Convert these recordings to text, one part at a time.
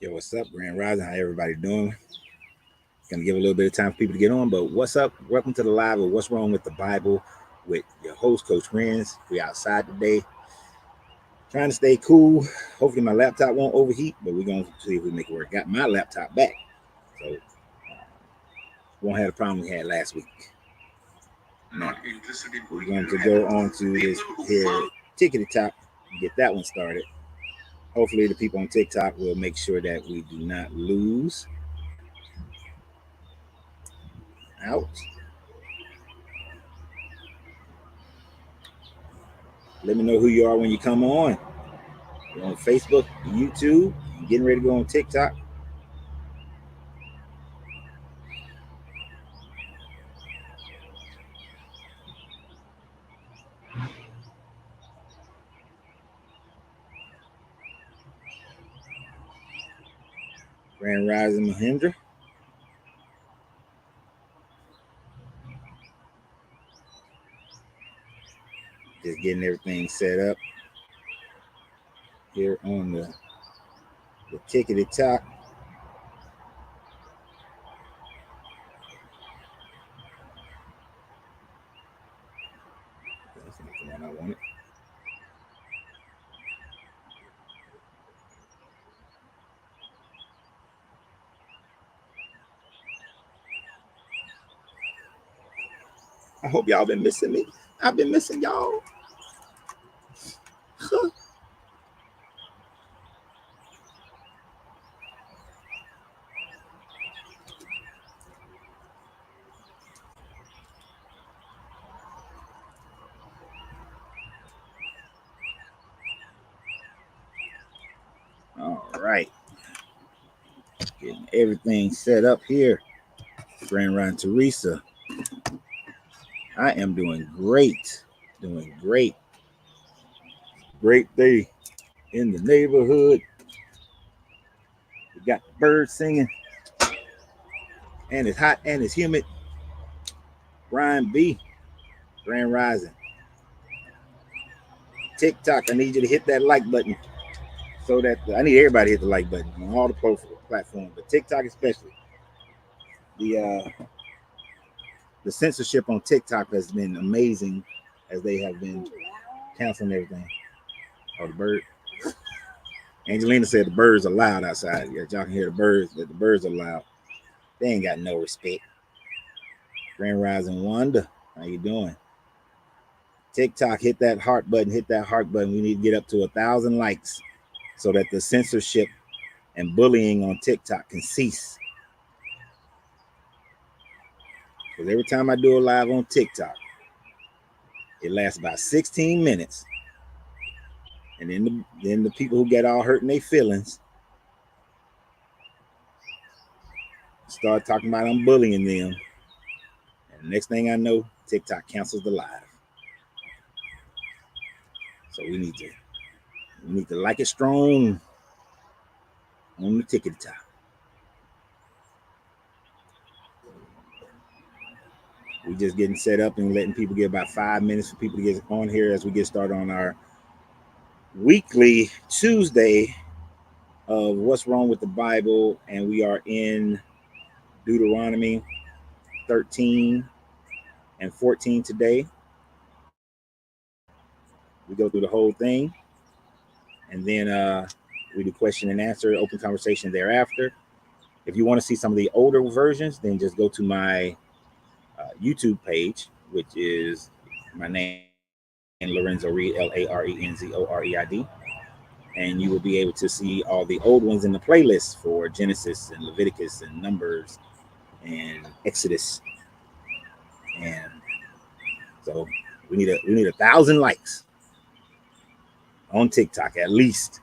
Yo, what's up, Grand Rising? How everybody doing? Gonna give a little bit of time for people to get on, but what's up? Welcome to the live of What's Wrong with the Bible with your host, Coach Renz. We outside today, trying to stay cool. Hopefully my laptop won't overheat, but we're gonna see if we make it work. Got my laptop back, so won't have the problem we had last week. Now, we're going to go on to this here tickety top and get that one started. Hopefully the people on TikTok will make sure that we do not lose out. Let me know who you are when you come on. You're on Facebook, YouTube, getting ready to go on TikTok. Grand Rising Mahindra. Just getting everything set up here on the tickety top. That's not the one I wanted. I hope y'all been missing me. I've been missing y'all. All right. Getting everything set up here. Grand Run Teresa. I am doing great. Doing great. Great day in the neighborhood. We got the birds singing. And it's hot and it's humid. Brian B. Grand Rising. TikTok, I need you to hit that like button. So that I need everybody to hit the like button on all the platforms, but TikTok especially. The censorship on TikTok has been amazing as they have been canceling everything. Oh, the bird. Angelina said the birds are loud outside. Yeah, y'all can hear the birds, but the birds are loud. They ain't got no respect. Grand Rising Wanda, how you doing? TikTok, hit that heart button, hit that heart button. We need to get up to 1,000 likes so that the censorship and bullying on TikTok can cease. Because every time I do a live on TikTok, it lasts about 16 minutes. And then the people who get all hurt in their feelings start talking about I'm bullying them. And the next thing I know, TikTok cancels the live. So we need to like it strong on the ticket top. We're just getting set up and letting people get about 5 minutes for people to get on here as we get started on our weekly Tuesday of What's Wrong with the Bible. And we are in Deuteronomy 13 and 14 today. We go through the whole thing. And then we do question and answer, open conversation thereafter. If you want to see some of the older versions, then just go to my YouTube page, which is my name, Lorenzo Reed, Larenzoreid, and you will be able to see all the old ones in the playlist for Genesis and Leviticus and Numbers and Exodus. And so we need 1,000 likes on TikTok at least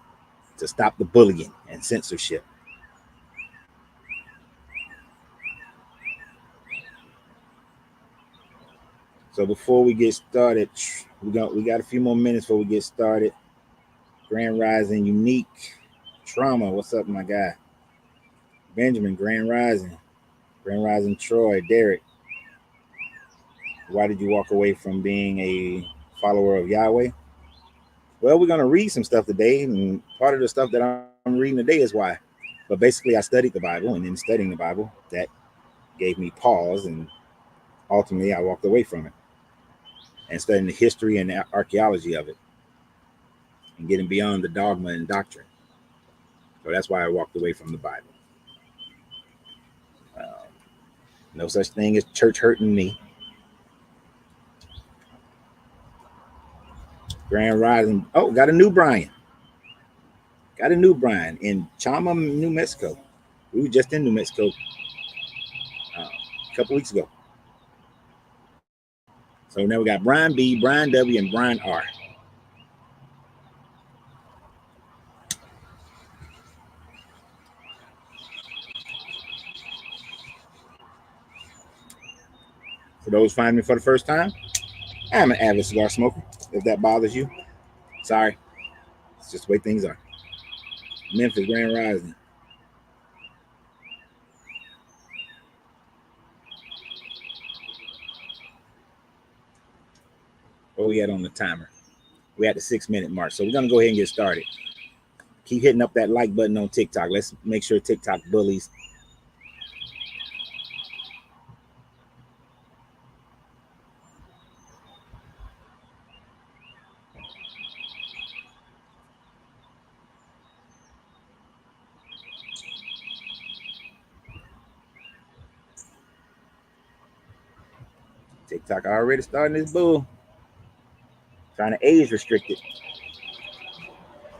to stop the bullying and censorship. So before we get started, we got a few more minutes before we get started. Grand Rising Unique Trauma, what's up, my guy? Benjamin, Grand Rising Troy, Derek. Why did you walk away from being a follower of Yahweh? Well, we're going to read some stuff today, and part of the stuff that I'm reading today is why. But basically, I studied the Bible, and in studying the Bible, that gave me pause, and ultimately, I walked away from it and studying the history and archaeology of it, and getting beyond the dogma and doctrine. So that's why I walked away from the Bible. No such thing as church hurting me. Grand Rising. Oh, got a new Brian. Got a new Brian in Chama, New Mexico. We were just in New Mexico a couple weeks ago. So now we got Brian B, Brian W, and Brian R. For those finding me for the first time, I'm an avid cigar smoker. If that bothers you, sorry. It's just the way things are. Memphis, Grand Rising. What we had on the timer? We at the 6-minute mark. So we're going to go ahead and get started. Keep hitting up that like button on TikTok. Let's make sure TikTok bullies. TikTok already starting this bull. Trying to age restrict it.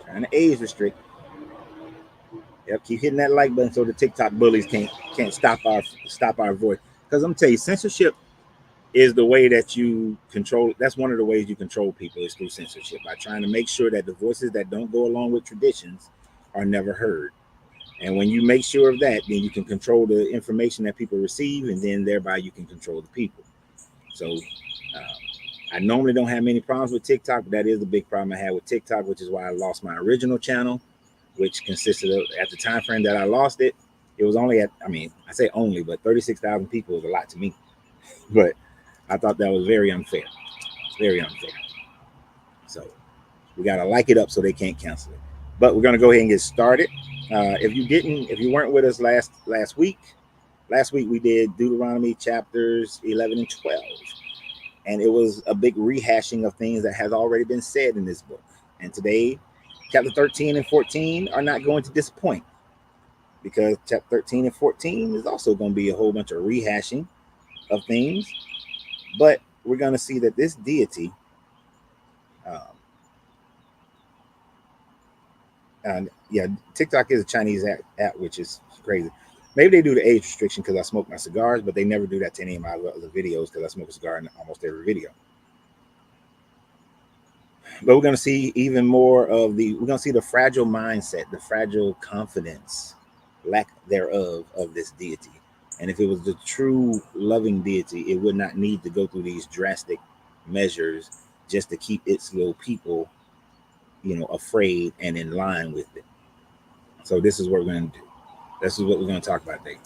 Trying to age restrict. Yep, keep hitting that like button so the TikTok bullies can't stop our voice. Because I'm telling you, censorship is the way that you control. That's one of the ways you control people is through censorship, by trying to make sure that the voices that don't go along with traditions are never heard. And when you make sure of that, then you can control the information that people receive, and then thereby you can control the people. So I normally don't have many problems with TikTok, but that is the big problem I had with TikTok, which is why I lost my original channel, which consisted of, at the time frame that I lost it, it was only at, I mean, I say only, but 36,000 people is a lot to me. But I thought that was very unfair. Very unfair. So we got to like it up so they can't cancel it. But we're going to go ahead and get started. If you weren't with us last week we did Deuteronomy chapters 11 and 12. And it was a big rehashing of things that has already been said in this book. And today, chapter 13 and 14 are not going to disappoint, because chapter 13 and 14 is also going to be a whole bunch of rehashing of things. But we're going to see that this deity, TikTok is a Chinese app, which is crazy. Maybe they do the age restriction because I smoke my cigars, but they never do that to any of my other videos because I smoke a cigar in almost every video. But we're going to see even more of we're going to see the fragile mindset, the fragile confidence, lack thereof, of this deity. And if it was the true loving deity, it would not need to go through these drastic measures just to keep its little people, afraid and in line with it. So this is what we're going to do. This is what we're going to talk about today.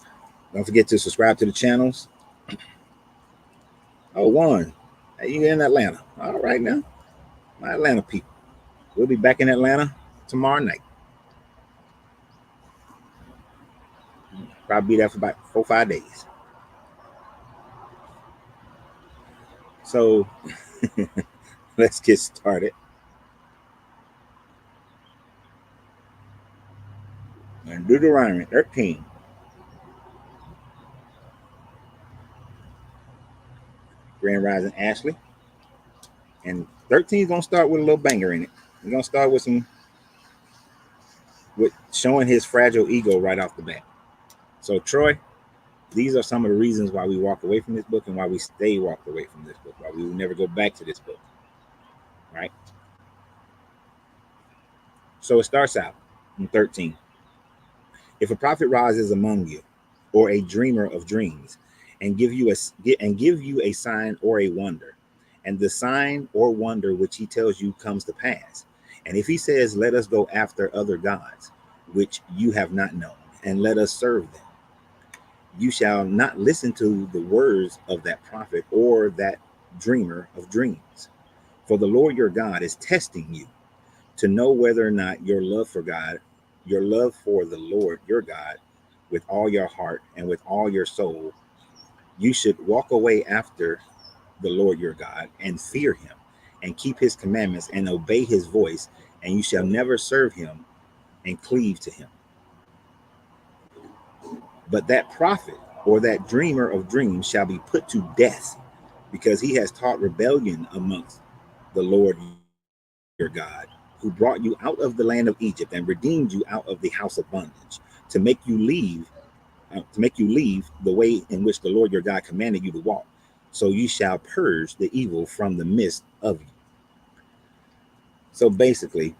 Don't forget to subscribe to the channels. Oh, Juan, you in Atlanta? All right now, my Atlanta people. We'll be back in Atlanta tomorrow night. Probably be there for about 4 or 5 days. So let's get started. And Deuteronomy 13. Grand Rising Ashley. And 13 is going to start with a little banger in it. We're going to start with showing his fragile ego right off the bat. So Troy, these are some of the reasons why we walk away from this book and why we stay walked away from this book, why we will never go back to this book. Right? So it starts out in 13. If a prophet rises among you, or a dreamer of dreams, and give you a sign or a wonder, and the sign or wonder which he tells you comes to pass, and if he says, let us go after other gods, which you have not known, and let us serve them, you shall not listen to the words of that prophet or that dreamer of dreams. For the Lord your God is testing you to know whether or not your love for God your love for the Lord your God with all your heart and with all your soul, you should walk away after the Lord your God and fear him and keep his commandments and obey his voice, and you shall never serve him and cleave to him. But that prophet or that dreamer of dreams shall be put to death, because he has taught rebellion amongst the Lord your God, who brought you out of the land of Egypt and redeemed you out of the house of bondage, to make you leave the way in which the Lord your God commanded you to walk. So you shall purge the evil from the midst of you. So basically,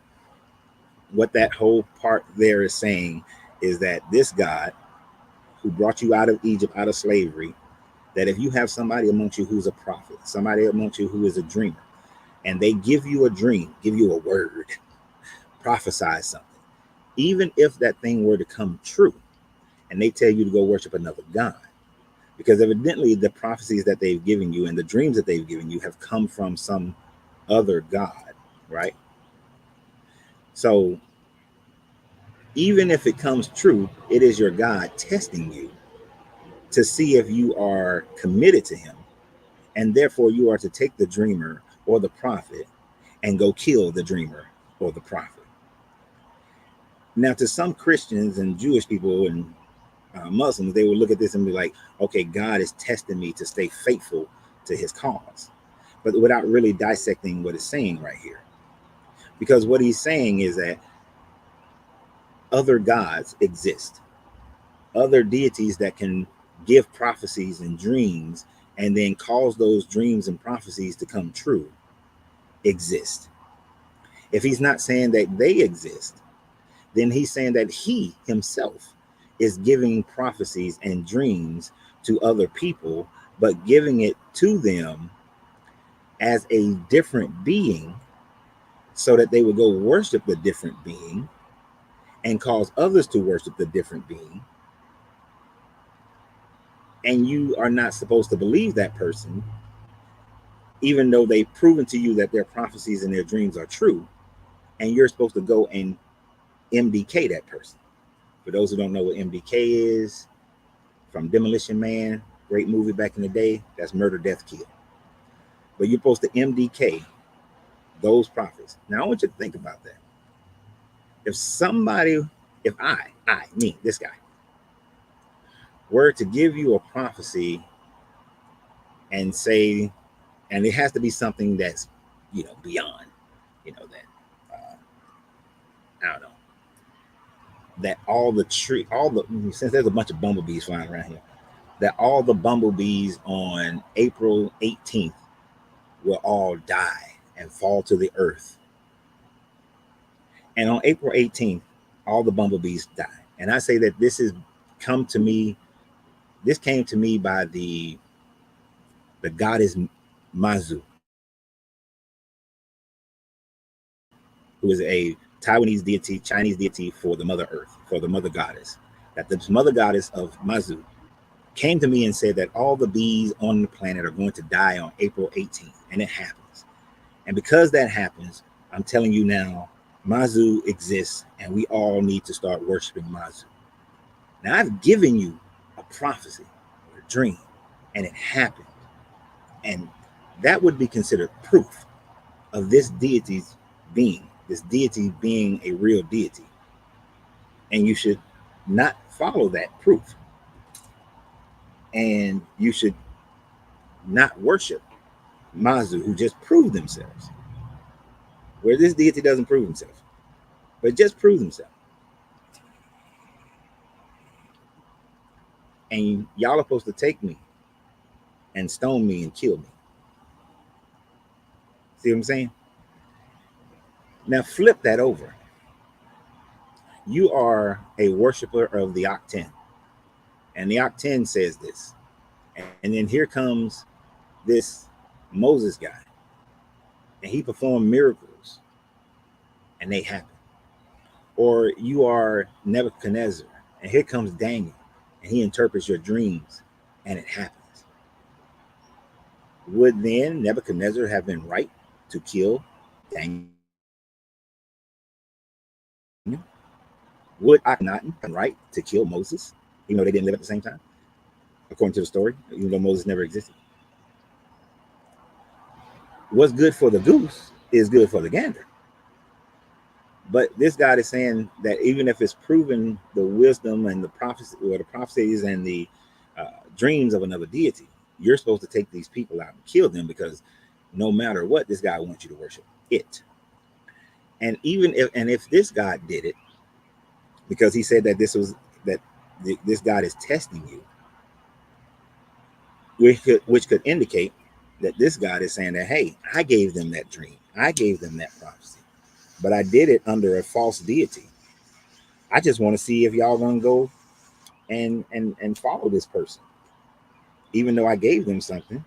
what that whole part there is saying is that this God who brought you out of Egypt, out of slavery, that if you have somebody amongst you who's a prophet, somebody amongst you who is a dreamer, and they give you a dream, give you a word, prophesy something, even if that thing were to come true, and they tell you to go worship another God, because evidently the prophecies that they've given you and the dreams that they've given you have come from some other God, right? So even if it comes true, it is your God testing you to see if you are committed to him, and therefore you are to take the dreamer or the prophet and go kill the dreamer or the prophet. Now, to some Christians and Jewish people and Muslims, they will look at this and be like, okay, God is testing me to stay faithful to his cause, but without really dissecting what it's saying right here. Because what he's saying is that other gods exist, other deities that can give prophecies and dreams and then cause those dreams and prophecies to come true exist. If he's not saying that they exist, then he's saying that he himself is giving prophecies and dreams to other people, but giving it to them as a different being so that they would go worship the different being and cause others to worship the different being. And you are not supposed to believe that person, even though they've proven to you that their prophecies and their dreams are true. And you're supposed to go and MDK that person. For those who don't know what MDK is, from Demolition Man, great movie back in the day, that's murder, death, kill. But you're supposed to MDK those prophets. Now I want you to think about that. If somebody, if me, this guy, were to give you a prophecy and say, and it has to be something that's, beyond, that, I don't know, that since there's a bunch of bumblebees flying around here, that all the bumblebees on April 18th will all die and fall to the earth. And on April 18th, all the bumblebees die. And I say that this came to me by the goddess Mazu, who is a Taiwanese deity, Chinese deity for the Mother Earth, for the Mother Goddess. That the Mother Goddess of Mazu came to me and said that all the bees on the planet are going to die on April 18th. And it happens. And because that happens, I'm telling you now, Mazu exists and we all need to start worshiping Mazu. Now, I've given you a prophecy or a dream, and it happened. And that would be considered proof of this deity being a real deity. And you should not follow that proof. And you should not worship Mazu, who just proved themselves. Where this deity doesn't prove himself, but just prove himself. And y'all are supposed to take me and stone me and kill me. See what I'm saying? Now flip that over. You are a worshiper of the Octen. And the Octen says this. And then here comes this Moses guy. And he performed miracles. And they happen. Or you are Nebuchadnezzar. And here comes Daniel. And he interprets your dreams. And it happens. Would then Nebuchadnezzar have been right to kill Daniel? Would Akhenaten right to kill Moses, even though they didn't live at the same time, according to the story, even though Moses never existed? What's good for the goose is good for the gander. But this God is saying that even if it's proven the wisdom and the prophecy, or the prophecies and the dreams of another deity, you're supposed to take these people out and kill them, because no matter what, this God wants you to worship it. And even if this God did it, because he said that this God is testing you, which could indicate that this God is saying that, hey, I gave them that dream, I gave them that prophecy, but I did it under a false deity. I just want to see if y'all gonna go and follow this person, even though I gave them something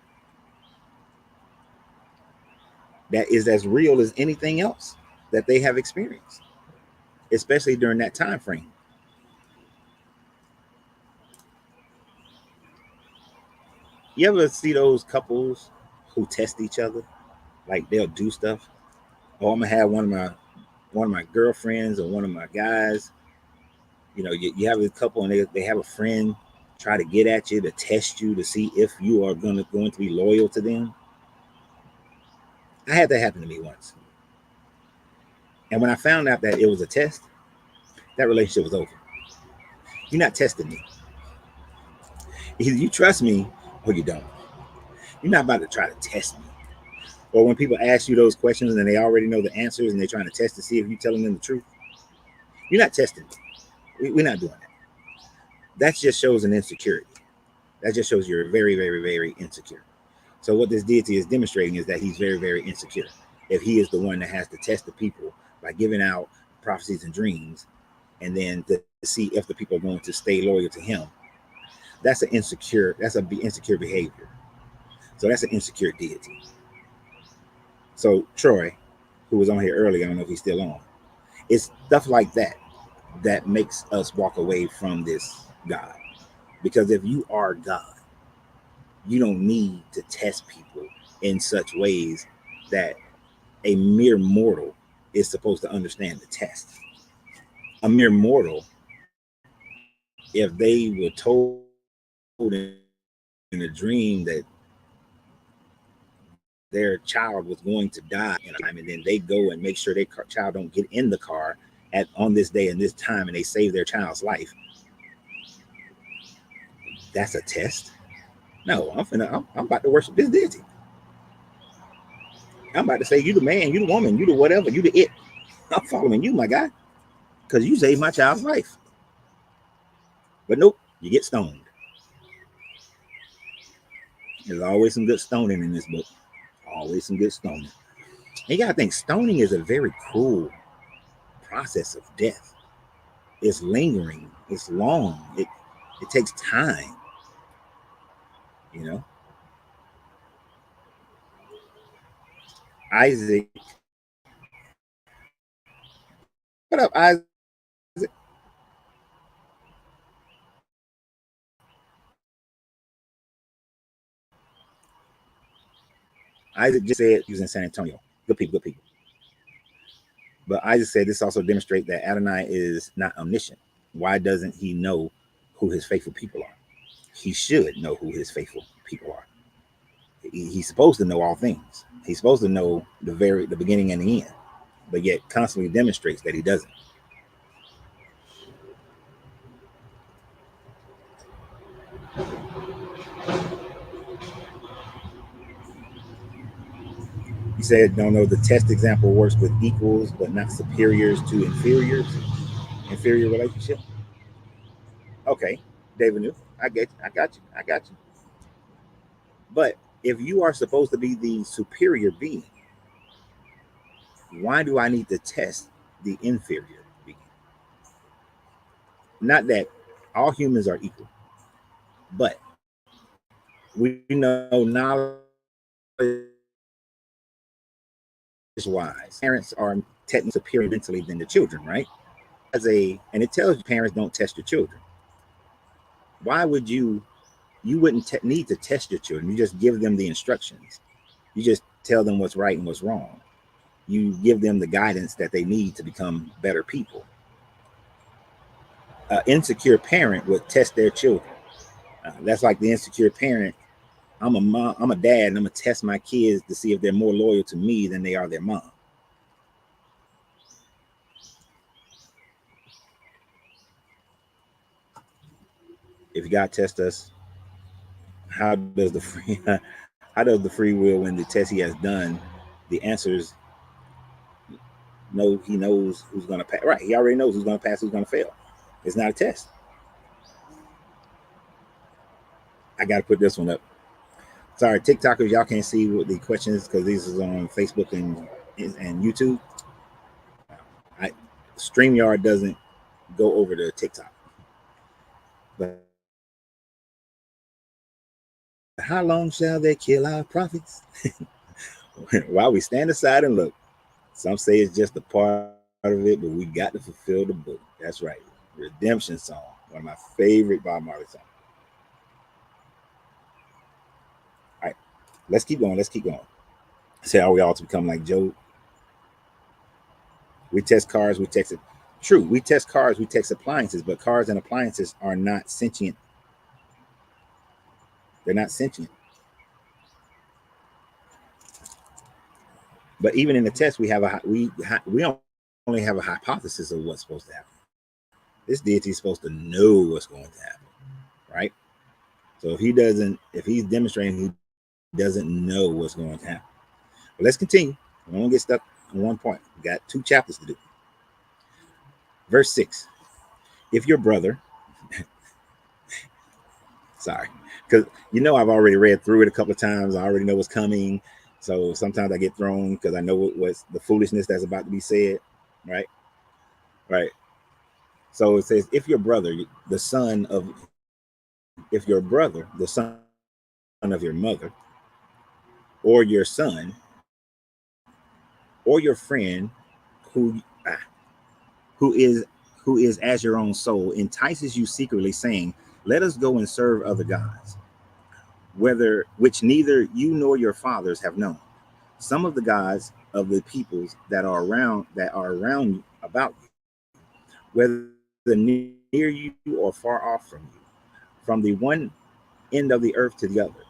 that is as real as anything else that they have experienced, especially during that time frame. You ever see those couples who test each other? Like, they'll do stuff. Oh, I'm gonna have one of my girlfriends or one of my guys. You have a couple and they have a friend try to get at you, to test you, to see if you are going to be loyal to them. I had that happen to me once. And when I found out that it was a test, that relationship was over. You're not testing me. Either you trust me or you don't. You're not about to try to test me. Or when people ask you those questions and they already know the answers and they're trying to test to see if you're telling them the truth, you're not testing me. We're not doing that. That just shows an insecurity. That just shows you're very, very, very insecure. So what this deity is demonstrating is that he's very, very insecure. If he is the one that has to test the people by giving out prophecies and dreams, and then to see if the people are going to stay loyal to him, that's an insecure behavior. So that's an insecure deity. So Troy, who was on here earlier, I don't know if he's still on, it's stuff like that that makes us walk away from this God. Because if you are God, you don't need to test people in such ways that a mere mortal is supposed to understand the test. A mere mortal, if they were told in a dream that their child was going to die in a time, and then they go and make sure their child don't get in the car on this day and this time, and they save their child's life, that's a test. No, I'm about to worship this deity. I'm about to say, you the man, you the woman, you the whatever, you the it. I'm following you, my guy, because you saved my child's life. But nope, you get stoned. There's always some good stoning in this book. Always some good stoning. And you gotta think, stoning is a very cruel process of death. It's lingering, it's long, it takes time, you know. Isaac, what up, Isaac? Isaac just said he was in San Antonio. Good people, good people. But Isaac said this also demonstrates that Adonai is not omniscient. Why doesn't he know who his faithful people are? He should know who his faithful people are. He's supposed to know all things. He's supposed to know the beginning and the end, but yet constantly demonstrates that he doesn't. He said, don't know, the test example works with equals, but not superiors to inferiors, inferior relationship. Okay, David New, I get you. I got you. But if you are supposed to be the superior being, why do I need to test the inferior being? Not that all humans are equal, but we know knowledge wise, parents are technically superior mentally than the children, right? And it tells you parents don't test your children. Why would you wouldn't need to test your children? You just give them the instructions. You just tell them what's right and what's wrong. You give them the guidance that they need to become better people. An insecure parent would test their children. That's like the insecure parent. I'm a mom, I'm a dad, and I'm gonna test my kids to see if they're more loyal to me than they are their mom. If God tests us, how does the free how does the free will, when the test he has done, the answers know, he knows who's gonna pass. Right, he already knows who's gonna pass, who's gonna fail. It's not a test. I gotta put this one up. Sorry, TikTokers, y'all can't see what the questions because these is on Facebook and YouTube. I StreamYard doesn't go over to TikTok. But how long shall they kill our prophets? While we stand aside and look. Some say it's just a part of it, but we got to fulfill the book. That's right. Redemption song. One of my favorite Bob Marley songs. All right. Let's keep going. Let's keep going. Say, are we all to become like Job? We test cars, we test it. True, we test cars, we test appliances, but cars and appliances are not sentient. They're not sentient. But even in the test, we have we only have a hypothesis of what's supposed to happen. This deity is supposed to know what's going to happen, right? So if he's demonstrating he doesn't know what's going to happen. But let's continue. We won't get stuck on one point. We got 2 chapters to do. Verse 6. If your brother, sorry, because I've already read through it a couple of times. I already know what's coming. So sometimes I get thrown because I know what's the foolishness that's about to be said. Right. Right. So it says, if your brother, the son of your mother, or your son, or your friend who who is as your own soul entices you secretly, saying, let us go and serve other gods, which neither you nor your fathers have known, some of the gods of the peoples that are around about you, whether near you or far off from you, from the one end of the earth to the other.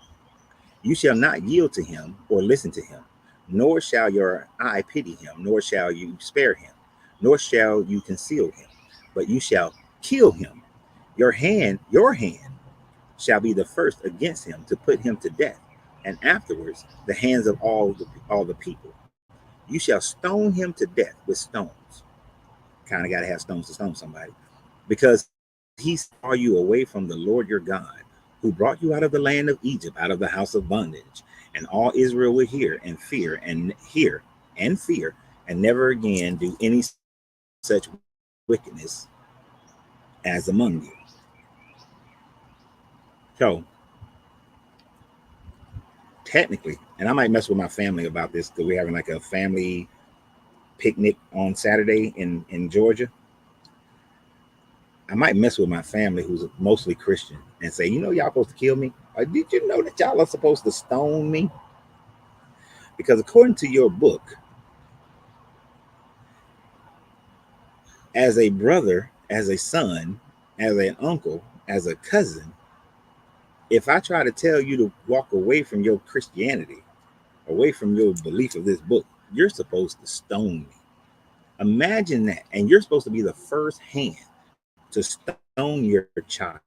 You shall not yield to him or listen to him, nor shall your eye pity him, nor shall you spare him, nor shall you conceal him, but you shall kill him. Your hand shall be the first against him to put him to death, and afterwards the hands of all the people. You shall stone him to death with stones. Kind of got to have stones to stone somebody, because he saw you away from the Lord your God, who brought you out of the land of Egypt, out of the house of bondage. And all Israel will hear and fear, and never again do any such wickedness as among you. So technically, and I might mess with my family about this because we're having like a family picnic on Saturday in Georgia. I might mess with my family, who's mostly Christian, and say, y'all supposed to kill me? Or did you know that y'all are supposed to stone me? Because according to your book, as a brother, as a son, as an uncle, as a cousin, if I try to tell you to walk away from your Christianity, away from your belief of this book, you're supposed to stone me. Imagine that. And you're supposed to be the first hand to stone your child,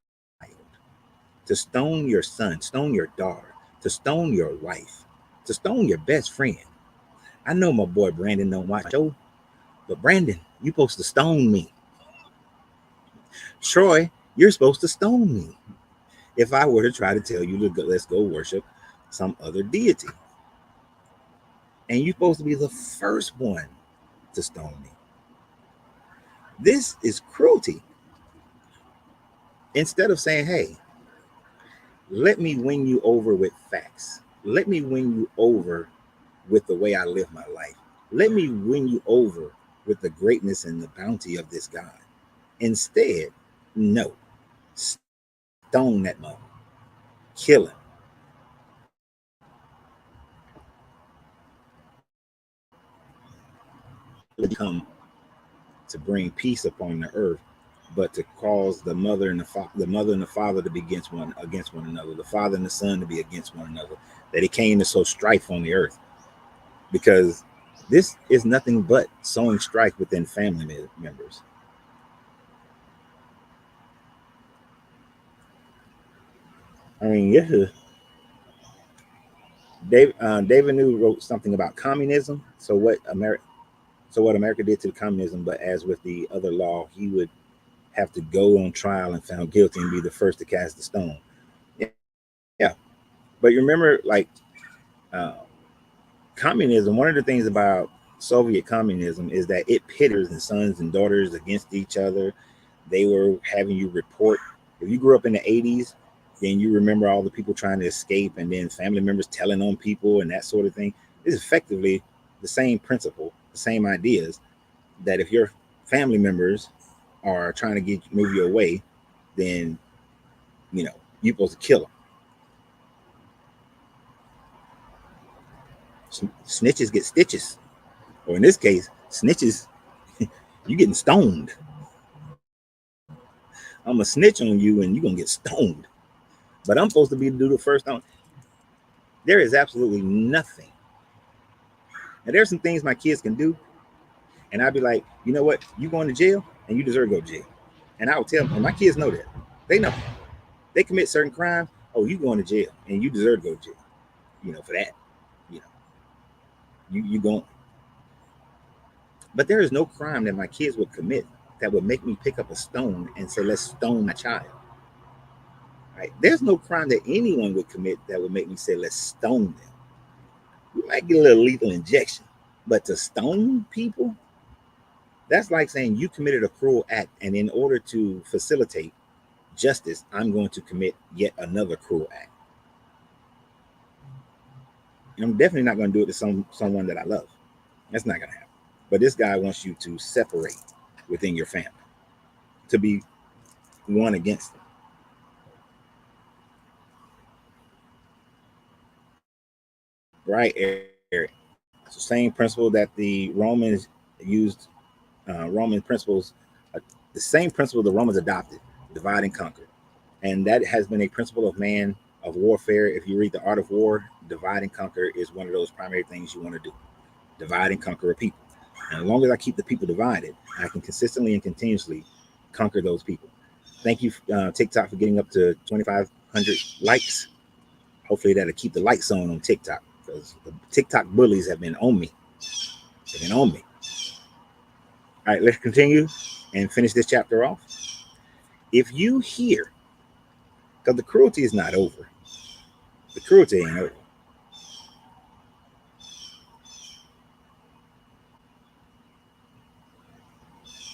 to stone your son, stone your daughter, to stone your wife, to stone your best friend. I know my boy Brandon don't watch show, but Brandon, you're supposed to stone me. Troy, you're supposed to stone me if I were to try to tell you to go, let's go worship some other deity. And you're supposed to be the first one to stone me. This is cruelty. Instead of saying, hey, let me win you over with facts. Let me win you over with the way I live my life. Let me win you over with the greatness and the bounty of this God. Instead, no. Stone that mother. Kill him. Come to bring peace upon the earth but to cause the mother and the father to be against one another, the father and the son to be against one another, that he came to sow strife on the earth. Because this is nothing but sowing strife within family members. I mean, yeah. David New wrote something about communism. So what America did to communism, but as with the other law, he would have to go on trial and found guilty and be the first to cast the stone. Yeah, yeah. But you remember, like, uh, communism. One of the things about Soviet communism is that it pitted and sons and daughters against each other. They were having you report. If you grew up in the 80s, then you remember all the people trying to escape and then family members telling on people and that sort of thing. It's effectively the same principle, the same ideas, that if your family members are trying to move you away, then you're supposed to kill them. Snitches get stitches, or in this case, snitches, you getting stoned. I'm gonna snitch on you and you're gonna get stoned. But I'm supposed to be do the first stone. There is absolutely nothing. And there's some things my kids can do, and I'd be like, you know what? You going to jail, and you deserve to go to jail. And I would tell them, and my kids know that. They know. They commit certain crimes. Oh, you going to jail, and you deserve to go to jail. For that. You know, you going. But there is no crime that my kids would commit that would make me pick up a stone and say, let's stone my child. Right? There's no crime that anyone would commit that would make me say, let's stone them. We might get a little lethal injection, but to stone people, that's like saying you committed a cruel act, and in order to facilitate justice, I'm going to commit yet another cruel act. And I'm definitely not going to do it to someone that I love. That's not going to happen. But this guy wants you to separate within your family, to be one against them. Right, Eric? It's the same principle that the Romans used, Roman principles, the same principle the Romans adopted: divide and conquer. And that has been a principle of man, of warfare. If you read The Art of War, divide and conquer is one of those primary things you want to do: divide and conquer a people. And as long as I keep the people divided, I can consistently and continuously conquer those people. Thank you, TikTok, for getting up to 2,500 likes. Hopefully that'll keep the likes on TikTok, because the TikTok bullies have been on me. They've been on me. All right, let's continue and finish this chapter off. If you hear, because the cruelty is not over. The cruelty ain't over.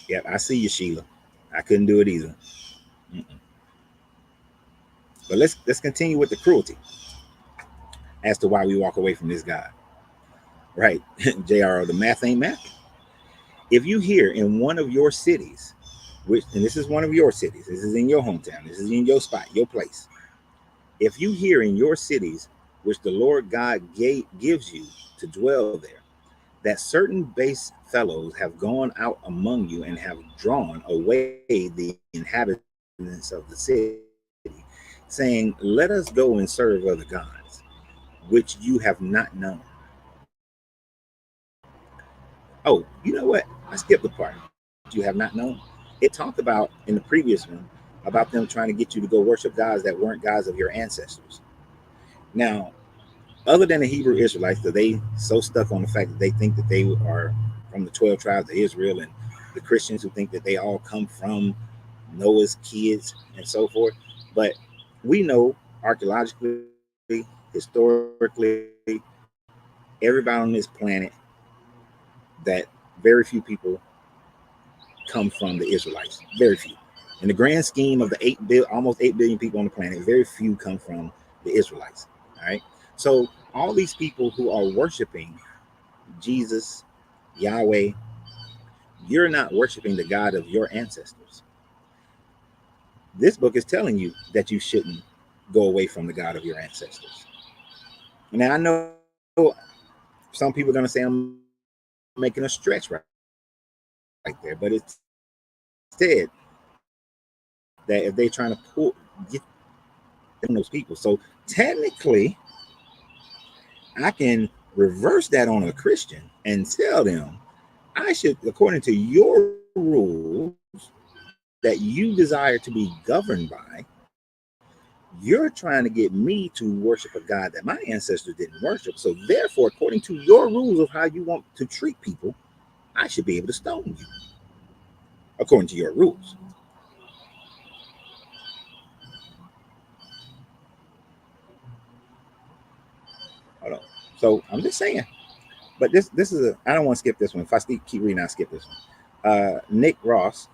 Yep, I see you, Sheila. I couldn't do it either. Mm-mm. But let's continue with the cruelty as to why we walk away from this God. Right, Jr. The math ain't math. If you hear in one of your cities, and this is one of your cities, this is in your hometown, this is in your spot, your place. If you hear in your cities, which the Lord God gives you to dwell there, that certain base fellows have gone out among you and have drawn away the inhabitants of the city, saying, let us go and serve other gods, which you have not known. Oh, you know what? I skipped the part you have not known. It talked about in the previous one about them trying to get you to go worship gods that weren't gods of your ancestors. Now, other than the Hebrew Israelites, that they so stuck on the fact that they think that they are from the 12 tribes of Israel, and the Christians who think that they all come from Noah's kids and so forth. But we know archaeologically, historically, everybody on this planet, that very few people come from the Israelites. Very few. In the grand scheme of the almost 8 billion people on the planet, very few come from the Israelites. All right. So all these people who are worshiping Jesus, Yahweh, you're not worshiping the God of your ancestors. This book is telling you that you shouldn't go away from the God of your ancestors. Now, I know some people are going to say I'm making a stretch right there, but it's said that if they're trying to get those people. So technically, I can reverse that on a Christian and tell them I should, according to your rules that you desire to be governed by, you're trying to get me to worship a God that my ancestors didn't worship. So therefore, according to your rules of how you want to treat people, I should be able to stone you, according to your rules. Hold on. So I'm just saying. But this is I don't want to skip this one. If I keep reading, I'll skip this one. Nick Ross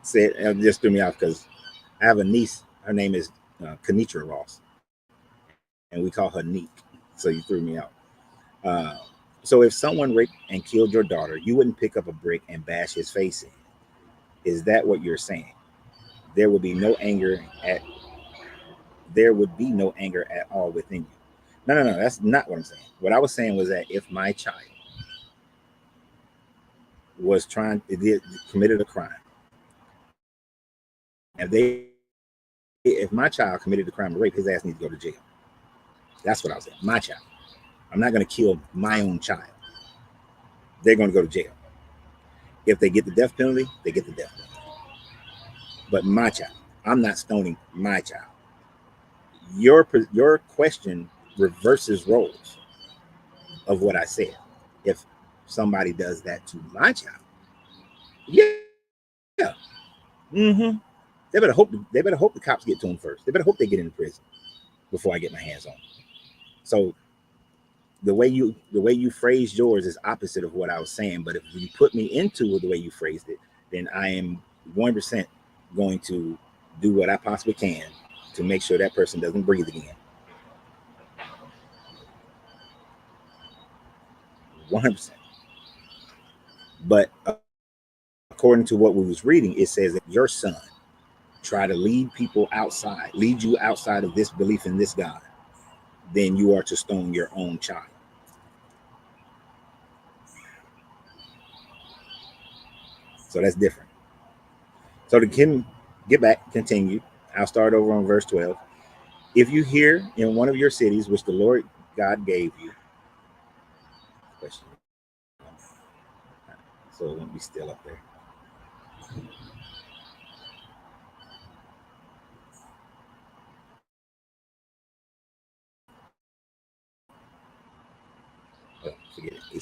said, it just threw me off because I have a niece. Her name is Kenitra Ross, and we call her Neek. So you threw me out. So if someone raped and killed your daughter, you wouldn't pick up a brick and bash his face in. Is that what you're saying? There would be no anger at there would be no anger at all within you. No, that's not what I'm saying. What I was saying was that if my child was committed a crime, if my child committed the crime of rape, his ass needs to go to jail. That's what I was saying. My child. I'm not going to kill my own child. They're going to go to jail. If they get the death penalty, they get the death penalty. But my child, I'm not stoning my child. Your question reverses roles of what I said. If somebody does that to my child, yeah, mm-hmm. They better hope the cops get to him first. They better hope they get into prison before I get my hands on him. So the way you phrased yours is opposite of what I was saying. But if you put me into the way you phrased it, then I am 100% going to do what I possibly can to make sure that person doesn't breathe again. 100%. But according to what we was reading, it says that your son try to lead you outside of this belief in this God, then you are to stone your own child. So that's different. So to continue, I'll start over on verse 12. If you hear in one of your cities, which the Lord God gave you, so it won't be still up there.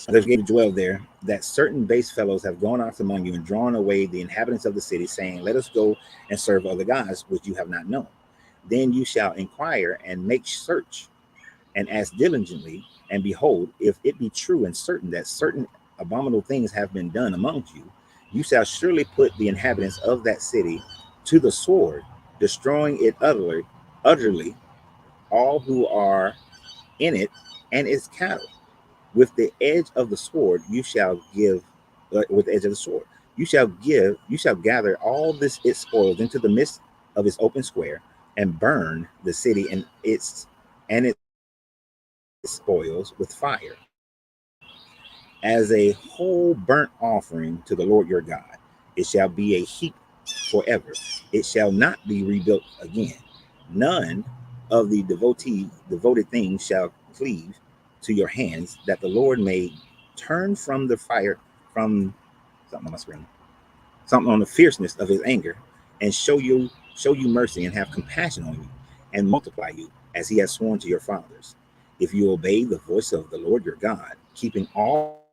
There's going to dwell there, that certain base fellows have gone out among you and drawn away the inhabitants of the city, saying, let us go and serve other gods which you have not known. Then you shall inquire and make search and ask diligently, and behold, if it be true and certain that certain abominable things have been done among you, you shall surely put the inhabitants of that city to the sword, destroying it utterly, all who are in it and its cattle. With the edge of the sword you shall give, with the edge of the sword you shall gather all its spoils into the midst of its open square, and burn the city and its spoils with fire, as a whole burnt offering to the Lord your God. It shall be a heap forever. It shall not be rebuilt again. None of the devoted things shall cleave to your hands, that the Lord may turn from the fire, from something on my screen, something on the fierceness of his anger, and show you mercy and have compassion on you, and multiply you as he has sworn to your fathers, if you obey the voice of the Lord your God, keeping all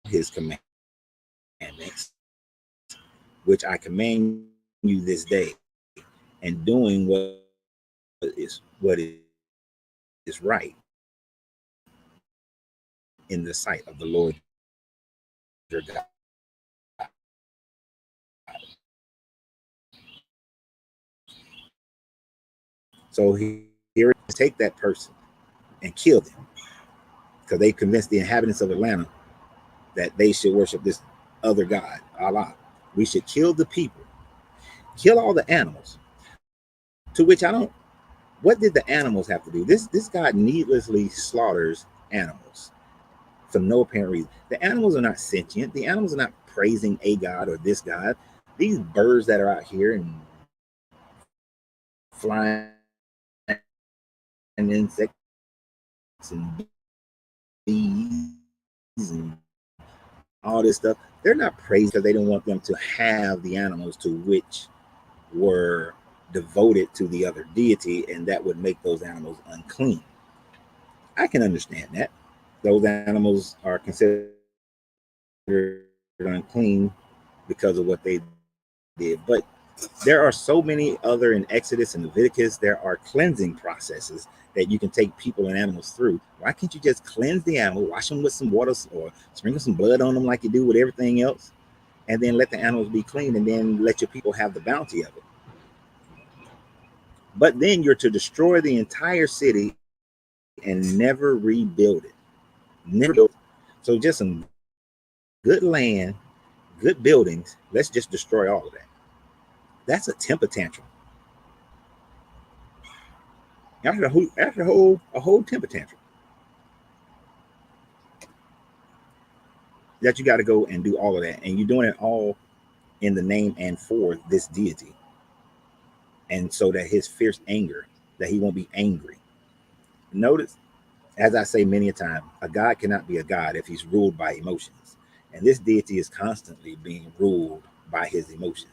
his commandments, which I command you this day, and doing what is right in the sight of the Lord your God. So here, take that person and kill them, because they convinced the inhabitants of Atlanta that they should worship this other God, Allah. We should kill the people, kill all the animals. To which I don't. What did the animals have to do? This God needlessly slaughters animals for no apparent reason. The animals are not sentient. The animals are not praising a god or this god. These birds that are out here and flying and insects and bees and all this stuff, they're not praised because they didn't want them to have the animals to which were devoted to the other deity, and that would make those animals unclean. I can understand that. Those animals are considered unclean because of what they did. But there are so many other, in Exodus and Leviticus, there are cleansing processes that you can take people and animals through. Why can't you just cleanse the animal, wash them with some water or sprinkle some blood on them like you do with everything else, and then let the animals be clean, and then let your people have the bounty of it? But then you're to destroy the entire city and never rebuild it. Never build it. So just some good land, good buildings. Let's just destroy all of that. That's a temper tantrum. After a whole temper tantrum, that you got to go and do all of that, and you're doing it all in the name and for this deity, and so that his fierce anger, that he won't be angry. Notice, as I say many a time, a god cannot be a god if he's ruled by emotions, and this deity is constantly being ruled by his emotions.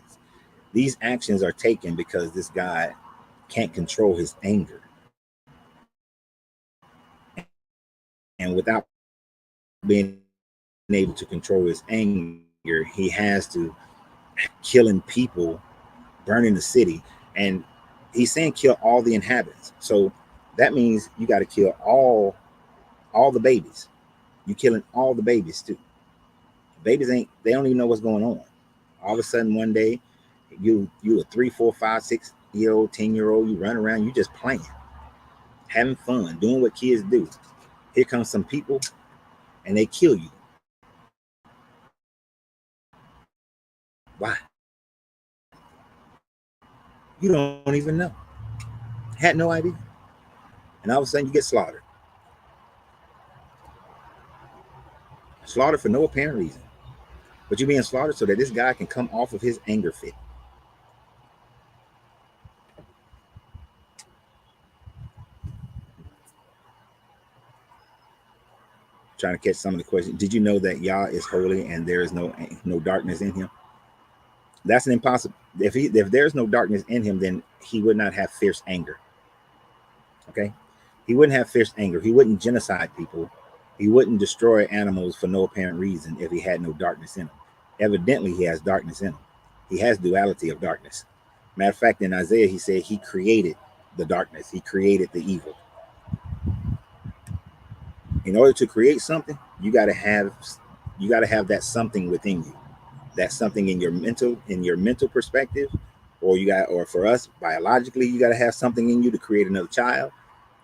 These actions are taken because this god can't control his anger, and without being able to control his anger, he has to killing people, burning the city, and he's saying kill all the inhabitants. So that means you got to kill all the babies. You killing all the babies too. Babies they don't even know what's going on. All of a sudden one day, you a 3, 4, 5, 6-year old, 10-year old, you run around, you just playing, having fun, doing what kids do. Here comes some people and they kill you. Why? You don't even know. Had no idea. And all of a sudden you get slaughtered. Slaughtered for no apparent reason. But you're being slaughtered so that this guy can come off of his anger fit. Trying to catch some of the questions. Did you know that Yah is holy and there is no darkness in him? That's an impossible. If there's no darkness in him, then he would not have fierce anger. Okay, he wouldn't have fierce anger. He wouldn't genocide people. He wouldn't destroy animals for no apparent reason if he had no darkness in him. Evidently, he has darkness in him. He has duality of darkness. Matter of fact, in Isaiah, he said he created the darkness. He created the evil. In order to create something, you got to have that something within you. That something in your mental perspective, or for us biologically, you got to have something in you to create another child.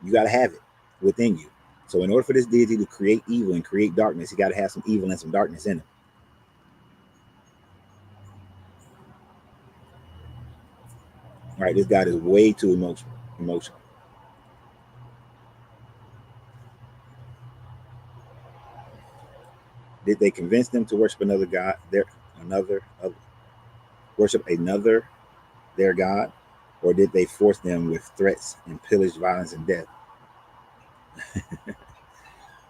You got to have it within you. So in order for this deity to create evil and create darkness, he got to have some evil and some darkness in him. All right, this God is way too emotional. Did they convince them to worship another god? Worship another their god, or did they force them with threats and pillage, violence, and death?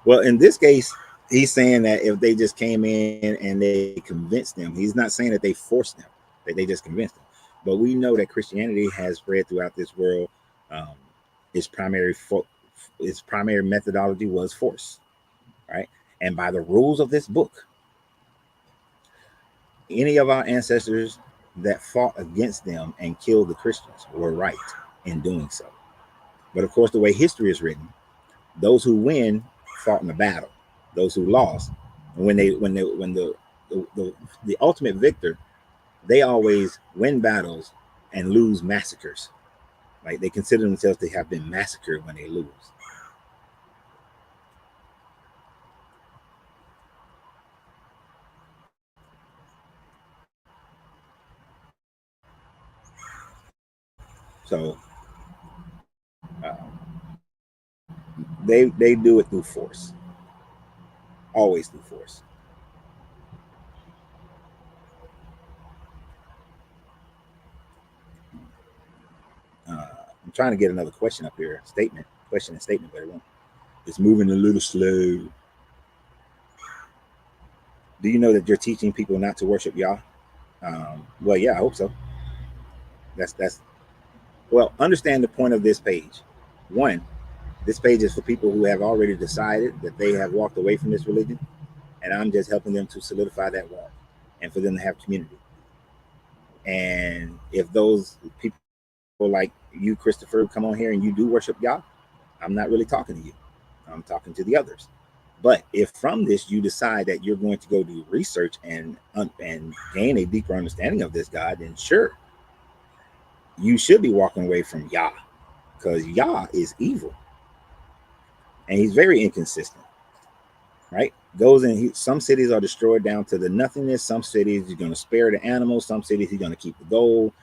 Well, in this case, he's saying that if they just came in and they convinced them, he's not saying that they forced them, that they just convinced them. But we know that Christianity has spread throughout this world. Um, its primary methodology was force, right? And by the rules of this book, any of our ancestors that fought against them and killed the Christians were right in doing so. But of course, the way history is written, those who win fought in the battle. Those who lost, when the ultimate victor, they always win battles and lose massacres. Like they consider themselves to have been massacred when they lose. So uh, they do it through force, always through force. trying to get another question up here. Question and statement, but it won't. It's moving a little slow. Do you know that you're teaching people not to worship Yah? Well, yeah, I hope so. That's well, understand the point of this page. One, this page is for people who have already decided that they have walked away from this religion, and I'm just helping them to solidify that walk and for them to have community. And if those people like you, Christopher, come on here and you do worship Yah, I'm not really talking to you. I'm talking to the others. But if from this you decide that you're going to go do research and gain a deeper understanding of this God, then sure, you should be walking away from Yah, because Yah is evil and he's very inconsistent, right? Goes in, some cities are destroyed down to the nothingness. Some cities he's going to spare the animals. Some cities he's going to keep the gold.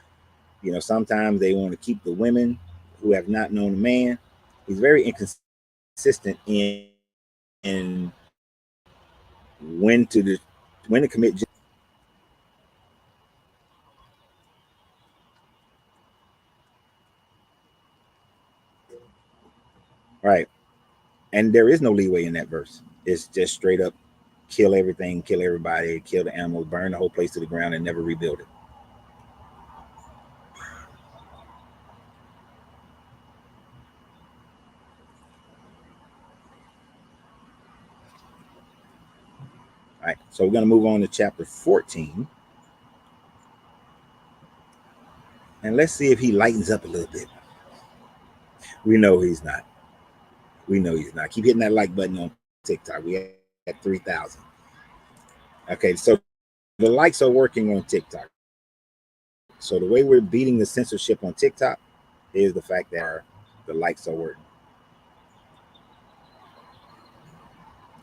You know, sometimes they want to keep the women who have not known a man. He's very inconsistent in when to commit. Right. And there is no leeway in that verse. It's just straight up kill everything, kill everybody, kill the animals, burn the whole place to the ground, and never rebuild it. All right. So we're going to move on to chapter 14. And let's see if he lightens up a little bit. We know he's not. We know he's not. Keep hitting that like button on TikTok. We at 3,000. Okay, so the likes are working on TikTok. So the way we're beating the censorship on TikTok is the fact that the likes are working.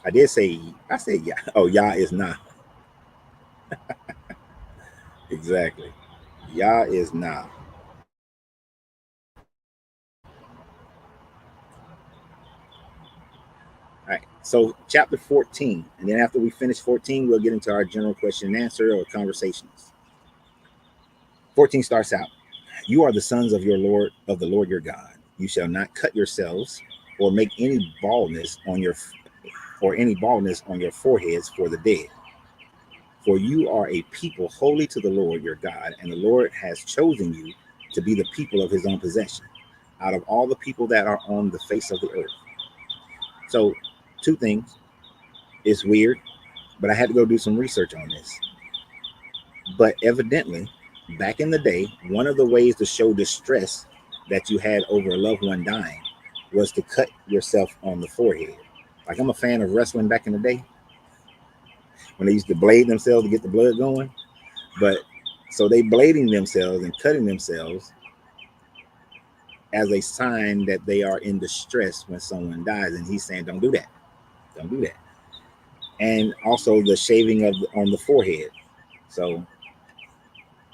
I said yeah. Oh, Yah is not. Exactly. Yah is not. All right. So chapter 14. And then after we finish 14, we'll get into our general question and answer or conversations. 14 starts out. You are the sons of the Lord your God. You shall not cut yourselves or make any baldness on your foreheads for the dead. For you are a people holy to the Lord your God, and the Lord has chosen you to be the people of his own possession out of all the people that are on the face of the earth. So, two things. It's weird, but I had to go do some research on this. But evidently, back in the day, one of the ways to show distress that you had over a loved one dying was to cut yourself on the forehead. Like, I'm a fan of wrestling back in the day when they used to blade themselves to get the blood going. But so they blading themselves and cutting themselves as a sign that they are in distress when someone dies. And he's saying, don't do that. Don't do that. And also the shaving on the forehead. So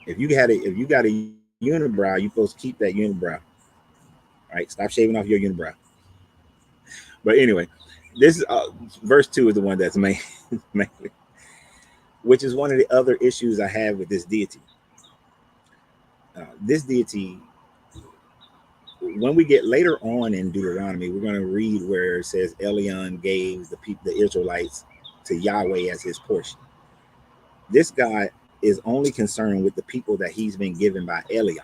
if you got a unibrow, you're supposed to keep that unibrow. All right, stop shaving off your unibrow. But anyway, this verse 2 is the one that's main, which is one of the other issues I have with this deity. This deity, when we get later on in Deuteronomy, we're going to read where it says Elion gave the Israelites to Yahweh as his portion. This God is only concerned with the people that he's been given by Elion,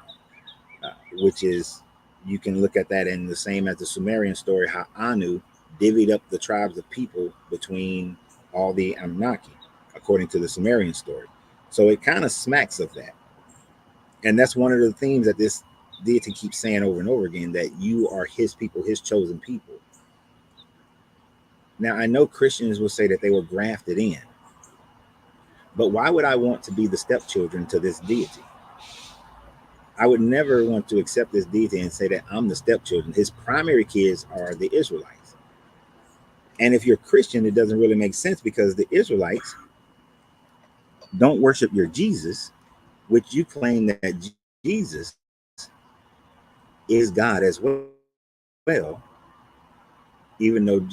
which is, you can look at that in the same as the Sumerian story, how Anu divvied up the tribes of people between all the Anunnaki, according to the Sumerian story. So it kind of smacks of that. And that's one of the themes that this deity keeps saying over and over again, that you are his people, his chosen people. Now, I know Christians will say that they were grafted in, but why would I want to be the stepchildren to this deity? I would never want to accept this deity and say that I'm the stepchildren. His primary kids are the Israelites. And if you're Christian, it doesn't really make sense, because the Israelites don't worship your Jesus, which you claim that Jesus is God as well, even though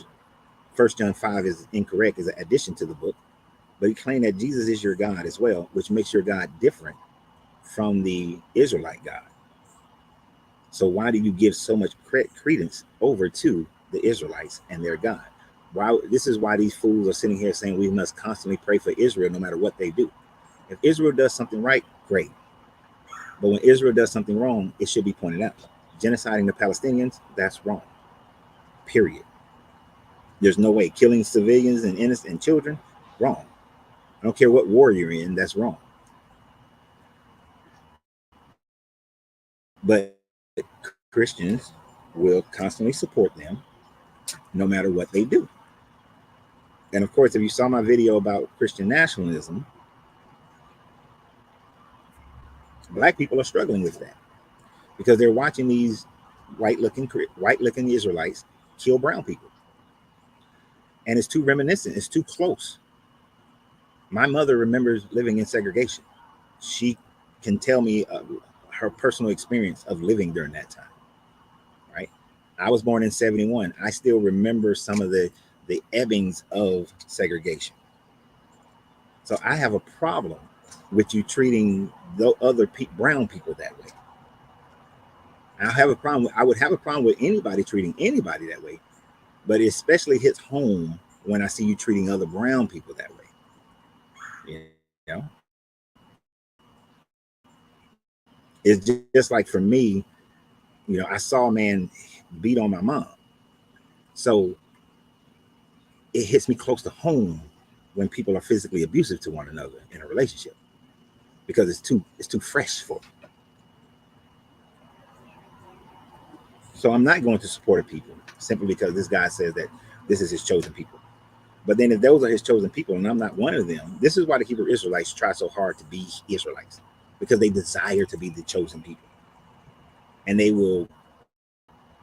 1 John 5 is incorrect as an addition to the book. But he claimed that Jesus is your God as well, which makes your God different from the Israelite God. So why do you give so much credence over to the Israelites and their God? Why? This is why these fools are sitting here saying we must constantly pray for Israel no matter what they do. If Israel does something right, great. But when Israel does something wrong, it should be pointed out. Genociding the Palestinians, that's wrong. Period. There's no way. Killing civilians and innocent children, wrong. I don't care what war you're in, that's wrong. But Christians will constantly support them no matter what they do. And of course, if you saw my video about Christian nationalism, Black people are struggling with that because they're watching these white-looking Israelites kill brown people. And it's too reminiscent. It's too close. My mother remembers living in segregation. She can tell me her personal experience of living during that time, right? I was born in 71. I still remember some of the ebbings of segregation. So I have a problem with you treating the other brown people that way. I would have a problem with anybody treating anybody that way, but it especially hits home when I see you treating other brown people that way. You know, it's just like for me, you know, I saw a man beat on my mom. So it hits me close to home when people are physically abusive to one another in a relationship because it's too fresh for me. So I'm not going to support a people simply because this guy says that this is his chosen people. But then if those are his chosen people and I'm not one of them, this is why the Hebrew Israelites try so hard to be Israelites, because they desire to be the chosen people. And they will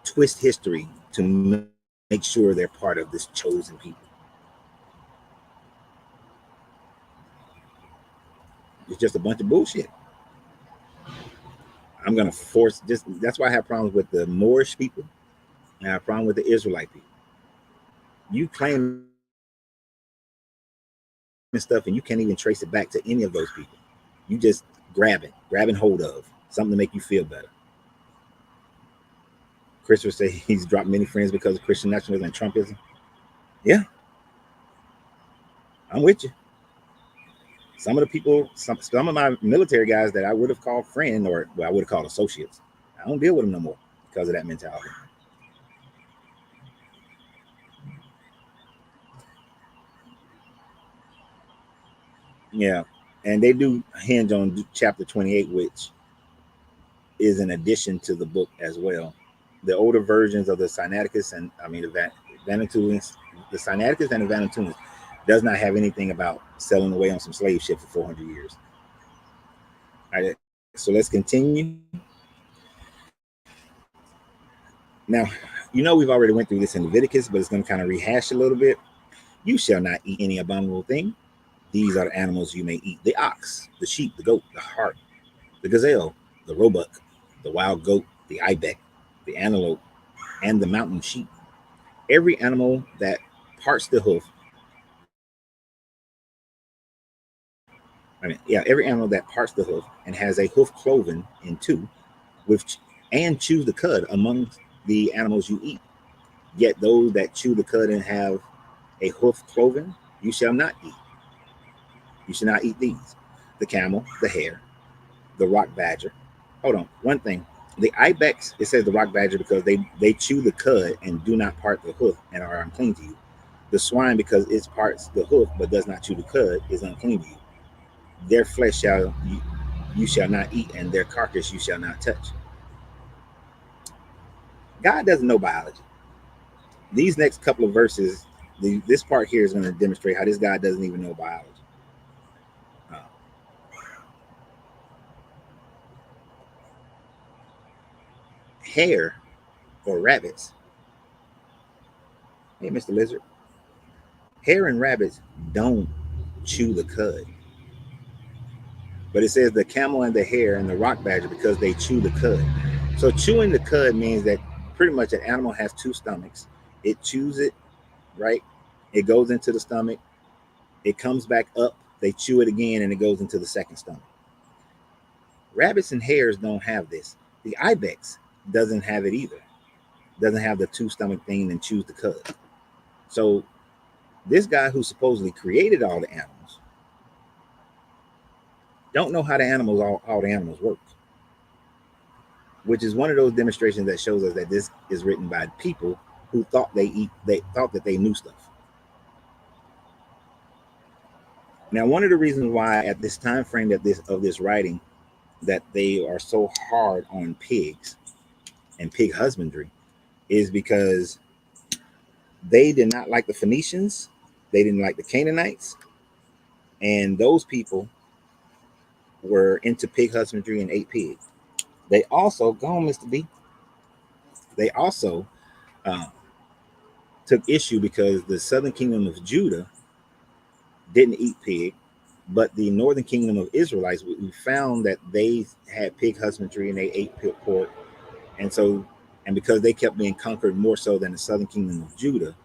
twist history to make sure they're part of this chosen people. It's just a bunch of bullshit. I'm going to force this. That's why I have problems with the Moorish people. And I have a problem with the Israelite people. You claim stuff and you can't even trace it back to any of those people. You just grabbing hold of something to make you feel better. Christopher said he's dropped many friends because of Christian nationalism and Trumpism. Yeah, I'm with you. Some of the people, some of my military guys that I would have called friend, or I would have called associates, I don't deal with them no more because of that mentality. Yeah, and they do hinge on chapter 28, which is an addition to the book as well. The older versions of the Sinaiticus and the Vanuatuans, the Sinaiticus and the Vanuatuans does not have anything about selling away on some slave ship for 400 years. All right, so let's continue. Now, we've already went through this in Leviticus, but it's going to kind of rehash a little bit. You shall not eat any abominable thing. These are the animals you may eat: the ox, the sheep, the goat, the hart, the gazelle, the roebuck, the wild goat, the ibex, the antelope, and the mountain sheep. Every animal that parts the hoof, every animal that parts the hoof and has a hoof cloven in two, and chews the cud among the animals you eat. Yet those that chew the cud and have a hoof cloven, you shall not eat. You shall not eat these: the camel, the hare, the rock badger. Hold on, one thing. The ibex, it says the rock badger because they chew the cud and do not part the hoof and are unclean to you. The swine, because it parts the hoof but does not chew the cud, is unclean to you. Their flesh you shall not eat, and their carcass you shall not touch. God doesn't know biology. These next couple of verses, this part here is going to demonstrate how this God doesn't even know biology. Uh, Hare or rabbits. Hey, Mr. Lizard. Hare and rabbits don't chew the cud. But it says the camel and the hare and the rock badger because they chew the cud. So chewing the cud means that pretty much an animal has two stomachs. It chews it, right? It goes into the stomach. It comes back up. They chew it again and it goes into the second stomach. Rabbits and hares don't have this. The ibex doesn't have it either. Doesn't have the two stomach thing and choose the cud. So this guy who supposedly created all the animals don't know how the animals all the animals work, which is one of those demonstrations that shows us that this is written by people who thought they thought that they knew stuff. Now, one of the reasons why at this time frame of this writing that they are so hard on pigs and pig husbandry is because they did not like the Phoenicians, they didn't like the Canaanites, and those people were into pig husbandry and ate pigs. They also, go on, Mr. B. They also took issue because the southern kingdom of Judah didn't eat pig, but the northern kingdom of Israelites, we found that they had pig husbandry and they ate pork. And so, and because they kept being conquered more so than the southern kingdom of Judah,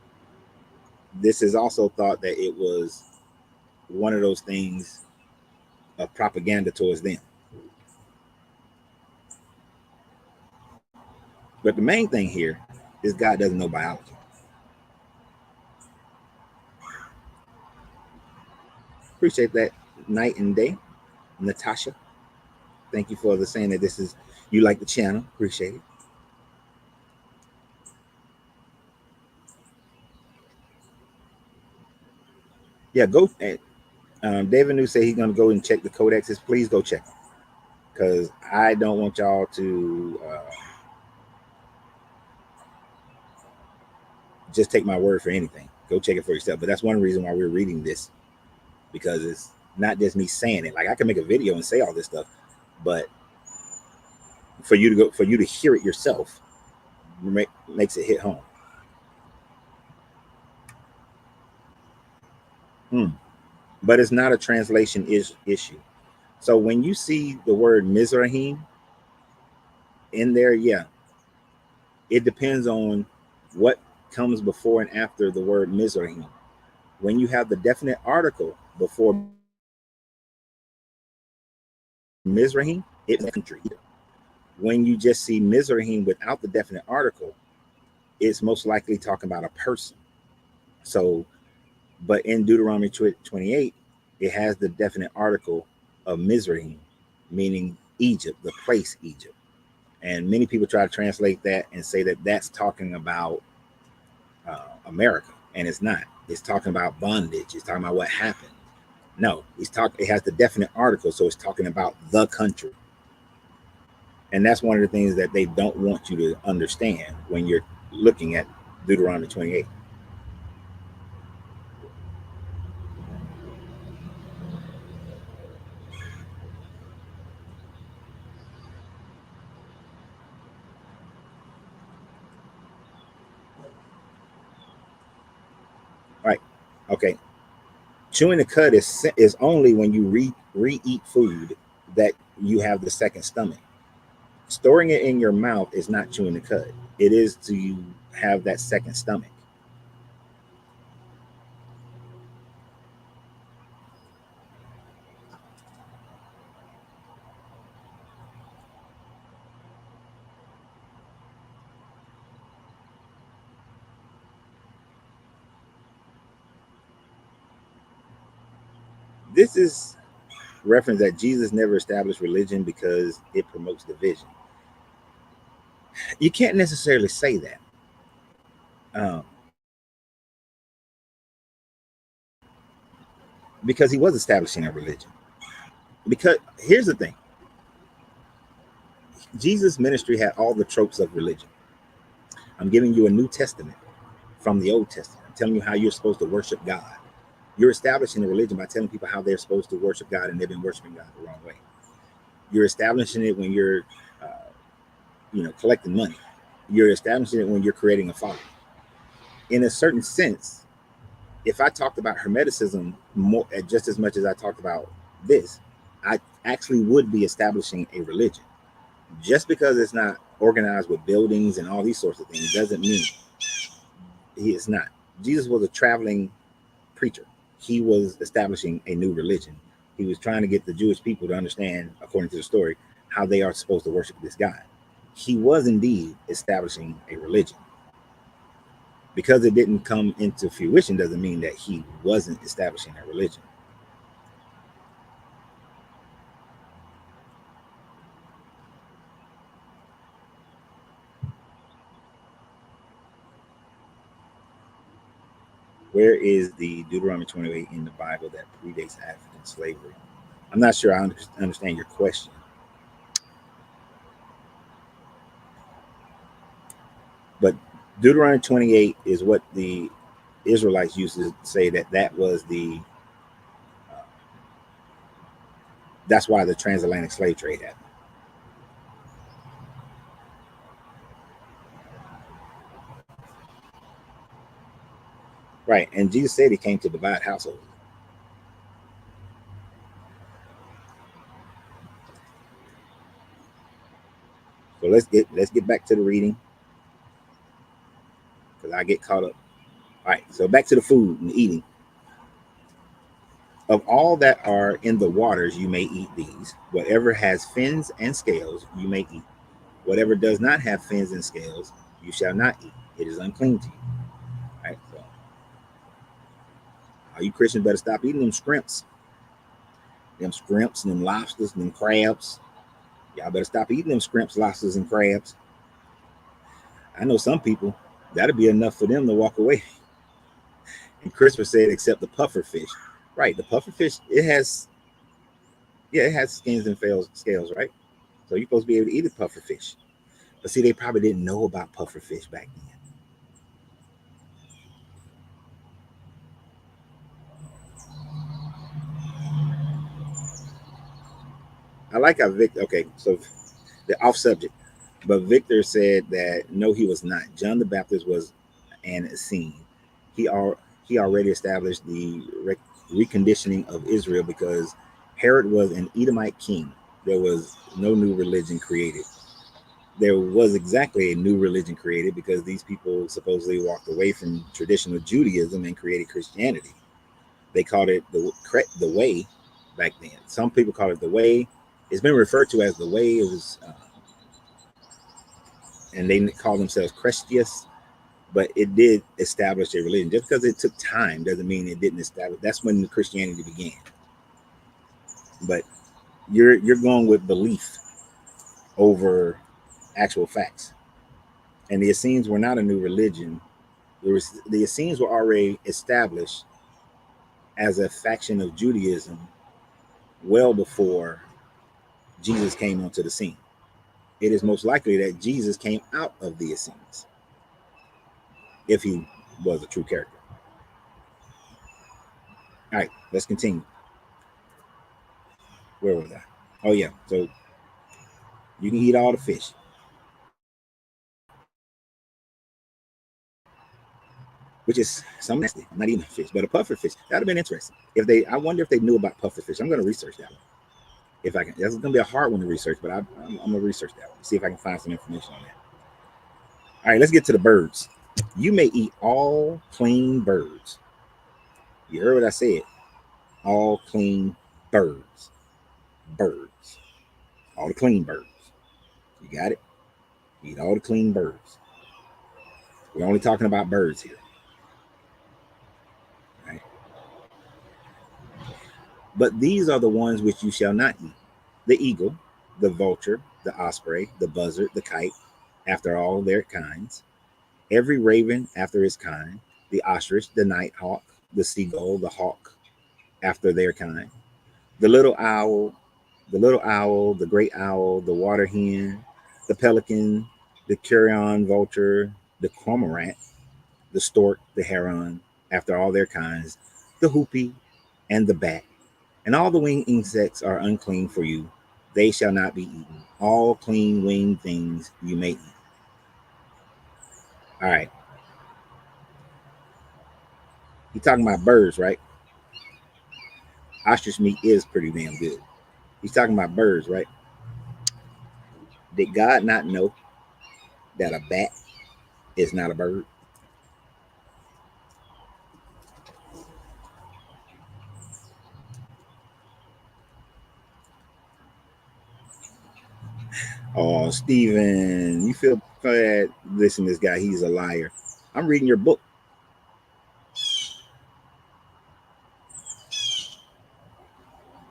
this is also thought that it was one of those things of propaganda towards them. But the main thing here is God doesn't know biology. Appreciate that night and day, Natasha. Thank you for the saying that this is, you like the channel. Appreciate it. Yeah, go. David New said he's going to go and check the codexes. Please go check them, because I don't want y'all to just take my word for anything. Go check it for yourself. But that's one reason why we're reading this, because it's not just me saying it. Like, I can make a video and say all this stuff, but for you to hear it yourself makes it hit home. But it's not a translation issue. So when you see the word Mizrahim in there, yeah, it depends on what comes before and after the word Mizrahim. When you have the definite article before Mizrahim, it's a country. When you just see Mizrahim without the definite article, it's most likely talking about a person. So, but in Deuteronomy 28, it has the definite article of Mizrahim, meaning Egypt, the place Egypt. And many people try to translate that and say that that's talking about America, and it's not. It's talking about bondage. It's talking about what happened. No, it has the definite article, so it's talking about the country. And that's one of the things that they don't want you to understand when you're looking at Deuteronomy 28. Right. Okay. Chewing the cud is only when you re-eat food that you have the second stomach. Storing it in your mouth is not chewing the cud. It is to have that second stomach. This is reference that Jesus never established religion because it promotes division. You can't necessarily say that. Because he was establishing a religion. Because here's the thing. Jesus' ministry had all the tropes of religion. I'm giving you a New Testament from the Old Testament. I'm telling you how you're supposed to worship God. You're establishing a religion by telling people how they're supposed to worship God, and they've been worshiping God the wrong way. You're establishing it when you're, collecting money. You're establishing it when you're creating a following. In a certain sense, if I talked about Hermeticism more, just as much as I talked about this, I actually would be establishing a religion. Just because it's not organized with buildings and all these sorts of things doesn't mean he is not. Jesus was a traveling preacher. He was establishing a new religion. He was trying to get the Jewish people to understand, according to the story, how they are supposed to worship this God. he was indeed establishing a religion. Because it didn't come into fruition doesn't mean that he wasn't establishing a religion. Where is the Deuteronomy 28 in the Bible that predates African slavery? I'm not sure I understand your question. But Deuteronomy 28 is what the Israelites used to say that was the that's why the transatlantic slave trade happened. Right. And Jesus said he came to divide households. So let's get back to the reading, because I get caught up. All right, so back to the food and eating. Of all that are in the waters, you may eat these. Whatever has fins and scales, you may eat. Whatever does not have fins and scales, you shall not eat. It is unclean to you. All right, so all you Christians better stop eating them shrimps, them lobsters, them crabs. Y'all better stop eating them shrimps, lobsters, and crabs. I know some people, that'll be enough for them to walk away. And Christopher said, except the puffer fish. Right, the puffer fish, it has skins and scales, right? So you're supposed to be able to eat a puffer fish. But see, they probably didn't know about puffer fish back then. I like how Victor, okay, so the off subject, but Victor said that no, he was not. John the Baptist was an Essene. He, he already established the reconditioning of Israel because Herod was an Edomite king. There was no new religion created. There was exactly a new religion created because these people supposedly walked away from traditional Judaism and created Christianity. They called it the way back then. Some people call it the way. It's been referred to as the way. It was, and they call themselves Christians, but it did establish a religion. Just because it took time doesn't mean it didn't establish. That's when the Christianity began. But you're going with belief over actual facts. And the Essenes were not a new religion. The Essenes were already established as a faction of Judaism well before Jesus came onto the scene. It is most likely that Jesus came out of the Essenes if he was a true character. All right, let's continue. Where was I? Oh, yeah. So you can eat all the fish. Which is some nasty. I'm not eating fish, but a puffer fish. That'd have been interesting. I wonder if they knew about puffer fish. I'm going to research that one. If I can, that's going to be a hard one to research, but I'm going to research that one. See if I can find some information on that. All right, let's get to the birds. You may eat all clean birds. You heard what I said. All clean birds. Birds. All the clean birds. You got it? Eat all the clean birds. We're only talking about birds here. Right? But these are the ones which you shall not eat: the eagle, the vulture, the osprey, the buzzard, the kite, after all their kinds, every raven after his kind, the ostrich, the nighthawk, the seagull, the hawk after their kind, the little owl, the great owl, the water hen, the pelican, the carrion vulture, the cormorant, the stork, the heron, after all their kinds, the hoopie, and the bat. And all the winged insects are unclean for you. They shall not be eaten. All clean winged things you may eat. All right. He's talking about birds, right? Ostrich meat is pretty damn good. He's talking about birds, right? Did God not know that a bat is not a bird? Oh, Stephen, you feel bad? Listen, this guy, he's a liar. I'm reading your book.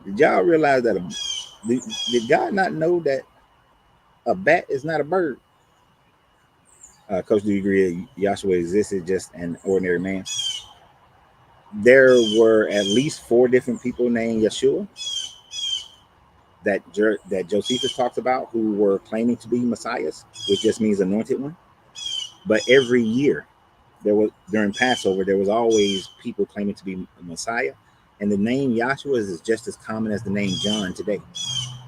Did y'all realize that did God not know that a bat is not a bird? Coach, do you agree that Yahshua existed just an ordinary man? There were at least 4 different people named Yeshua that Josephus talks about who were claiming to be messiahs, which just means anointed one. But every year, there was during Passover, there was always people claiming to be a Messiah, and the name Yahshua is just as common as the name John today.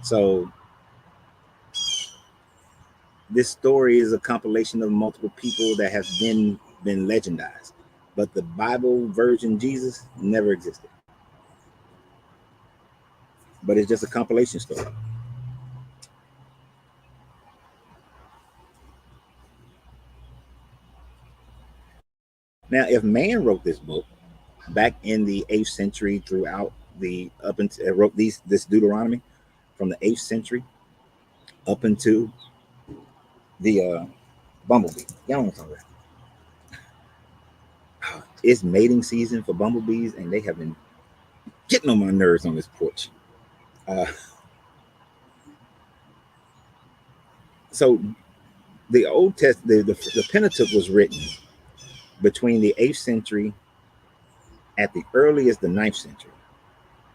So this story is a compilation of multiple people that have been legendized, but the Bible version Jesus never existed. But it's just a compilation story. Now, if man wrote this book back in the 8th century, throughout the up until wrote this Deuteronomy from the 8th century up into the bumblebee. Y'all want to talk about it's mating season for bumblebees, and they have been getting on my nerves on this porch. Uh, so the Old Test, the Pentateuch was written between the 8th century, at the earliest the 9th century,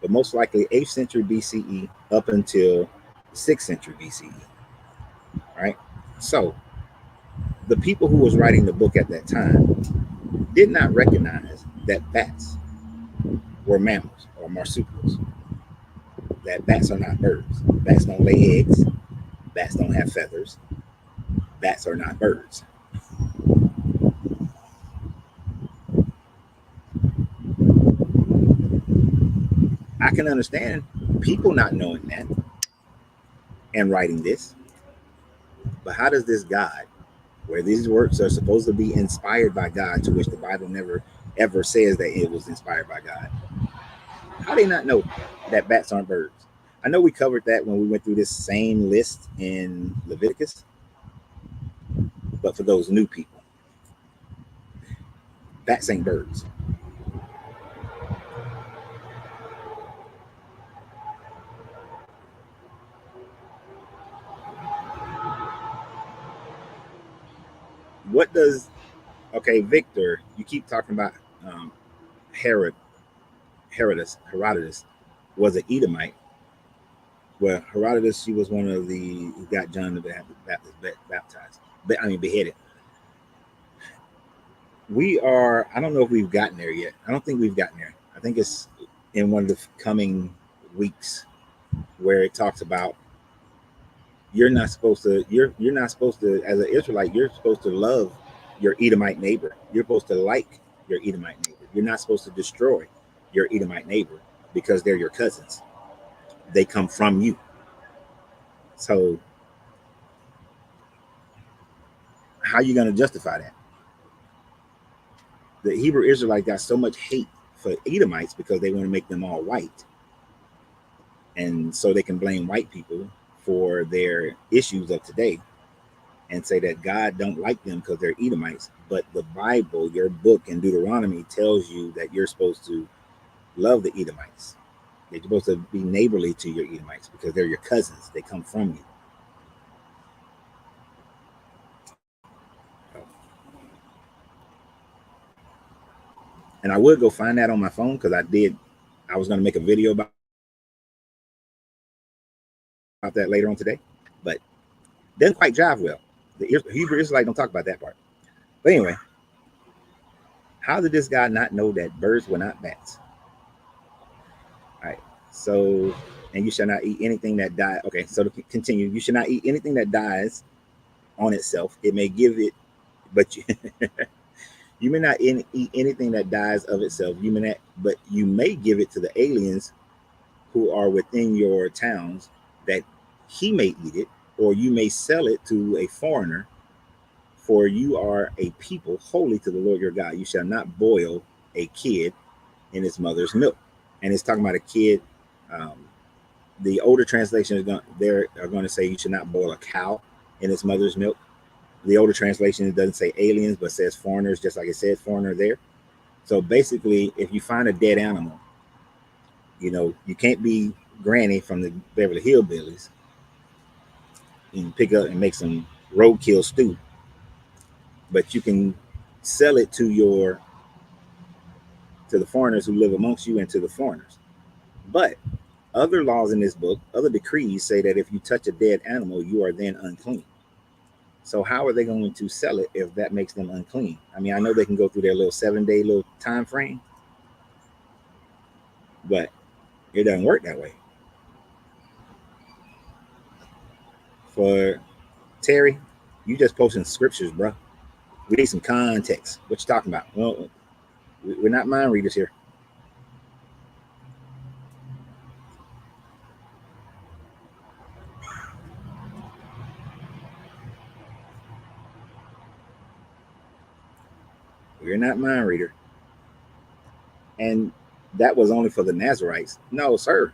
but most likely 8th century BCE up until 6th century BCE. Right. So the people who was writing the book at that time did not recognize that bats were mammals or marsupials. That bats are not birds. Bats don't lay eggs. Bats don't have feathers. Bats are not birds. I can understand people not knowing that and writing this, but how does this God, where these works are supposed to be inspired by God, to which the Bible never ever says that it was inspired by God, how do they not know that bats aren't birds? I know we covered that when we went through this same list in Leviticus, but for those new people, bats ain't birds. What does okay, Victor? You keep talking about um, Herod, Herodotus was an Edomite. Well, Herodotus, she was one of the who got John the Baptist baptized. I mean, beheaded. We are. I don't know if we've gotten there yet. I don't think we've gotten there. I think it's in one of the coming weeks where it talks about you're not supposed to. You're not supposed to, as an Israelite. You're supposed to love your Edomite neighbor. You're supposed to like your Edomite neighbor. You're not supposed to destroy your Edomite neighbor because they're your cousins. They come from you. So how are you going to justify that? The Hebrew Israelite got so much hate for Edomites because they want to make them all white. And so they can blame white people for their issues of today and say that God don't like them because they're Edomites. But the Bible, your book in Deuteronomy, tells you that you're supposed to love the Edomites. You're supposed to be neighborly to your Edomites because they're your cousins. They come from you. And I would go find that on my phone because I was going to make a video about that later on today, but doesn't quite jive well. The Hebrew Israelite don't talk about that part. But anyway, how did this guy not know that birds were not bats? All right. So, and you shall not eat anything that dies. Okay. So to continue, you should not eat anything that dies on itself. It may give it, but you may not eat anything that dies of itself. You may not, but you may give it to the aliens who are within your towns, that he may eat it, or you may sell it to a foreigner, for you are a people holy to the Lord your God. You shall not boil a kid in his mother's milk. And it's talking about a kid. The older translation is going they are going to say you should not boil a cow in its mother's milk. The older translation, it doesn't say aliens, but says foreigners, just like it said foreigner there. So basically, if you find a dead animal, you can't be Granny from the Beverly Hillbillies and pick up and make some roadkill stew, but you can sell it to the foreigners who live amongst you and to the foreigners. But other laws in this book, other decrees say that if you touch a dead animal, you are then unclean. So how are they going to sell it if that makes them unclean? I mean, I know they can go through their little 7-day little time frame, but it doesn't work that way. For Terry, you just posting scriptures, bro. We need some context. What you talking about? Well, we're not mind readers here. We're not mind reader. And that was only for the Nazarites. No, sir.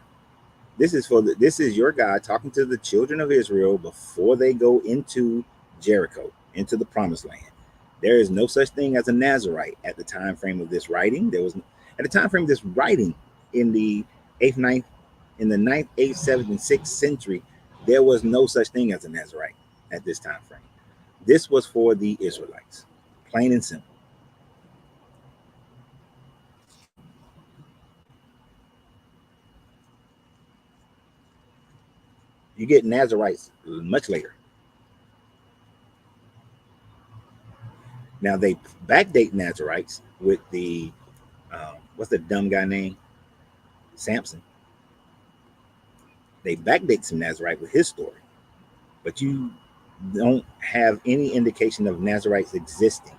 This is your God talking to the children of Israel before they go into Jericho, into the promised land. There is no such thing as a Nazarite at the time frame of this writing. There was at the time frame of this writing in the ninth, eighth, seventh, and sixth century, there was no such thing as a Nazarite at this time frame. This was for the Israelites, plain and simple. You get Nazarites much later. Now they backdate Nazarites with the what's the dumb guy name? Samson. They backdate some Nazarite with his story, but you don't have any indication of Nazarites existing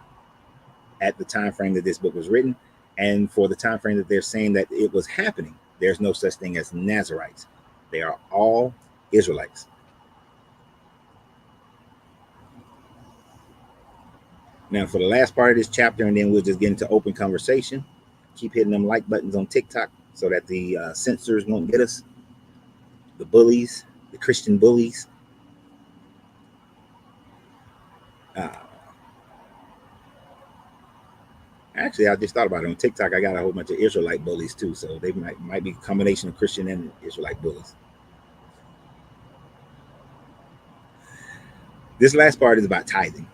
at the time frame that this book was written, and for the time frame that they're saying that it was happening, there's no such thing as Nazarites. They are all Israelites. Now, for the last part of this chapter, and then we'll just get into open conversation. Keep hitting them like buttons on TikTok so that the censors won't get us. The bullies, the Christian bullies. Actually, I just thought about it on TikTok. I got a whole bunch of Israelite bullies too, so they might be a combination of Christian and Israelite bullies. This last part is about tithing,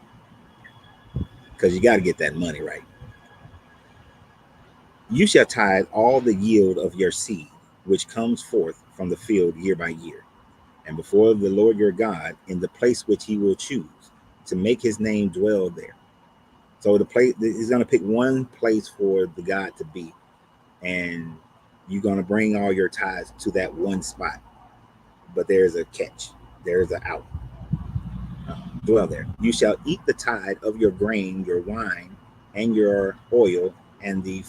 because you got to get that money right. You shall tithe all the yield of your seed, which comes forth from the field year by year, and before the Lord your God, in the place which he will choose, to make his name dwell there. So the place, he's going to pick one place for the God to be, and you're going to bring all your tithes to that one spot. But there's a catch. There's an out. Dwell there. You shall eat the tithe of your grain, your wine, and your oil, and the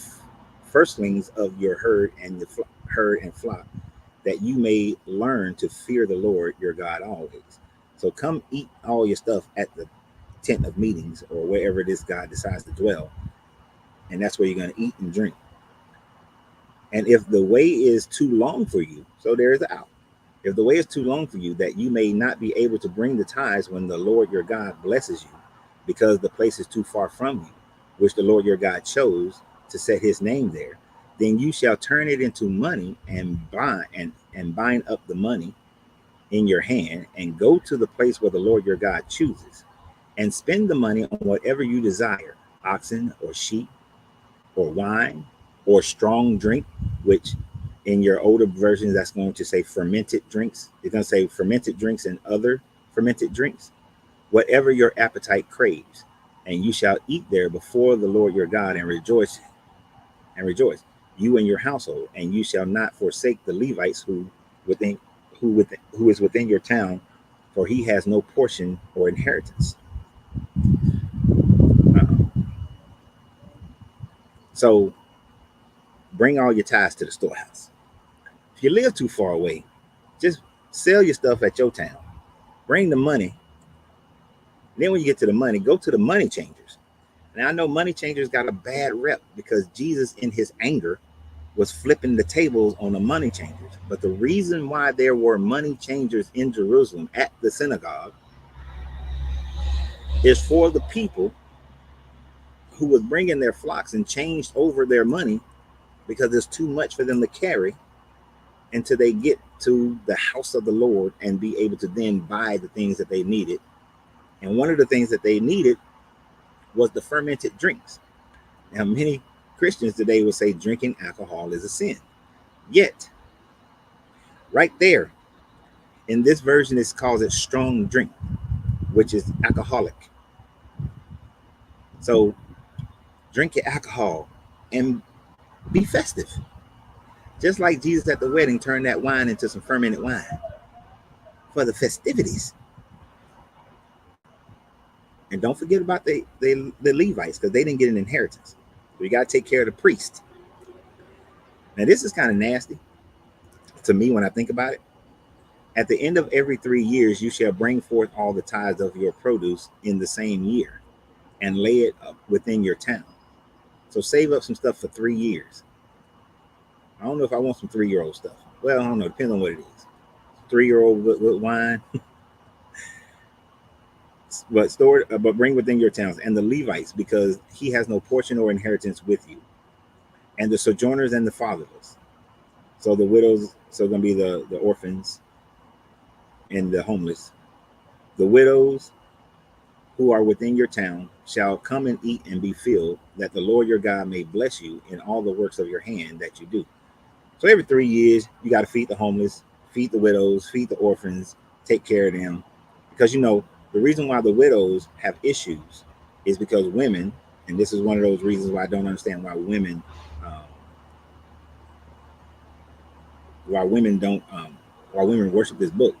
firstlings of your herd and the herd and flock, that you may learn to fear the Lord your God always. So come eat all your stuff at the tent of meetings or wherever this God decides to dwell, and that's where you're going to eat and drink. And if the way is too long for you, so there is an out. If the way is too long for you, that you may not be able to bring the tithes when the Lord your God blesses you, because the place is too far from you, which the Lord your God chose to set his name there, then you shall turn it into money and bind up the money in your hand, and go to the place where the Lord your God chooses, and spend the money on whatever you desire, oxen or sheep or wine or strong drink, which in your older versions, that's going to say fermented drinks. It's going to say fermented drinks and other fermented drinks, whatever your appetite craves. And you shall eat there before the Lord your God, and rejoice, you and your household. And you shall not forsake the Levites who is within your town, for he has no portion or inheritance. So bring all your tithes to the storehouse. If you live too far away, just sell your stuff at your town. Bring the money. Then when you get to the money, go to the money changers. Now I know money changers got a bad rep because Jesus, in his anger, was flipping the tables on the money changers. But the reason why there were money changers in Jerusalem at the synagogue is for the people who was bringing their flocks and changed over their money because there's too much for them to carry until they get to the house of the Lord and be able to then buy the things that they needed. And one of the things that they needed was the fermented drinks. Now, many Christians today will say drinking alcohol is a sin. Yet, right there in this version, it calls it strong drink, which is alcoholic. So drink your alcohol and be festive. Just like Jesus at the wedding turned that wine into some fermented wine for the festivities. And don't forget about the Levites, because they didn't get an inheritance. So you got to take care of the priest. Now, this is kind of nasty to me when I think about it. At the end of every 3 years, you shall bring forth all the tithes of your produce in the same year and lay it up within your town. So save up some stuff for 3 years. I don't know if I want some 3-year-old stuff. Well, I don't know. Depends on what it is. 3-year-old with wine. But bring within your towns and the Levites, because he has no portion or inheritance with you, and the sojourners and the fatherless. So the widows, so going to be the orphans and the homeless. The widows who are within your town shall come and eat and be filled, that the Lord your God may bless you in all the works of your hand that you do. So every 3 years, you got to feed the homeless, feed the widows, feed the orphans, take care of them. Because, the reason why the widows have issues is because women, and this is one of those reasons why I don't understand why women worship this book.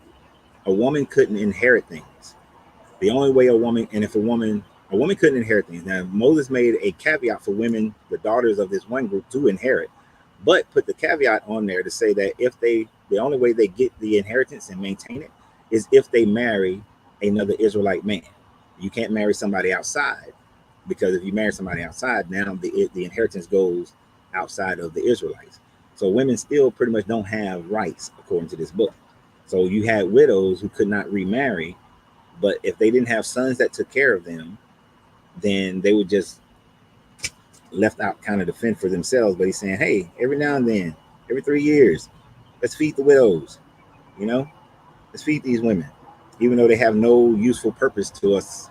A woman couldn't inherit things. The only way a woman couldn't inherit things. Now, Moses made a caveat for women, the daughters of this one group, to inherit, but put the caveat on there to say that the only way they get the inheritance and maintain it is if they marry another Israelite man. You can't marry somebody outside, because if you marry somebody outside, now the inheritance goes outside of the Israelites. So women still pretty much don't have rights according to this book. So you had widows who could not remarry, but if they didn't have sons that took care of them, then they would just left out kind of to fend for themselves. But he's saying, hey, every now and then, every 3 years, let's feed the widows. Let's feed these women, even though they have no useful purpose to us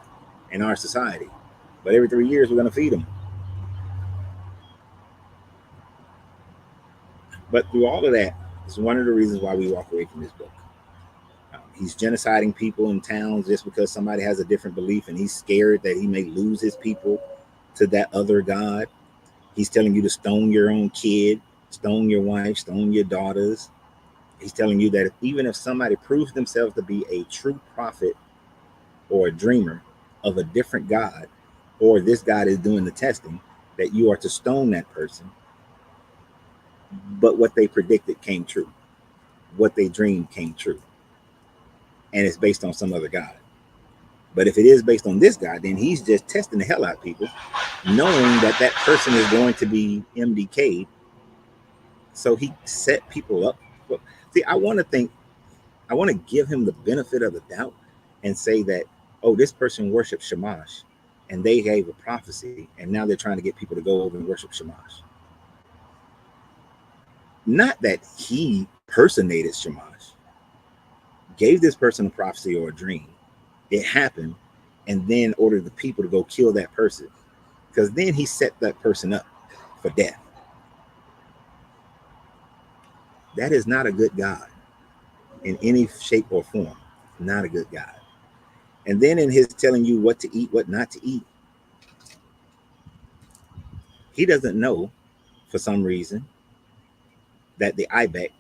in our society. But every 3 years, we're going to feed them. But through all of that, it's one of the reasons why we walk away from this book. He's genociding people in towns just because somebody has a different belief, and he's scared that he may lose his people to that other god. He's telling you to stone your own kid, stone your wife, stone your daughters. He's telling you that even if somebody proves themselves to be a true prophet or a dreamer of a different God, or this God is doing the testing, that you are to stone that person. But what they predicted came true. What they dreamed came true. And it's based on some other God. But if it is based on this God, then he's just testing the hell out of people, knowing that that person is going to be MDK'd. So he set people up. See, I want to give him the benefit of the doubt and say that, oh, this person worshipped Shamash and they gave a prophecy, and now they're trying to get people to go over and worship Shamash. Not that he personated Shamash, gave this person a prophecy or a dream. It happened, and then ordered the people to go kill that person, because then he set that person up for death. That is not a good God in any shape or form. Not a good God. And then in his telling you what to eat, what not to eat, he doesn't know, for some reason, that the ibex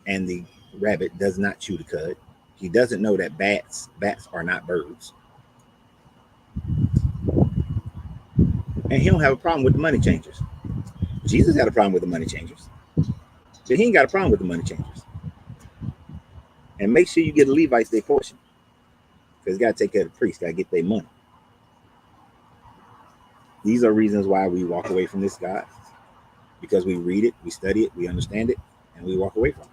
and the rabbit does not chew the cud. He doesn't know that bats are not birds. And he don't have a problem with the money changers. Jesus had a problem with the money changers, but he ain't got a problem with the money changers. And make sure you get the Levites their portion, because got to take care of the priests, got to get their money. These are reasons why we walk away from this God. because we read it, we study it, we understand it, and we walk away from it.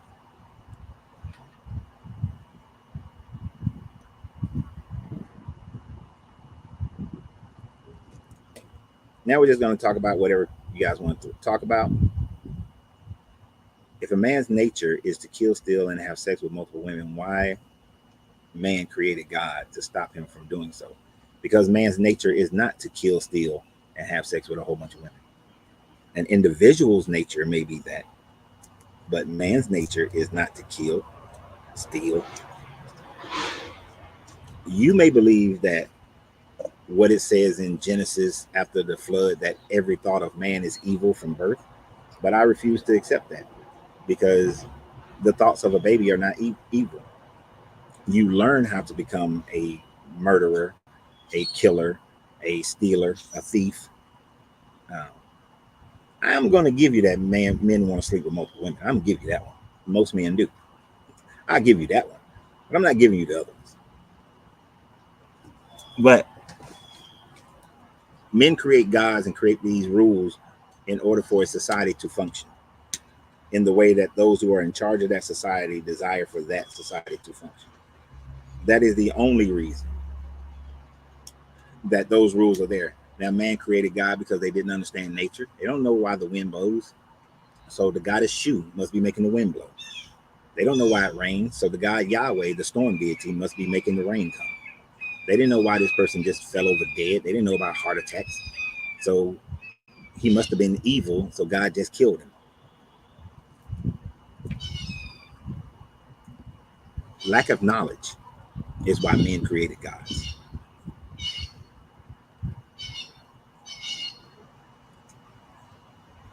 Now we're just going to talk about whatever you guys want to talk about. If a man's nature is to kill, steal, and have sex with multiple women, why man created God to stop him from doing so? Because man's nature is not to kill, steal, and have sex with a whole bunch of women. An individual's nature may be that, but man's nature is not to kill, steal. You may believe that what it says in Genesis after the flood, that every thought of man is evil from birth, but I refuse to accept that, because the thoughts of a baby are not evil. You learn how to become a murderer, a killer, a stealer, a thief. I'm going to give you that men want to sleep with multiple women. I'm going to give you that one. Most men do. I'll give you that one. But I'm not giving you the other ones. But men create gods and create these rules in order for a society to function in the way that those who are in charge of that society desire for that society to function. That is the only reason that those rules are there. Now, man created God because they didn't understand nature. They don't know why the wind blows. So the goddess Shu must be making the wind blow. They don't know why it rains. So the god Yahweh, the storm deity, must be making the rain come. They didn't know why this person just fell over dead. They didn't know about heart attacks. So he must have been evil. So God just killed him. Lack of knowledge is why men created gods.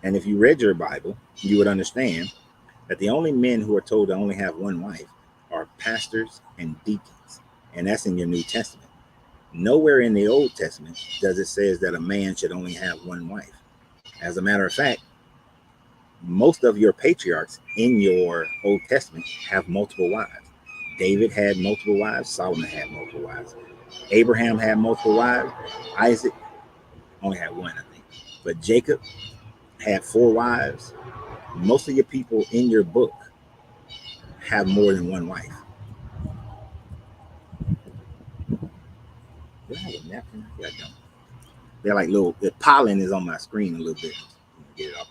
And if you read your Bible, you would understand that the only men who are told to only have one wife are pastors and deacons. And that's in your New Testament. Nowhere in the Old Testament does it say that a man should only have one wife. As a matter of fact, most of your patriarchs in your Old Testament have multiple wives. David had multiple wives. Solomon had multiple wives. Abraham had multiple wives. Isaac only had one, I think. But Jacob had 4 wives. Most of your people in your book have more than one wife. Do I have a napkin? Yeah, I don't. They're like little, the pollen is on my screen a little bit. Get it off.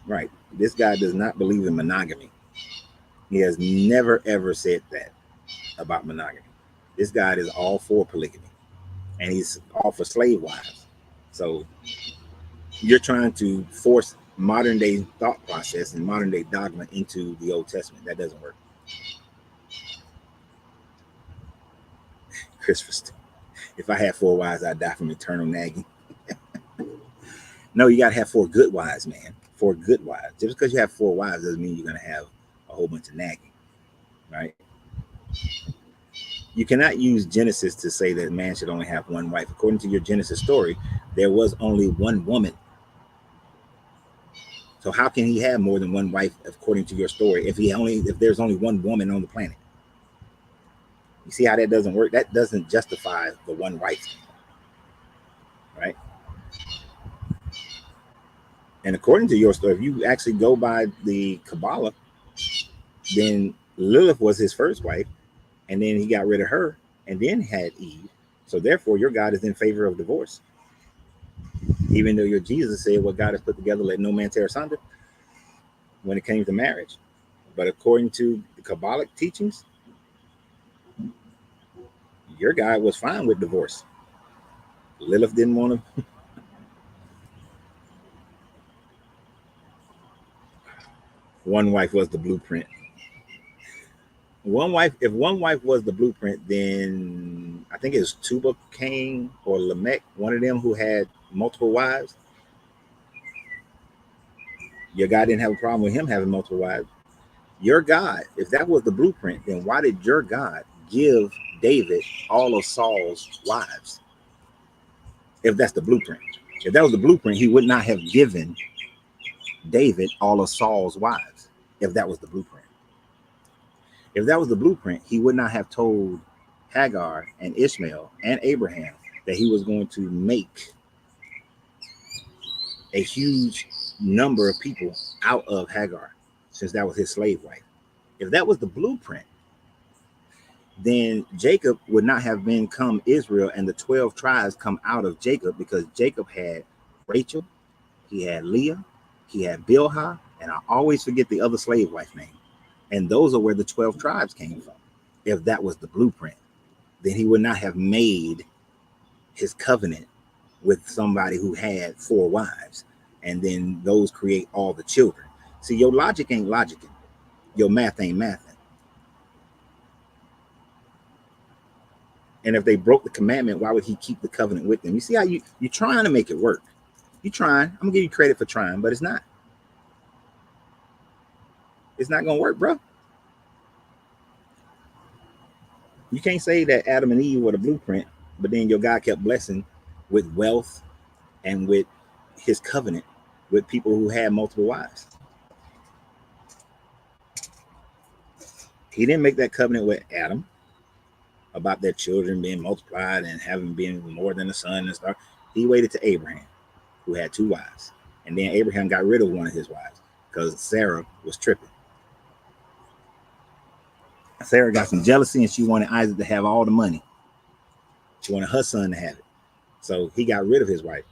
Right. This guy does not believe in monogamy. He has never, ever said that about monogamy. This guy is all for polygamy. And he's all for slave wives. So you're trying to force modern day thought process and modern day dogma into the Old Testament. That doesn't work. Christopher, if I had 4 wives, I'd die from eternal nagging. No, you got to have 4 good wives, man. 4 good wives. Just because you have 4 wives doesn't mean you're going to have a whole bunch of nagging, right? You cannot use Genesis to say that man should only have one wife. According to your Genesis story, there was only one woman. So how can he have more than one wife according to your story if there's only one woman on the planet? You see how that doesn't work? That doesn't justify the one wife, right? And according to your story, if you actually go by the Kabbalah, then Lilith was his first wife, and then he got rid of her and then had Eve. So therefore, your God is in favor of divorce. Even though your Jesus said, what God has put together, let no man tear asunder when it came to marriage. But according to the Kabbalic teachings, your God was fine with divorce. Lilith didn't want to. One wife was the blueprint. One wife, if one wife was the blueprint, then I think it was Tubal Cain or Lamech, one of them who had multiple wives. Your God didn't have a problem with him having multiple wives. Your God, if that was the blueprint, then why did your God give David all of Saul's wives? If that's the blueprint. If that was the blueprint, he would not have given David all of Saul's wives. If that was the blueprint. If that was the blueprint, he would not have told Hagar and Ishmael and Abraham that he was going to make a huge number of people out of Hagar, since that was his slave wife. If that was the blueprint, then Jacob would not have become Israel and the 12 tribes come out of Jacob, because Jacob had Rachel, he had Leah, he had Bilhah, and I always forget the other slave wife name. And those are where the 12 tribes came from. If that was the blueprint, then he would not have made his covenant with somebody who had 4 wives, and then those create all the children. See, your logic ain't logicking. Your math ain't mathing. And if they broke the commandment, why would he keep the covenant with them? You see how you're trying to make it work. You're trying. I'm gonna give you credit for trying, but it's not. It's not gonna work, bro. You can't say that Adam and Eve were the blueprint, but then your God kept blessing with wealth and with his covenant with people who had multiple wives. He didn't make that covenant with Adam about their children being multiplied and having been more than a son and stuff. He waited to Abraham, who had 2 wives. And then Abraham got rid of one of his wives because Sarah was tripping. Sarah got some jealousy and she wanted Isaac to have all the money. She wanted her son to have it. So he got rid of his wife,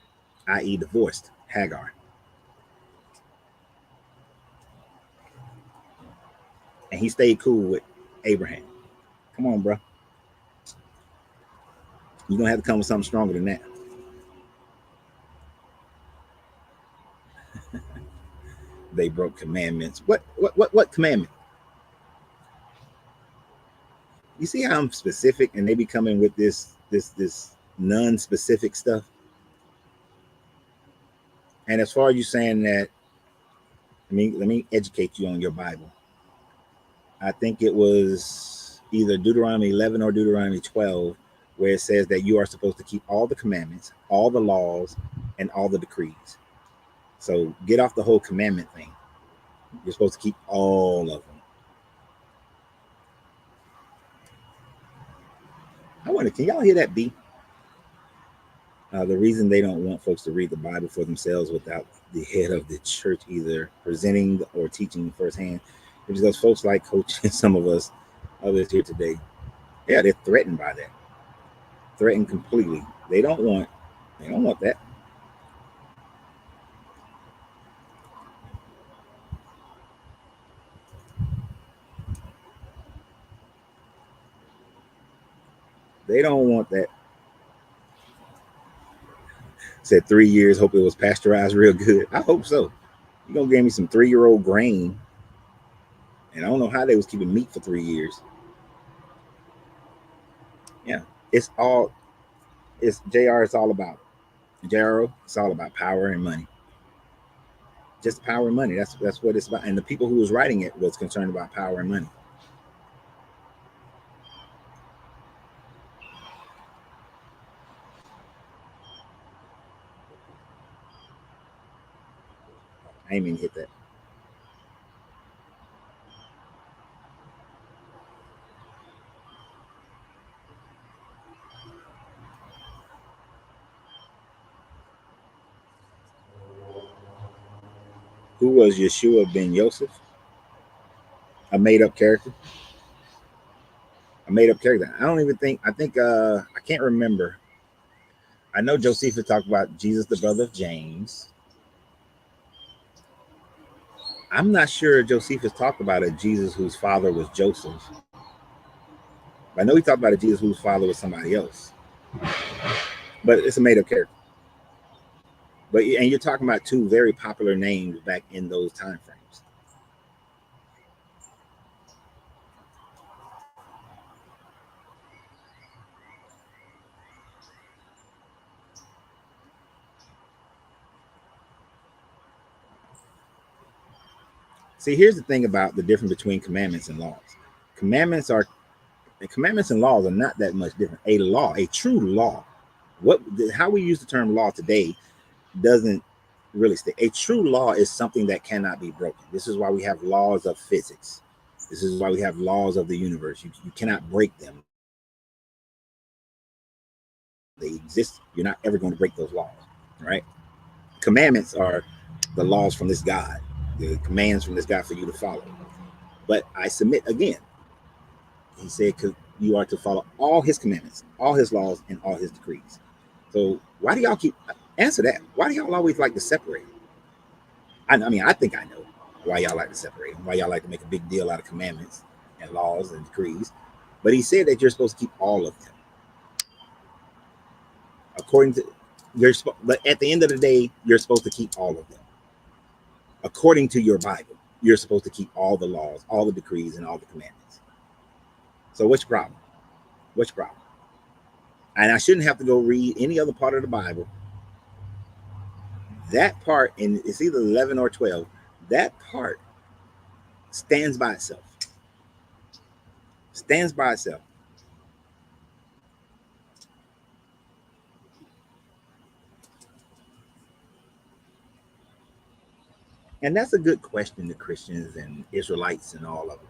i.e. divorced Hagar. And he stayed cool with Abraham. Come on, bro. You're going to have to come with something stronger than that. They broke commandments. What commandment? You see how I'm specific and they be coming with this non-specific stuff? And as far as you saying that, let me educate you on your Bible. I think it was either Deuteronomy 11 or Deuteronomy 12, where it says that you are supposed to keep all the commandments, all the laws, and all the decrees. So get off the whole commandment thing. You're supposed to keep all of them. I wonder, can y'all hear that beat? The reason they don't want folks to read the Bible for themselves without the head of the church either presenting or teaching firsthand is because folks like Coach and some of us others here today, yeah, they're threatened by that. Threatened completely. They don't want that. They don't want that. Said 3 years, hope it was pasteurized real good. I hope so. You're gonna give me some 3-year-old grain. And I don't know how they was keeping meat for 3 years. Yeah. It's JR, it's all about JRO, it's all about power and money. Just power and money. That's what it's about. And the people who was writing it was concerned about power and money. I ain't mean to hit that. Who was Yeshua ben Yosef? A made-up character. A made-up character. I don't even think. I think. I can't remember. I know Josephus talked about Jesus, the brother of James. I'm not sure Josephus talked about a Jesus whose father was Joseph. I know he talked about a Jesus whose father was somebody else. But it's a made-up character. And you're talking about 2 very popular names back in those time frames. See, here's the thing about the difference between commandments and laws. Commandments and laws are not that much different. A law, a true law, how we use the term law today doesn't really stay. A true law is something that cannot be broken. This is why we have laws of physics. This is why we have laws of the universe. You cannot break them. They exist. You're not ever going to break those laws, right? Commandments are the laws from this God, the commands from this God for you to follow. But I submit again, he said, because you are to follow all his commandments, all his laws, and all his decrees. So why do y'all keep answer that? Why do y'all always like to separate? I mean, I think I know why y'all like to separate them, why y'all like to make a big deal out of commandments and laws and decrees. But he said that you're supposed to keep all of them. According to but at the end of the day, you're supposed to keep all of them. According to your Bible, you're supposed to keep all the laws, all the decrees, and all the commandments. So what's your problem? What's your problem? And I shouldn't have to go read any other part of the Bible. That part, and it's either 11 or 12, that part stands by itself. Stands by itself. And that's a good question to Christians and Israelites and all of them.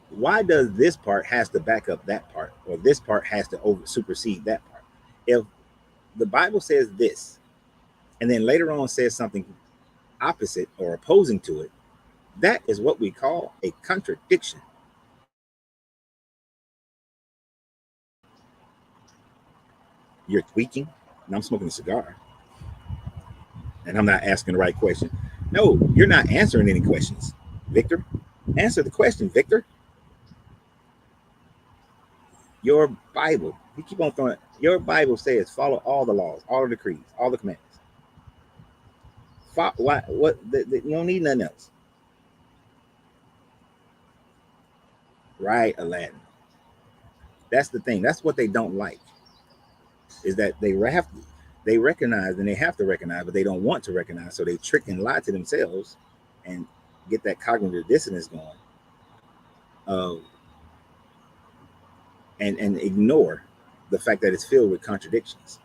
Why does this part has to back up that part, or this part has to supersede that part? If the Bible says this, and then later on says something opposite or opposing to it, that is what we call a contradiction. You're tweaking, and I'm smoking a cigar, and I'm not asking the right question. No, you're not answering any questions, Victor. Answer the question, Victor. Your Bible, you keep on throwing it. Your Bible says follow all the laws, all the decrees, all the commandments. You don't need nothing else. Right, Aladdin. That's the thing. That's what they don't like. Is that they recognize and they have to recognize, but they don't want to recognize. So they trick and lie to themselves and get that cognitive dissonance going. And ignore the fact that it's filled with contradictions.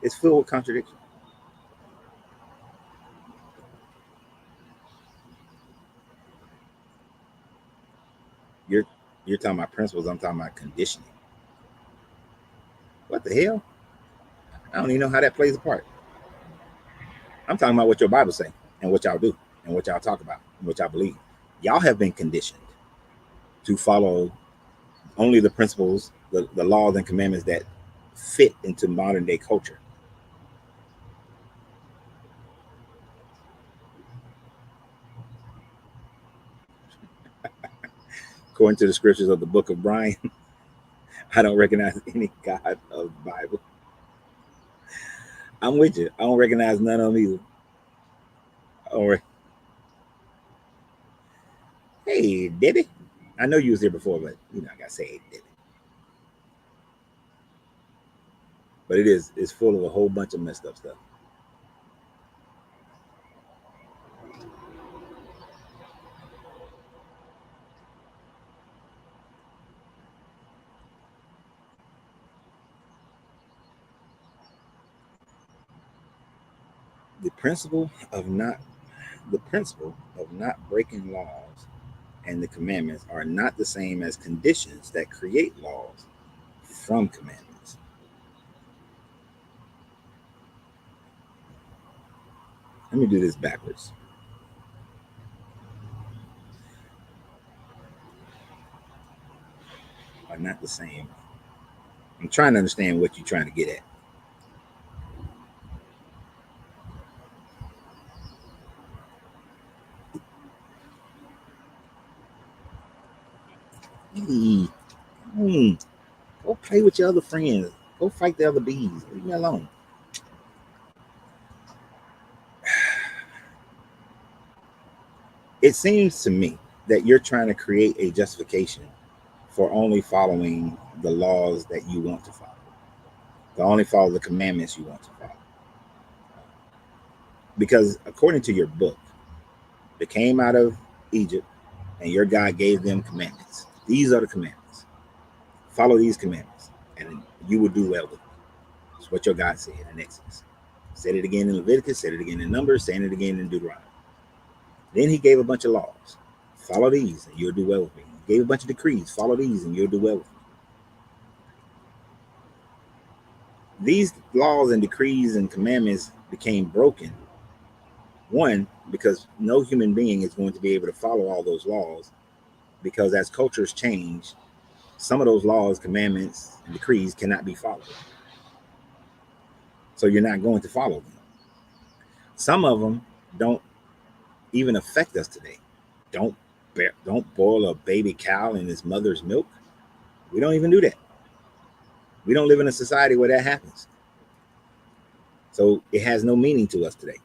It's filled with contradictions. You're talking about principles. I'm talking about conditioning. What the hell? I don't even know how that plays a part. I'm talking about what your Bible say and what y'all do and what y'all talk about and what y'all believe. Y'all have been conditioned to follow only the principles, the laws and commandments that fit into modern day culture. According to the scriptures of the book of Brian, I don't recognize any God of the Bible. I'm with you. I don't recognize none of them either. Hey, Debbie. I know you was here before, but I gotta say hey, Debbie. But it's full of a whole bunch of messed up stuff. The principle of not breaking laws and the commandments are not the same as conditions that create laws from commandments. Let me do this backwards. Are not the same. I'm trying to understand what you're trying to get at. Go play with your other friends. Go fight the other bees. Leave me alone. It seems to me that you're trying to create a justification for only following the laws that you want to follow, to only follow the commandments you want to follow. Because according to your book, they came out of Egypt and your God gave them commandments. These are the commandments. Follow these commandments and you will do well with them. That's what your God said in Exodus. Said it again in Leviticus, said it again in Numbers, saying it again in Deuteronomy. Then he gave a bunch of laws. Follow these and you'll do well with me. He gave a bunch of decrees. Follow these and you'll do well with me. These laws and decrees and commandments became broken. One, because no human being is going to be able to follow all those laws, because as cultures change, some of those laws, commandments, and decrees cannot be followed. So you're not going to follow them. Some of them don't even affect us today. Don't don't boil a baby cow in its mother's milk. We don't even do that. We don't live in a society where that happens. So it has no meaning to us today.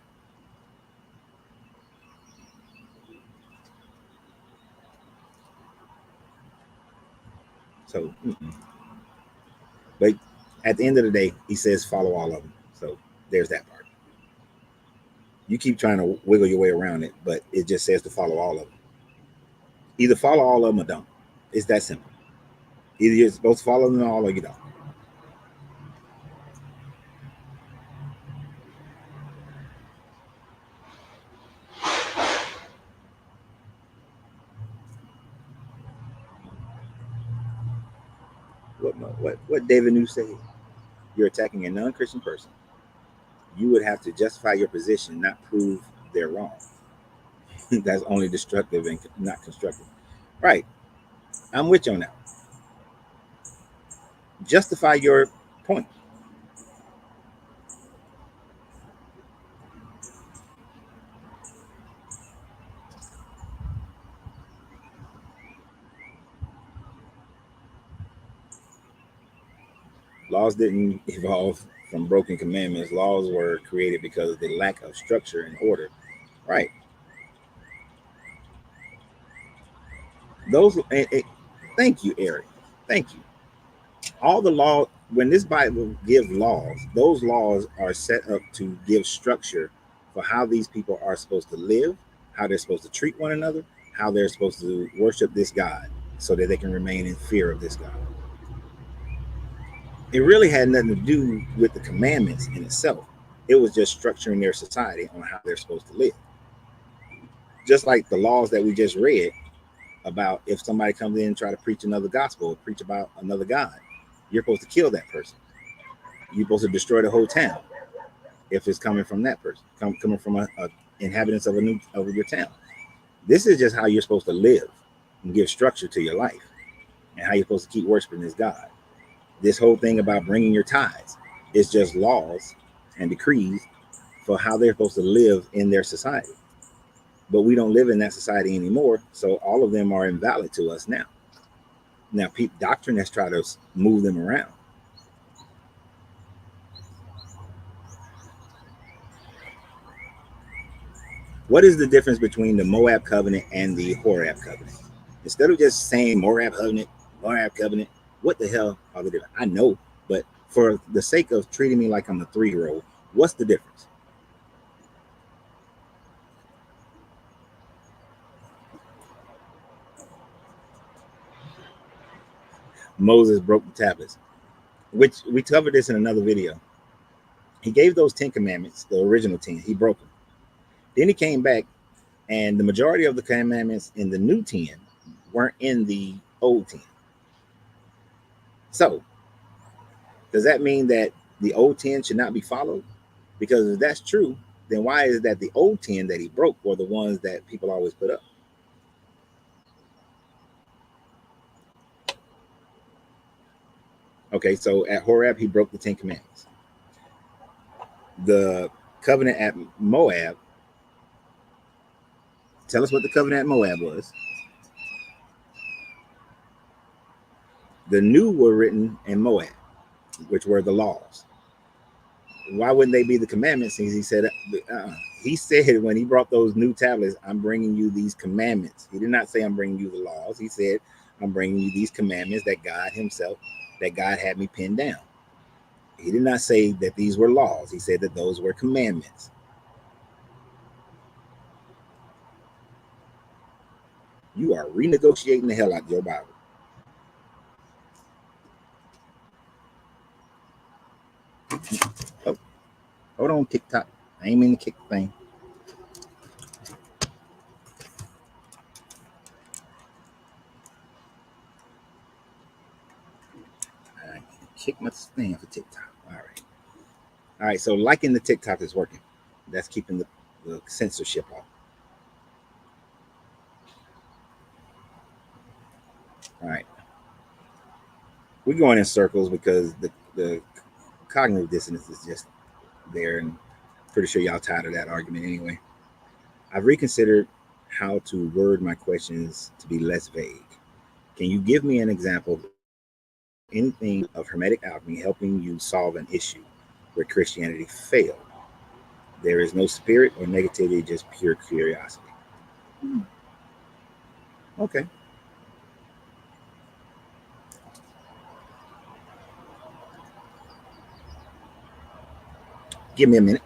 So, but at the end of the day, he says follow all of them. So there's that part. You keep trying to wiggle your way around it, but it just says to follow all of them. Either follow all of them or don't. It's that simple. Either you're supposed to follow them all or you don't. What David New said? You're attacking a non-Christian person. You would have to justify your position, not prove they're wrong. That's only destructive and not constructive. Right. I'm with you on that. Justify your point. Laws didn't evolve from broken commandments. Laws were created because of the lack of structure and order. Right. Those. Thank you, Eric. Thank you. All the law, when this Bible gives laws, those laws are set up to give structure for how these people are supposed to live, how they're supposed to treat one another, how they're supposed to worship this God so that they can remain in fear of this God. It really had nothing to do with the commandments in itself. It was just structuring their society on how they're supposed to live. Just like the laws that we just read about, if somebody comes in and try to preach another gospel or preach about another God, you're supposed to kill that person. You're supposed to destroy the whole town if it's coming from that person, coming from a inhabitants of your town. This is just how you're supposed to live and give structure to your life and how you're supposed to keep worshiping this God. This whole thing about bringing your tithes is just laws and decrees for how they're supposed to live in their society. But we don't live in that society anymore, so all of them are invalid to us now. Now, doctrine has tried to move them around. What is the difference between the Moab covenant and the Horeb covenant? Instead of just saying Moab covenant, what the hell are the difference? I know, but for the sake of treating me like I'm a 3-year-old, what's the difference? Moses broke the tablets, which we covered this in another video. He gave those 10 commandments, the original 10, he broke them. Then he came back, and the majority of the commandments in the new 10 weren't in the old 10. So, does that mean that the old 10 should not be followed? Because if that's true, then why is it that the old 10 that he broke were the ones that people always put up? Okay, so at Horeb, he broke the 10 commandments. The covenant at Moab, tell us what the covenant at Moab was. The new were written in Moab, which were the laws. Why wouldn't they be the commandments? Since he said when he brought those new tablets, I'm bringing you these commandments. He did not say I'm bringing you the laws. He said I'm bringing you these commandments that God himself, that God had me pinned down. He did not say that these were laws. He said that those were commandments. You are renegotiating the hell out of your Bible. Oh, hold on, TikTok. I ain't mean to kick the thing. I kick my stand for TikTok. All right. All right, so liking the TikTok is working. That's keeping the censorship off. All right. We're going in circles because the cognitive dissonance is just there, and pretty sure y'all tired of that argument anyway. I've reconsidered how to word my questions to be less vague. Can you give me an example of anything of Hermetic alchemy helping you solve an issue where Christianity failed? There is no spirit or negativity, just pure curiosity. Okay. Give me a minute.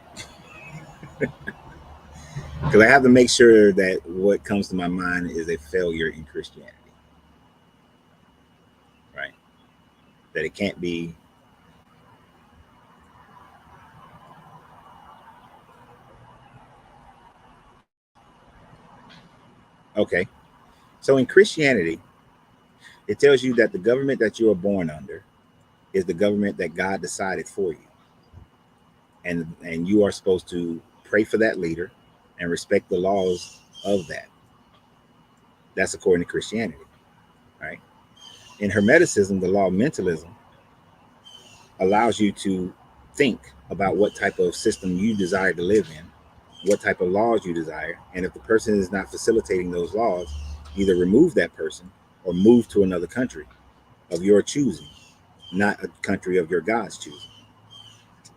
Because I have to make sure that what comes to my mind is a failure in Christianity. Right? That it can't be. Okay. So in Christianity, it tells you that the government that you are born under is the government that God decided for you. And you are supposed to pray for that leader and respect the laws of that. That's according to Christianity, right? In Hermeticism, the law of mentalism allows you to think about what type of system you desire to live in, what type of laws you desire, and if the person is not facilitating those laws, either remove that person or move to another country of your choosing, not a country of your God's choosing.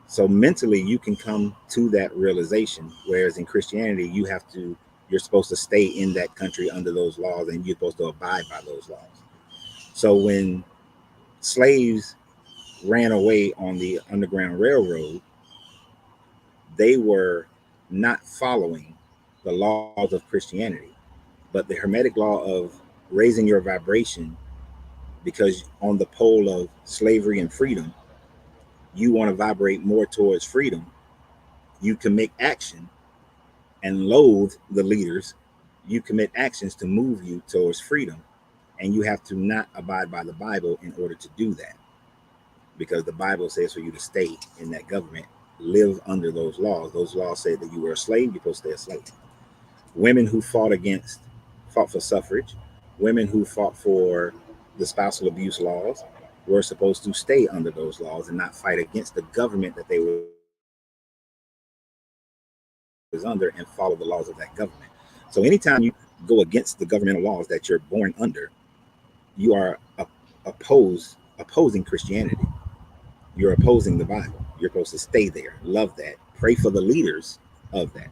So mentally, you can come to that realization, whereas in Christianity, you're supposed to stay in that country under those laws, and you're supposed to abide by those laws. So when slaves ran away on the Underground Railroad, they were not following the laws of Christianity, but the Hermetic law of raising your vibration, because on the pole of slavery and freedom, you want to vibrate more towards freedom. You commit action and loathe the leaders. You commit actions to move you towards freedom, and you have to not abide by the Bible in order to do that, because the Bible says for you to stay in that government, live under those laws. Those laws say that you were a slave, you're supposed to stay a slave. Women who fought for suffrage, women who fought for the spousal abuse laws were supposed to stay under those laws and not fight against the government that they were was under, and follow the laws of that government. So anytime you go against the governmental laws that you're born under, you are opposing Christianity. You're opposing the Bible. You're supposed to stay there, love that, pray for the leaders of that.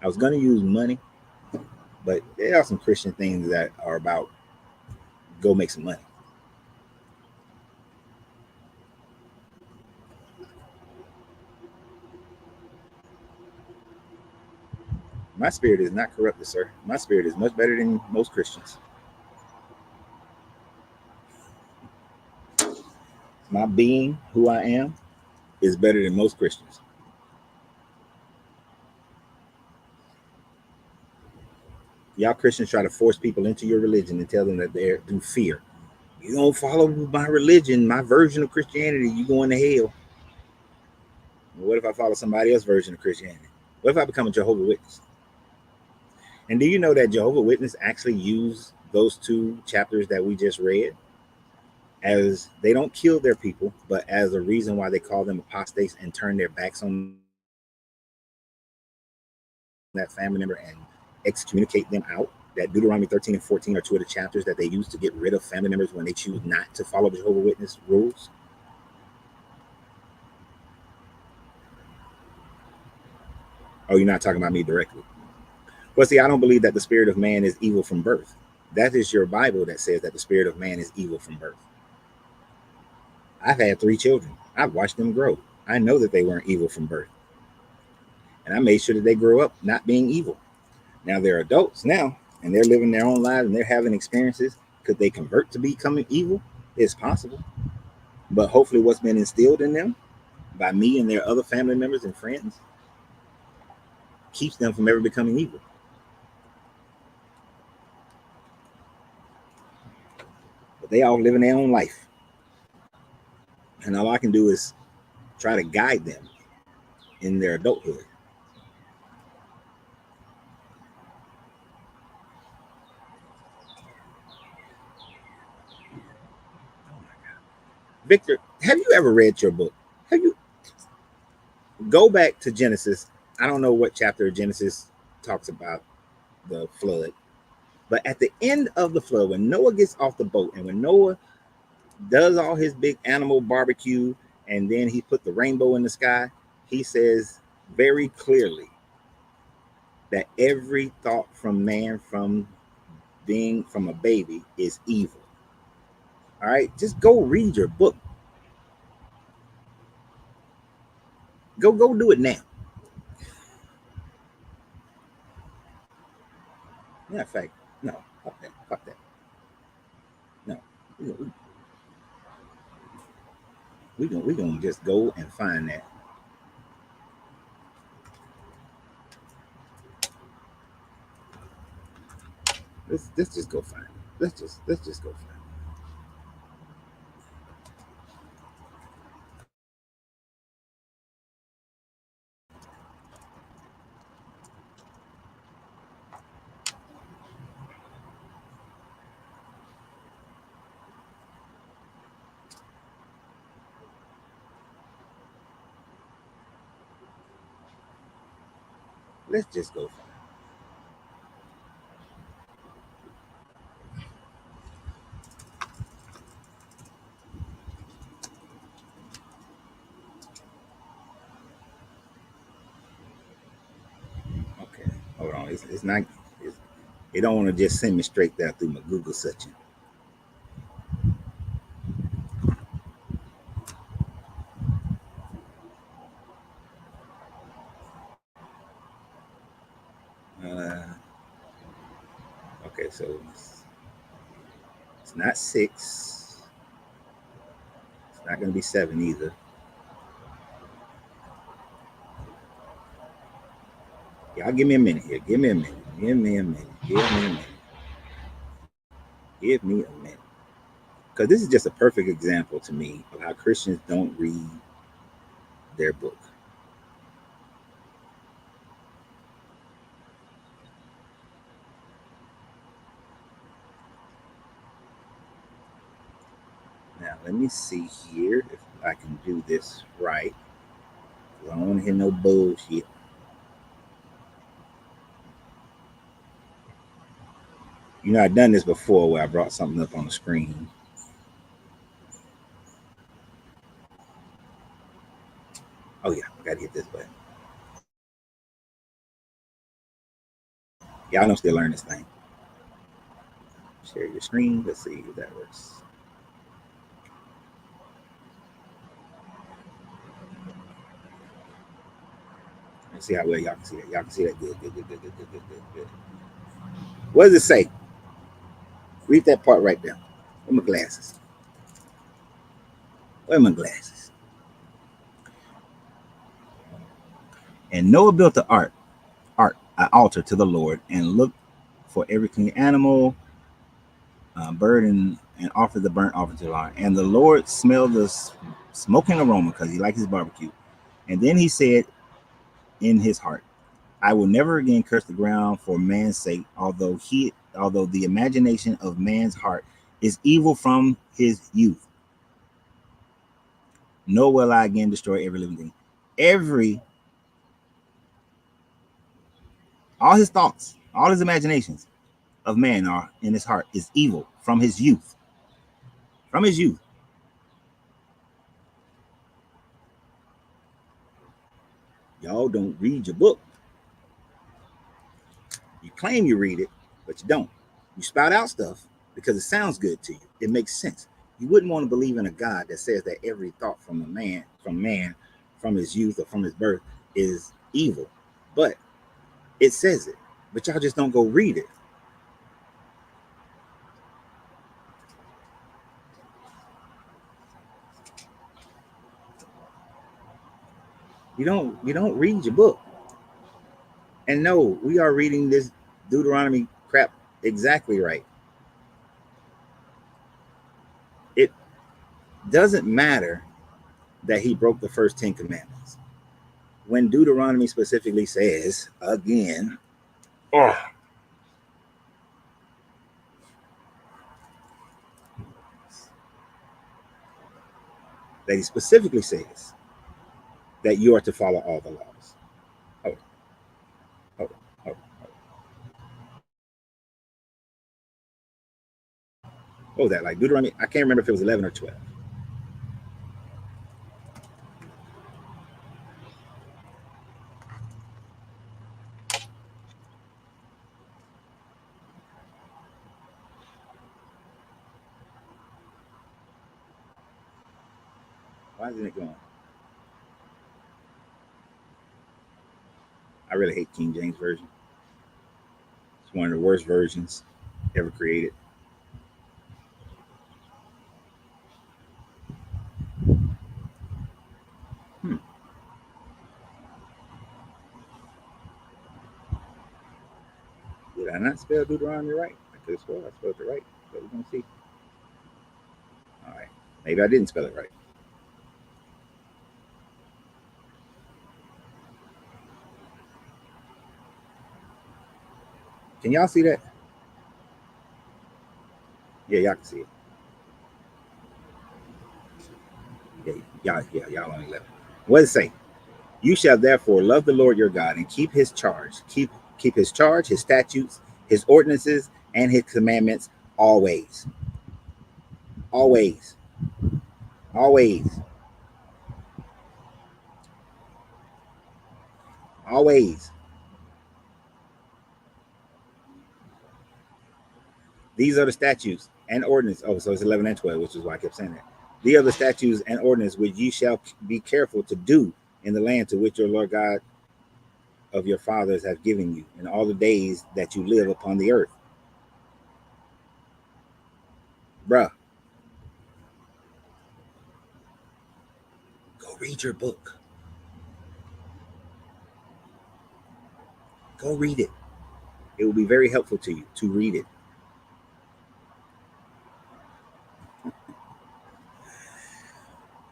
I was going to use money, but there are some Christian things that are about go make some money. My spirit is not corrupted, sir. My spirit is much better than most Christians. My being, who I am, is better than most Christians. Y'all Christians try to force people into your religion and tell them that they're through fear. You don't follow my religion, my version of Christianity, you going to hell. What if I follow somebody else's version of Christianity? What if I become a Jehovah's Witness? And do you know that Jehovah's Witness actually use those two chapters that we just read as they don't kill their people, but as a reason why they call them apostates and turn their backs on that family member and excommunicate them out? That Deuteronomy 13 and 14 are two of the chapters that they use to get rid of family members when they choose not to follow the Jehovah's Witness rules. Oh, you're not talking about me directly. Well, see, I don't believe that the spirit of man is evil from birth. That is your Bible that says that the spirit of man is evil from birth. I've had 3 children. I've watched them grow. I know that they weren't evil from birth. And I made sure that they grow up not being evil. Now they're adults now, and they're living their own lives and they're having experiences. Could they convert to becoming evil? It's possible. But hopefully what's been instilled in them by me and their other family members and friends keeps them from ever becoming evil. But they all living their own life. And all I can do is try to guide them in their adulthood. Victor, have you ever read your book? Have you go back to Genesis? I don't know what chapter of Genesis talks about the flood, but at the end of the flood, when Noah gets off the boat and when Noah does all his big animal barbecue and then he put the rainbow in the sky, he says very clearly that every thought from man, from being from a baby, is evil. All right, just go read your book. Go do it now. Matter of fact, no, fuck that, fuck that. No, we gonna just go and find that. Let's just go find it. Let's just go find it. Let's just go find it. Okay, hold on. It's not. It don't want to just send me straight there through my Google searching. Okay, so it's not 6. It's not going to be 7 either. Y'all give me a minute here. Give me a minute. Give me a minute. Give me a minute. Give me a minute. Because this is just a perfect example to me of how Christians don't read their book. Now, let me see here if I can do this right. I don't want to hear no bullshit. You know, I've done this before where I brought something up on the screen. Oh, yeah, I got to hit this button. Y'all know I'm still learning this thing. Share your screen. Let's see if that works. Let's see how well y'all can see that. Y'all can see that. Good, good, good, good, good, good, good, good, good. What does it say? Read that part right there. Where are my glasses? Where are my glasses? And Noah built an altar to the Lord, and looked for every clean animal, bird, and offered the burnt offering to the Lord. And the Lord smelled the smoking aroma because he liked his barbecue. And then he said in his heart, I will never again curse the ground for man's sake, although the imagination of man's heart is evil from his youth. Nor will I again destroy every living thing. All his thoughts, all his imaginations of man are in his heart is evil from his youth. From his youth. Y'all don't read your book. You claim you read it, but you don't. You spout out stuff because it sounds good to you. It makes sense. You wouldn't want to believe in a God that says that every thought from man, from his youth or from his birth is evil. But it says it. But y'all just don't go read it. You don't read your book. And no, we are reading this Deuteronomy crap exactly right. It doesn't matter that he broke the first 10 commandments. When Deuteronomy specifically says, again, that he specifically says that you are to follow all the laws. Oh, oh, oh, oh. What was that? Like Deuteronomy? I can't remember if it was 11 or 12. Why isn't it going? I really hate King James Version. It's one of the worst versions ever created. Did I not spell Deuteronomy right? I could have sworn I spelled it right, but we're going to see. All right. Maybe I didn't spell it right. Can y'all see that? Yeah, y'all can see it. Y'all only 11. What does it say? You shall therefore love the Lord your God and keep his charge. Keep his charge, his statutes, his ordinances, and his commandments always. Always. Always. Always. These are the statutes and ordinance. Oh, so it's 11 and 12, which is why I kept saying that. These are the statutes and ordinance which you shall be careful to do in the land to which your Lord God of your fathers have given you in all the days that you live upon the earth. Bruh, go read your book. Go read it. It will be very helpful to you to read it.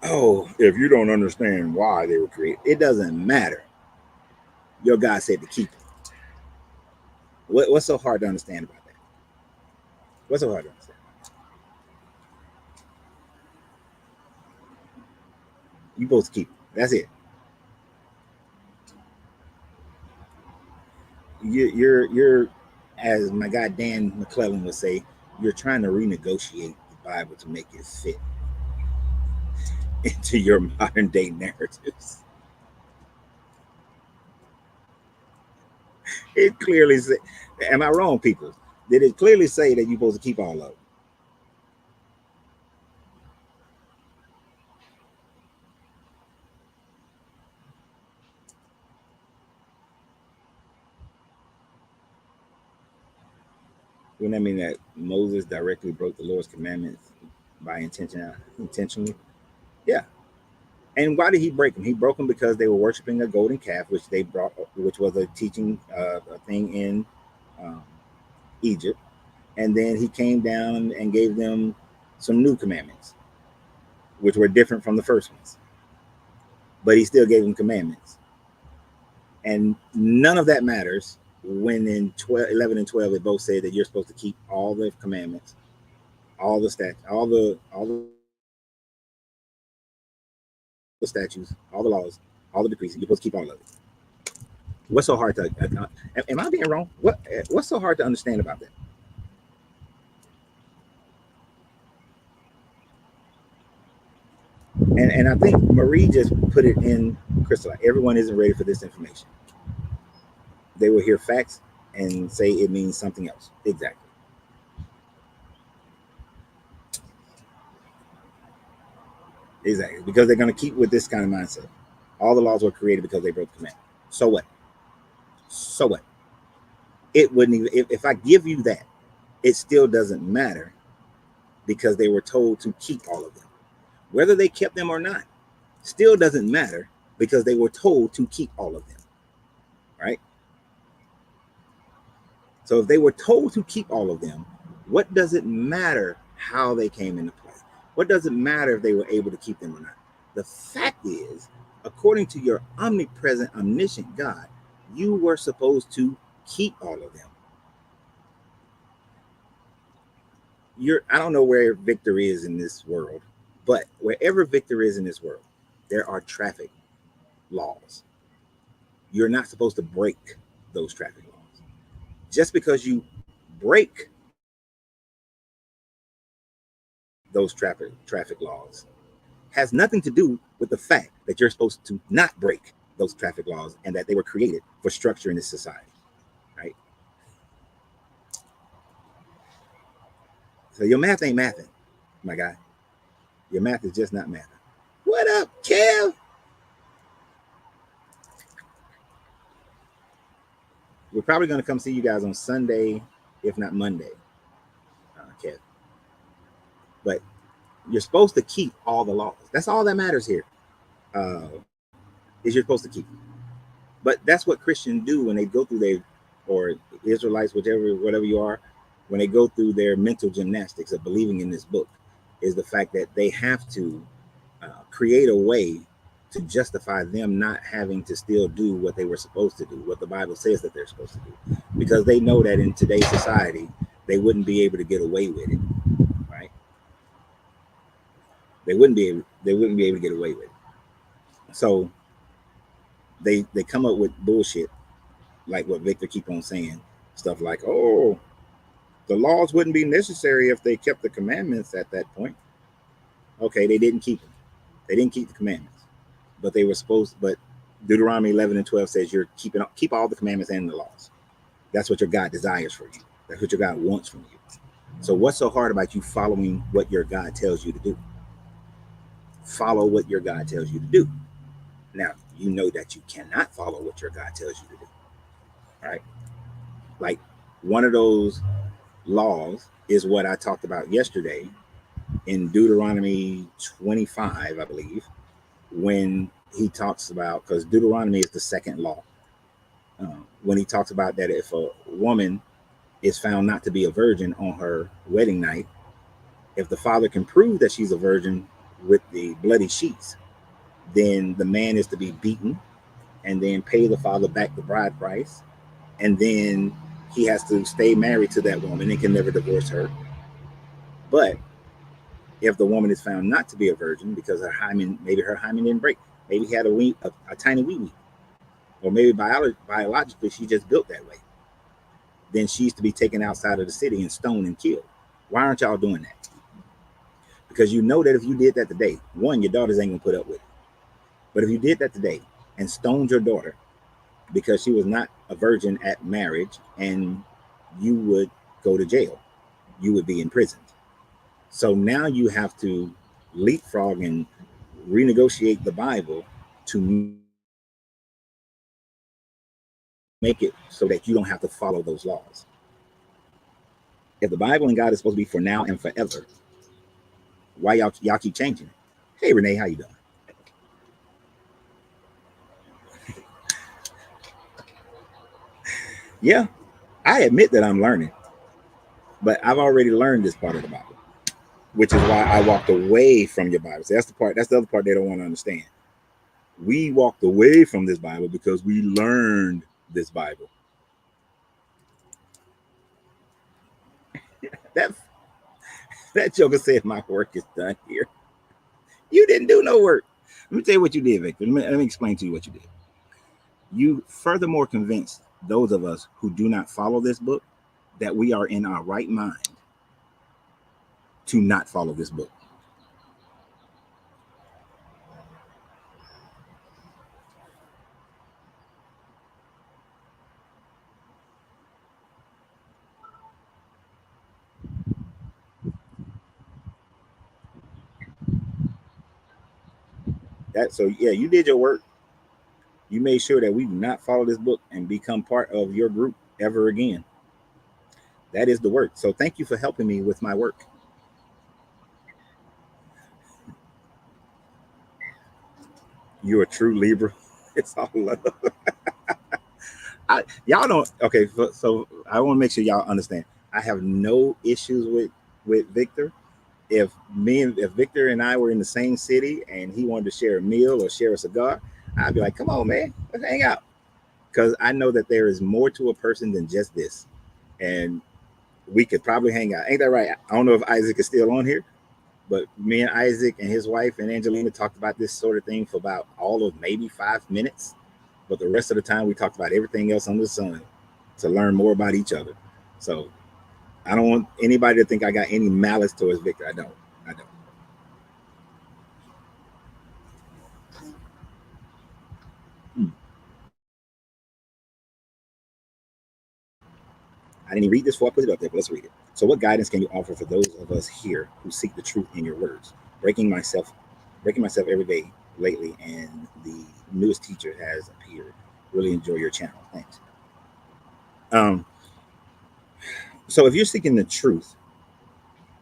Oh, if you don't understand why they were created, it doesn't matter. Your God said to keep it. What's so hard to understand about that? What's so hard to understand? You supposed to keep it. That's it. You're, as my guy Dan McClellan would say, you're trying to renegotiate the Bible to make it fit into your modern day narratives. It clearly says, am I wrong, people? Did it clearly say that you're supposed to keep all of it? Wouldn't that mean that Moses directly broke the Lord's commandments by intentionally? Yeah. And why did he break them? He broke them because they were worshiping a golden calf, which they brought, which was a teaching a thing in um, Egypt. And then he came down and gave them some new commandments, which were different from the first ones. But he still gave them commandments. And none of that matters when in 11 and 12, they both say that you're supposed to keep all the commandments, all the statutes, all the statutes, all the laws, all the decrees. You're supposed to keep all of it. What's so hard to? Am I being wrong? What's so hard to understand about that? And I think Marie just put it in crystal. Everyone isn't ready for this information. They will hear facts and say it means something else. Exactly. Exactly. Because they're going to keep with this kind of mindset. All the laws were created because they broke the command. So what? So what? It wouldn't even, if I give you that, it still doesn't matter because they were told to keep all of them. Whether they kept them or not, still doesn't matter because they were told to keep all of them. Right? So if they were told to keep all of them, what does it matter how they came into play? What does it matter if they were able to keep them or not? The fact is, according to your omnipresent, omniscient God, you were supposed to keep all of them. I don't know where Victor is in this world, but wherever Victor is in this world, there are traffic laws. You're not supposed to break those traffic laws. Just because you break those traffic laws has nothing to do with the fact that you're supposed to not break those traffic laws and that they were created for structure in this society, right? So your math ain't mathing, my guy. Your math is just not mathing. What up, Kev? We're probably going to come see you guys on Sunday, if not Monday, Kev. But you're supposed to keep all the laws. That's all that matters here. Is you're supposed to keep them. But that's what Christians do when they go through their, or Israelites, whatever you are, when they go through their mental gymnastics of believing in this book, is the fact that they have to create a way to justify them not having to still do what they were supposed to do, what the Bible says that they're supposed to do, because they know that in today's society they wouldn't be able to get away with it, right? They wouldn't be able to get away with it. So they come up with bullshit like what Victor keep on saying, stuff like, oh, the laws wouldn't be necessary if they kept the commandments at that point. Okay, they didn't keep them. They didn't keep the commandments, but they were supposed. But Deuteronomy 11 and 12 says you're keep all the commandments and the laws. That's what your God desires for you. That's what your God wants from you. So what's so hard about you following what your God tells you to do? Follow what your God tells you to do. Now, you know that you cannot follow what your God tells you to do, right? Like one of those laws is what I talked about yesterday in Deuteronomy 25, I believe, when he talks about, because Deuteronomy is the second law, when he talks about that if a woman is found not to be a virgin on her wedding night, if the father can prove that she's a virgin with the bloody sheets, then the man is to be beaten and then pay the father back the bride price. And then he has to stay married to that woman and can never divorce her. But if the woman is found not to be a virgin because maybe her hymen didn't break, maybe he had a tiny wee, or maybe biologically she just built that way, then she's to be taken outside of the city and stoned and killed. Why aren't y'all doing that? Because you know that if you did that today, one, your daughters ain't gonna put up with it. But if you did that today and stoned your daughter because she was not a virgin at marriage, and you would go to jail, you would be imprisoned. So now you have to leapfrog and renegotiate the Bible to make it so that you don't have to follow those laws. If the Bible and God is supposed to be for now and forever, why y'all keep changing it? Hey Renee, how you doing? Yeah, I admit that I'm learning, but I've already learned this part of the Bible, which is why I walked away from your Bible. So that's the other part they don't want to understand. We walked away from this Bible because we learned this Bible. That that joker said my work is done here. You didn't do no work. Let me tell you what you did, Victor. Let me explain to you what you did. You furthermore convinced those of us who do not follow this book that we are in our right mind to not follow this book. So yeah, you did your work. You made sure that we do not follow this book and become part of your group ever again. That is the work. So thank you for helping me with my work. You're a true Libra. It's all love. Y'all don't. Okay, so I want to make sure y'all understand. I have no issues with Victor. If Victor and I were in the same city and he wanted to share a meal or share a cigar, I'd be like, "Come on, man, let's hang out." Because I know that there is more to a person than just this, and we could probably hang out. Ain't that right? I don't know if Isaac is still on here, but me and Isaac and his wife and Angelina talked about this sort of thing for about all of maybe 5 minutes. But the rest of the time, we talked about everything else under the sun to learn more about each other. So I don't want anybody to think I got any malice towards Victor. I don't. I don't. Hmm. I didn't even read this before I put it up there, but let's read it. So, what guidance can you offer for those of us here who seek the truth in your words? Breaking myself, breaking myself every day lately, and the newest teacher has appeared. Really enjoy your channel. Thanks. Um, so, if you're seeking the truth,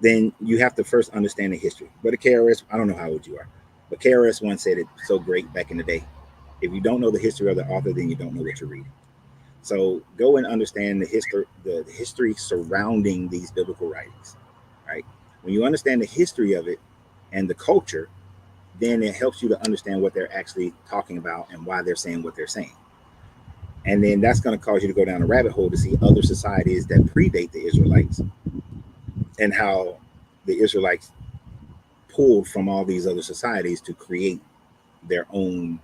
then you have to first understand the history. But a KRS, I don't know how old you are, but KRS once said it so great back in the day. If you don't know the history of the author, then you don't know what you're reading. So go and understand the history surrounding these biblical writings, right? When you understand the history of it and the culture, then it helps you to understand what they're actually talking about and why they're saying what they're saying. And then that's going to cause you to go down a rabbit hole to see other societies that predate the Israelites and how the Israelites pulled from all these other societies to create their own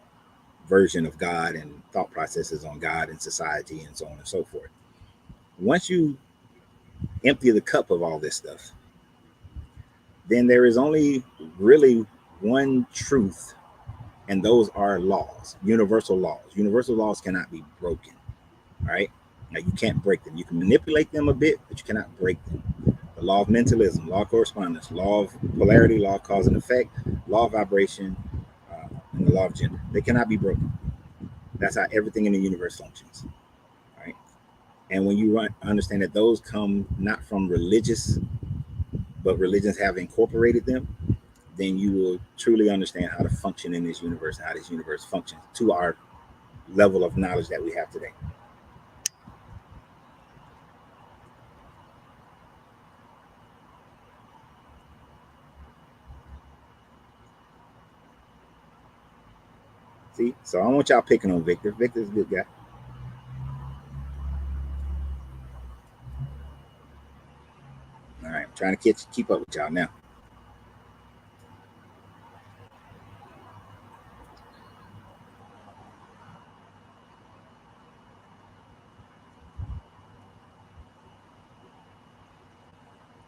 version of God and thought processes on God and society and so on and so forth. Once you empty the cup of all this stuff, then there is only really one truth, and those are laws, universal laws. Universal laws cannot be broken. All right. Now you can't break them. You can manipulate them a bit, but you cannot break them. The law of mentalism, law of correspondence, law of polarity, law of cause and effect, law of vibration, and the law of gender. They cannot be broken. That's how everything in the universe functions. Right. And when you understand that those come not from religious, but religions have incorporated them, then you will truly understand how to function in this universe and how this universe functions to our level of knowledge that we have today. See, so I don't want y'all picking on Victor. Victor's a good guy. All right, I'm trying to keep up with y'all now.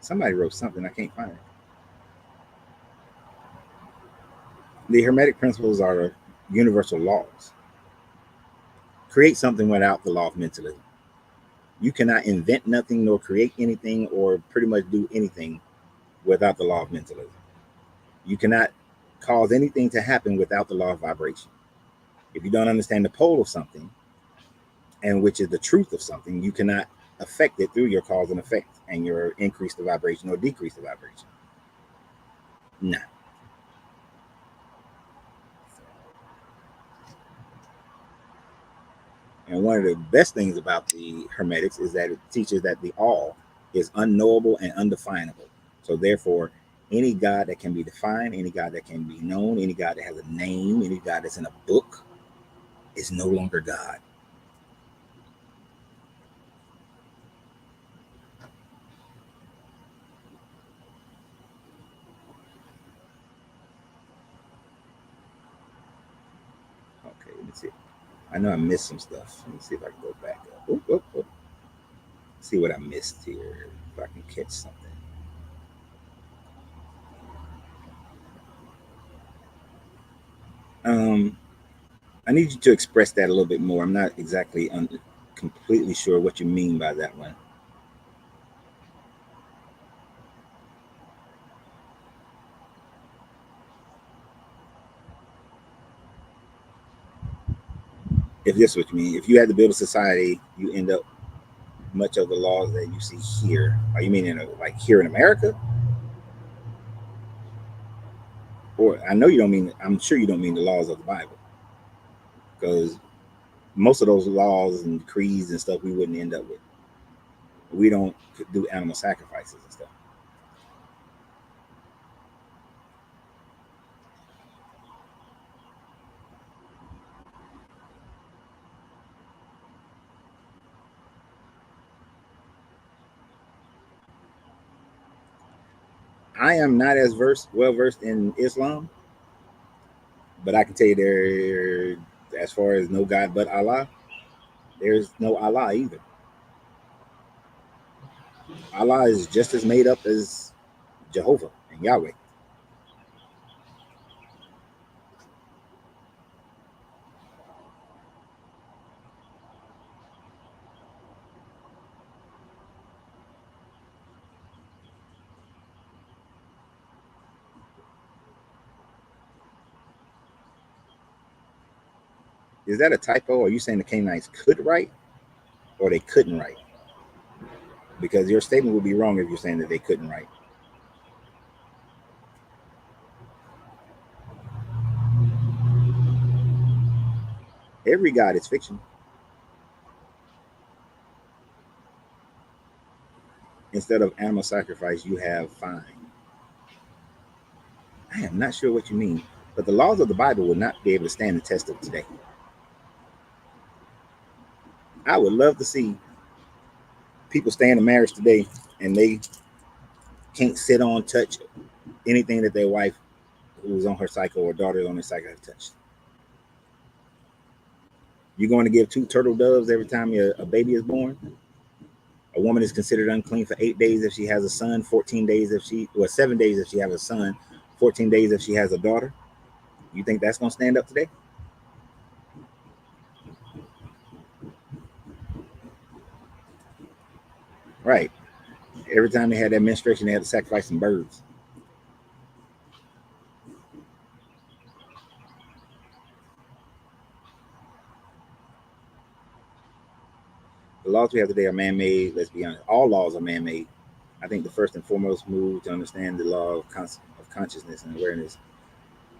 Somebody wrote something. I can't find it. The Hermetic principles are universal laws. Create something without the law of mentalism. You cannot invent nothing nor create anything or pretty much do anything without the law of mentalism. You cannot cause anything to happen without the law of vibration. If you don't understand the pole of something, and which is the truth of something, you cannot affect it through your cause and effect and your increase the vibration or decrease the vibration. Nah. And one of the best things about the Hermetics is that it teaches that the all is unknowable and undefinable. So therefore, any God that can be defined, any God that can be known, any God that has a name, any God that's in a book is no longer God. Okay, let me see. I know I missed some stuff. Let me see if I can go back up. Oop, oop, oop. See what I missed here. If I can catch something. Um, I need you to express that a little bit more. I'm not exactly completely sure what you mean by that one. If this is what you mean, if you had to build a society, you end up much of the laws that you see here. Are you meaning like here in America? Or I know you don't mean. I'm sure you don't mean the laws of the Bible, because most of those laws and creeds and stuff we wouldn't end up with. We don't do animal sacrifices and stuff. I am not as well versed in Islam, but I can tell you there, as far as no God but Allah, there's no Allah either. Allah is just as made up as Jehovah and Yahweh. Is that a typo? Are you saying the Canaanites could write or they couldn't write? Because your statement would be wrong if you're saying that they couldn't write. Every God is fiction. Instead of animal sacrifice, you have fine. I am not sure what you mean, but the laws of the Bible would not be able to stand the test of today. I would love to see people stay in a marriage today and they can't sit on, touch anything that their wife who's on her cycle or daughter on her cycle have touched. You're going to give 2 turtle doves every time a baby is born. A woman is considered unclean for 8 days if she has a son, 14 days if she, or 7 days if she has a son, 14 days if she has a daughter. You think that's going to stand up today? Right. Every time they had that menstruation, they had to sacrifice some birds. The laws we have today are man-made. Let's be honest. All laws are man-made. I think the first and foremost move to understand the law of consciousness and awareness.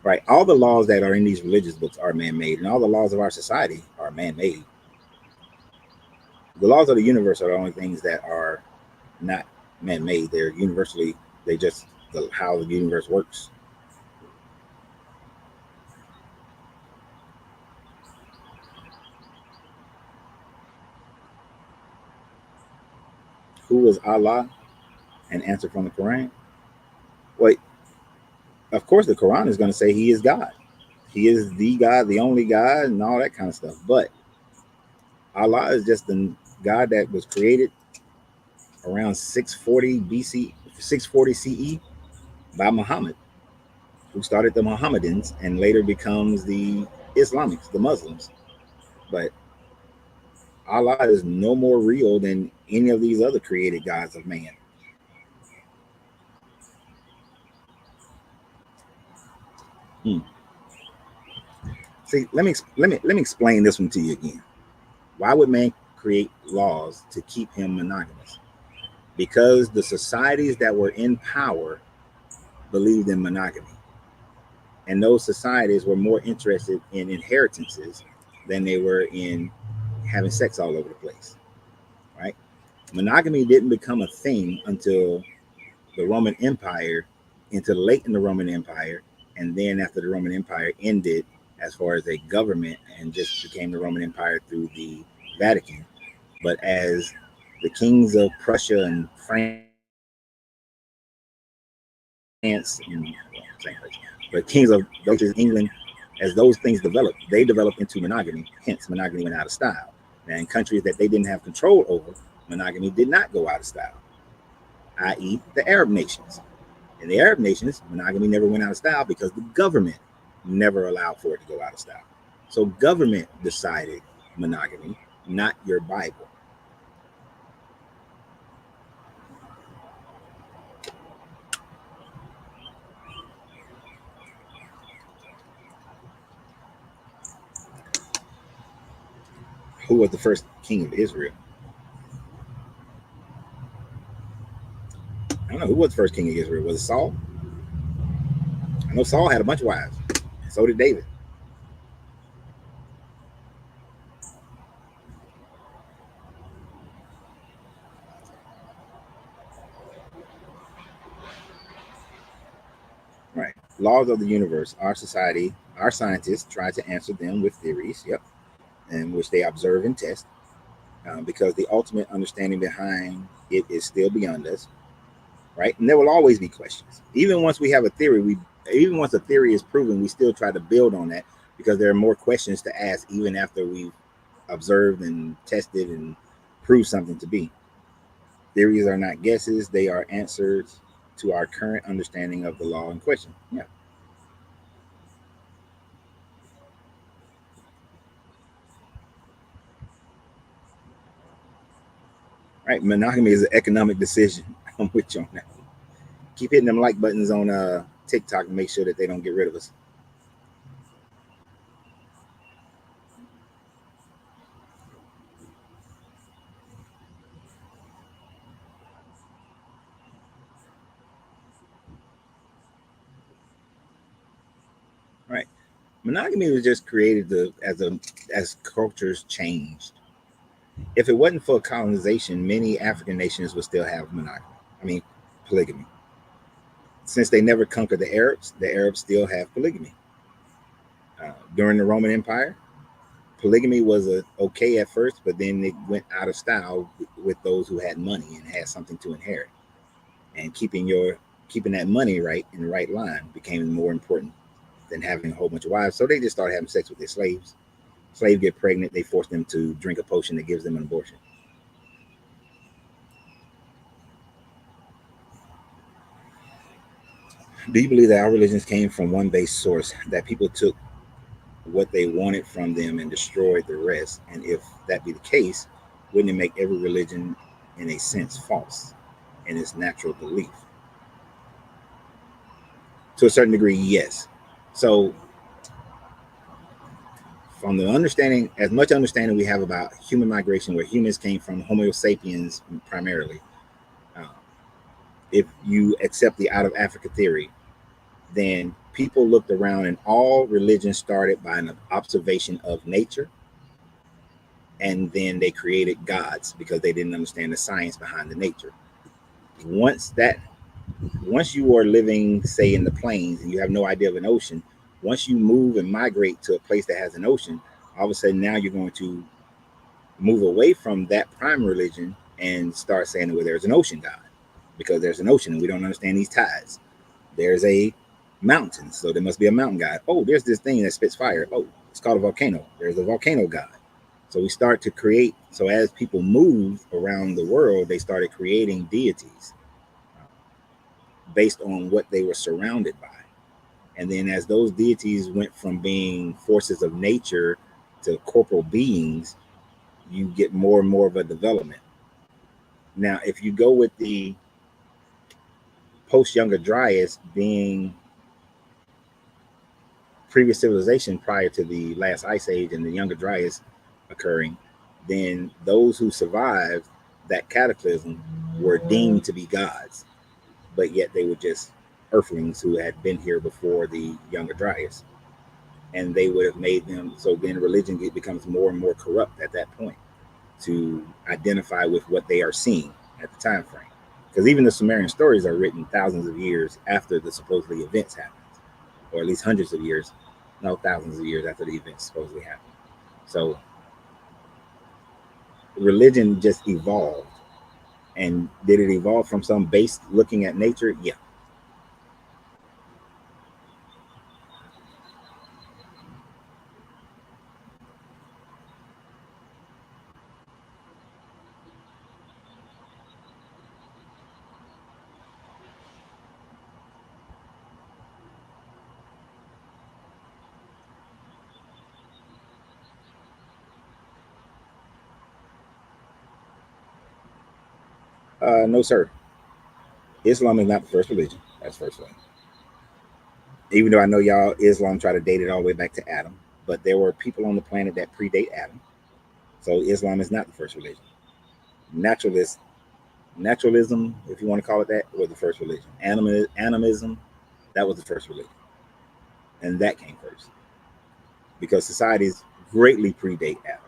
Right. All the laws that are in these religious books are man-made, and all the laws of our society are man-made. The laws of the universe are the only things that are not man-made. They're universally, they just how the universe works. Who is Allah? An answer from the Quran. Wait, of course the Quran is going to say he is God. He is the God, the only God, and all that kind of stuff. But Allah is just the God that was created around 640 BC, 640 CE by Muhammad, who started the Mohammedans and later becomes the Islamics, the Muslims. But Allah is no more real than any of these other created gods of man. Hmm. See, let me explain this one to you again. Why would man create laws to keep him monogamous? Because the societies that were in power believed in monogamy. And those societies were more interested in inheritances than they were in having sex all over the place. Right? Monogamy didn't become a thing until the Roman Empire, until late in the Roman Empire, and then after the Roman Empire ended as far as a government and just became the Roman Empire through the Vatican. But as the kings of Prussia and France and but kings of those England, as those things developed, they developed into monogamy. Hence, monogamy went out of style. Now, in countries that they didn't have control over, monogamy did not go out of style, i.e., the Arab nations. In the Arab nations, monogamy never went out of style because the government never allowed for it to go out of style. So government decided monogamy, not your Bible. Who was the first king of Israel? I don't know. Who was the first king of Israel? Was it Saul? I know Saul had a bunch of wives. So did David. laws of the universe. Our society, our scientists try to answer them with theories, yep, in which they observe and test, because the ultimate understanding behind it is still beyond us, right? And there will always be questions. Even once we have a theory, even once a theory is proven, we still try to build on that because there are more questions to ask even after we've observed and tested and proved something to be. Theories are not guesses, they are answers to our current understanding of the law in question. Yeah. Right. Monogamy is an economic decision. I'm with you on that. Keep hitting them like buttons on TikTok and make sure that they don't get rid of us. Right. Monogamy was just created as cultures changed. If it wasn't for colonization, many African nations would still have monogamy. I mean, polygamy. Since they never conquered the Arabs still have polygamy. During the Roman Empire, polygamy was okay at first, but then it went out of style with those who had money and had something to inherit. And keeping that money right in the right line became more important than having a whole bunch of wives. So they just started having sex with their slaves. Slaves get pregnant, they force them to drink a potion that gives them an abortion. Do you believe that our religions came from one base source, that people took what they wanted from them and destroyed the rest? And if that be the case, wouldn't it make every religion, in a sense, false in its natural belief? To a certain degree, yes. So, from the understanding, as much understanding we have about human migration, where humans came from, Homo sapiens primarily, uh, if you accept the out of Africa theory, then people looked around and all religions started by an observation of nature, and then they created gods because they didn't understand the science behind the nature. Once that once you are living, say, in the plains and you have no idea of an ocean, once you move and migrate to a place that has an ocean, all of a sudden now you're going to move away from that prime religion and start saying, well, there's an ocean god because there's an ocean and we don't understand these tides. There's a mountain, so there must be a mountain god. Oh, there's this thing that spits fire. Oh, it's called a volcano. There's a volcano god. So we start to create. So as people move around the world, they started creating deities based on what they were surrounded by. And then as those deities went from being forces of nature to corporal beings, you get more and more of a development. Now, if you go with the post Younger Dryas being previous civilization prior to the last ice age and the Younger Dryas occurring, then those who survived that cataclysm were deemed to be gods, but yet they were just earthlings who had been here before the Younger Dryas. And they would have made them so then religion becomes more and more corrupt at that point to identify with what they are seeing at the time frame. Because even the Sumerian stories are written thousands of years after the supposedly events happened, or at least hundreds of years, no, thousands of years after the events supposedly happened. So religion just evolved. And did it evolve from some base looking at nature? Yeah. No, sir. Islam is not the first religion. That's first thing. Even though I know y'all Islam try to date it all the way back to Adam, but there were people on the planet that predate Adam. So Islam is not the first religion. Naturalist, naturalism, if you want to call it that, was the first religion. Animism, that was the first religion, and that came first because societies greatly predate Adam.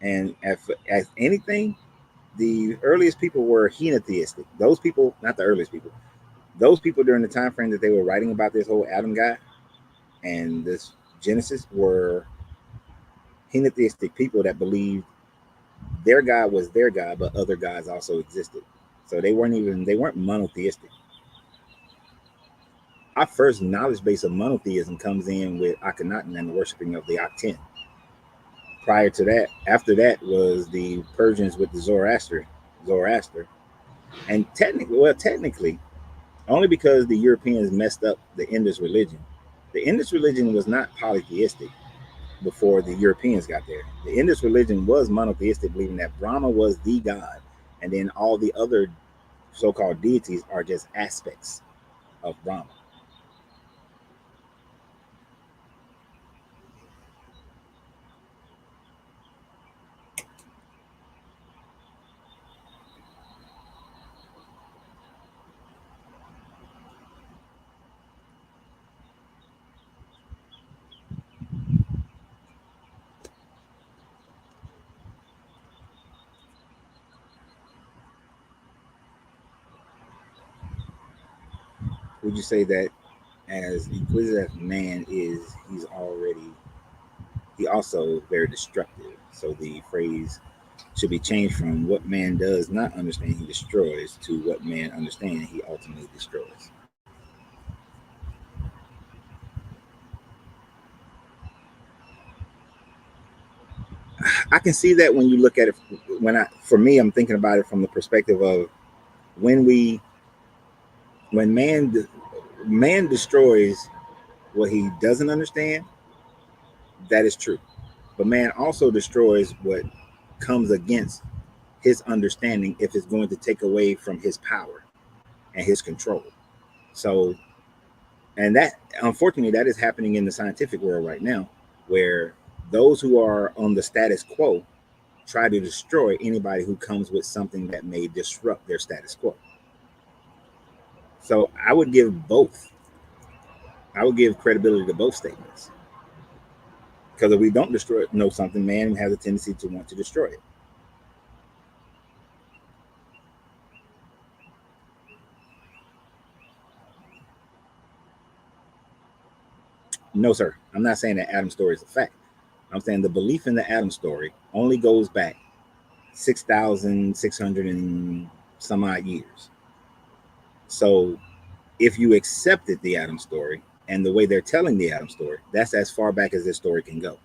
And as anything, the earliest people were henotheistic. Those people, not the earliest people, those people during the time frame that they were writing about this whole Adam guy and this Genesis were henotheistic people that believed their God was their God, but other gods also existed. So they weren't monotheistic. Our first knowledge base of monotheism comes in with Akhenaten and the worshiping of the Aten. Prior to that, after that was the Persians with the Zoroaster, and technically, only because the Europeans messed up the Indus religion. The Indus religion was not polytheistic before the Europeans got there. The Indus religion was monotheistic, believing that Brahma was the god, and then all the other so-called deities are just aspects of Brahma. Would you say that as inquisitive man is, he also very destructive? So the phrase should be changed from what man does not understand he destroys to what man understands he ultimately destroys. I can see that when you look at it. For me, I'm thinking about it from the perspective of when we when man destroys what he doesn't understand. That is true, but man also destroys what comes against his understanding if it's going to take away from his power and his control. So, and that, unfortunately, that is happening in the scientific world right now, where those who are on the status quo try to destroy anybody who comes with something that may disrupt their status quo. So I would give credibility to both statements. Because if we don't know something, man has a tendency to want to destroy it. No, sir. I'm not saying that Adam's story is a fact. I'm saying the belief in the Adam story only goes back 6,600 and some odd years. So if you accepted the Adam story and the way they're telling the Adam story, that's as far back as this story can go.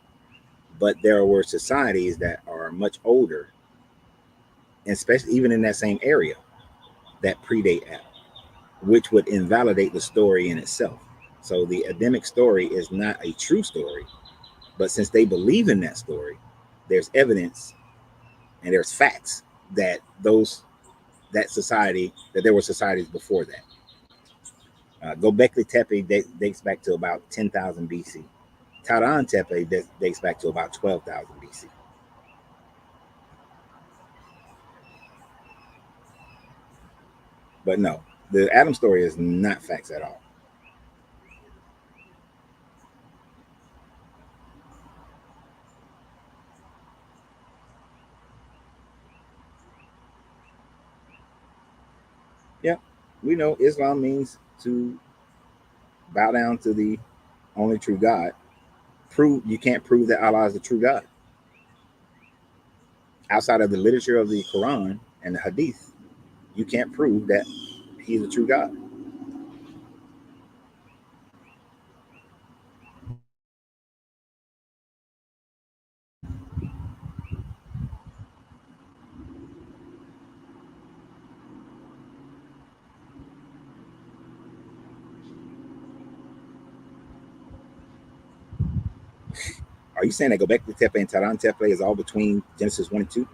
But there were societies that are much older, especially even in that same area, that predate Adam, which would invalidate the story in itself. So the Adamic story is not a true story, but since they believe in that story, there's evidence and there's facts that there were societies before that. Gobekli Tepe dates back to about 10,000 BC. Taran Tepe dates back to about 12,000 BC. But no, the Adam story is not facts at all. Yeah, we know Islam means to bow down to the only true God. You can't prove that Allah is the true God outside of the literature of the Quran and the Hadith. You can't prove that He's a true God. Are you saying that Gobekli Tepe and Taran Tepe is all between Genesis 1 and 2?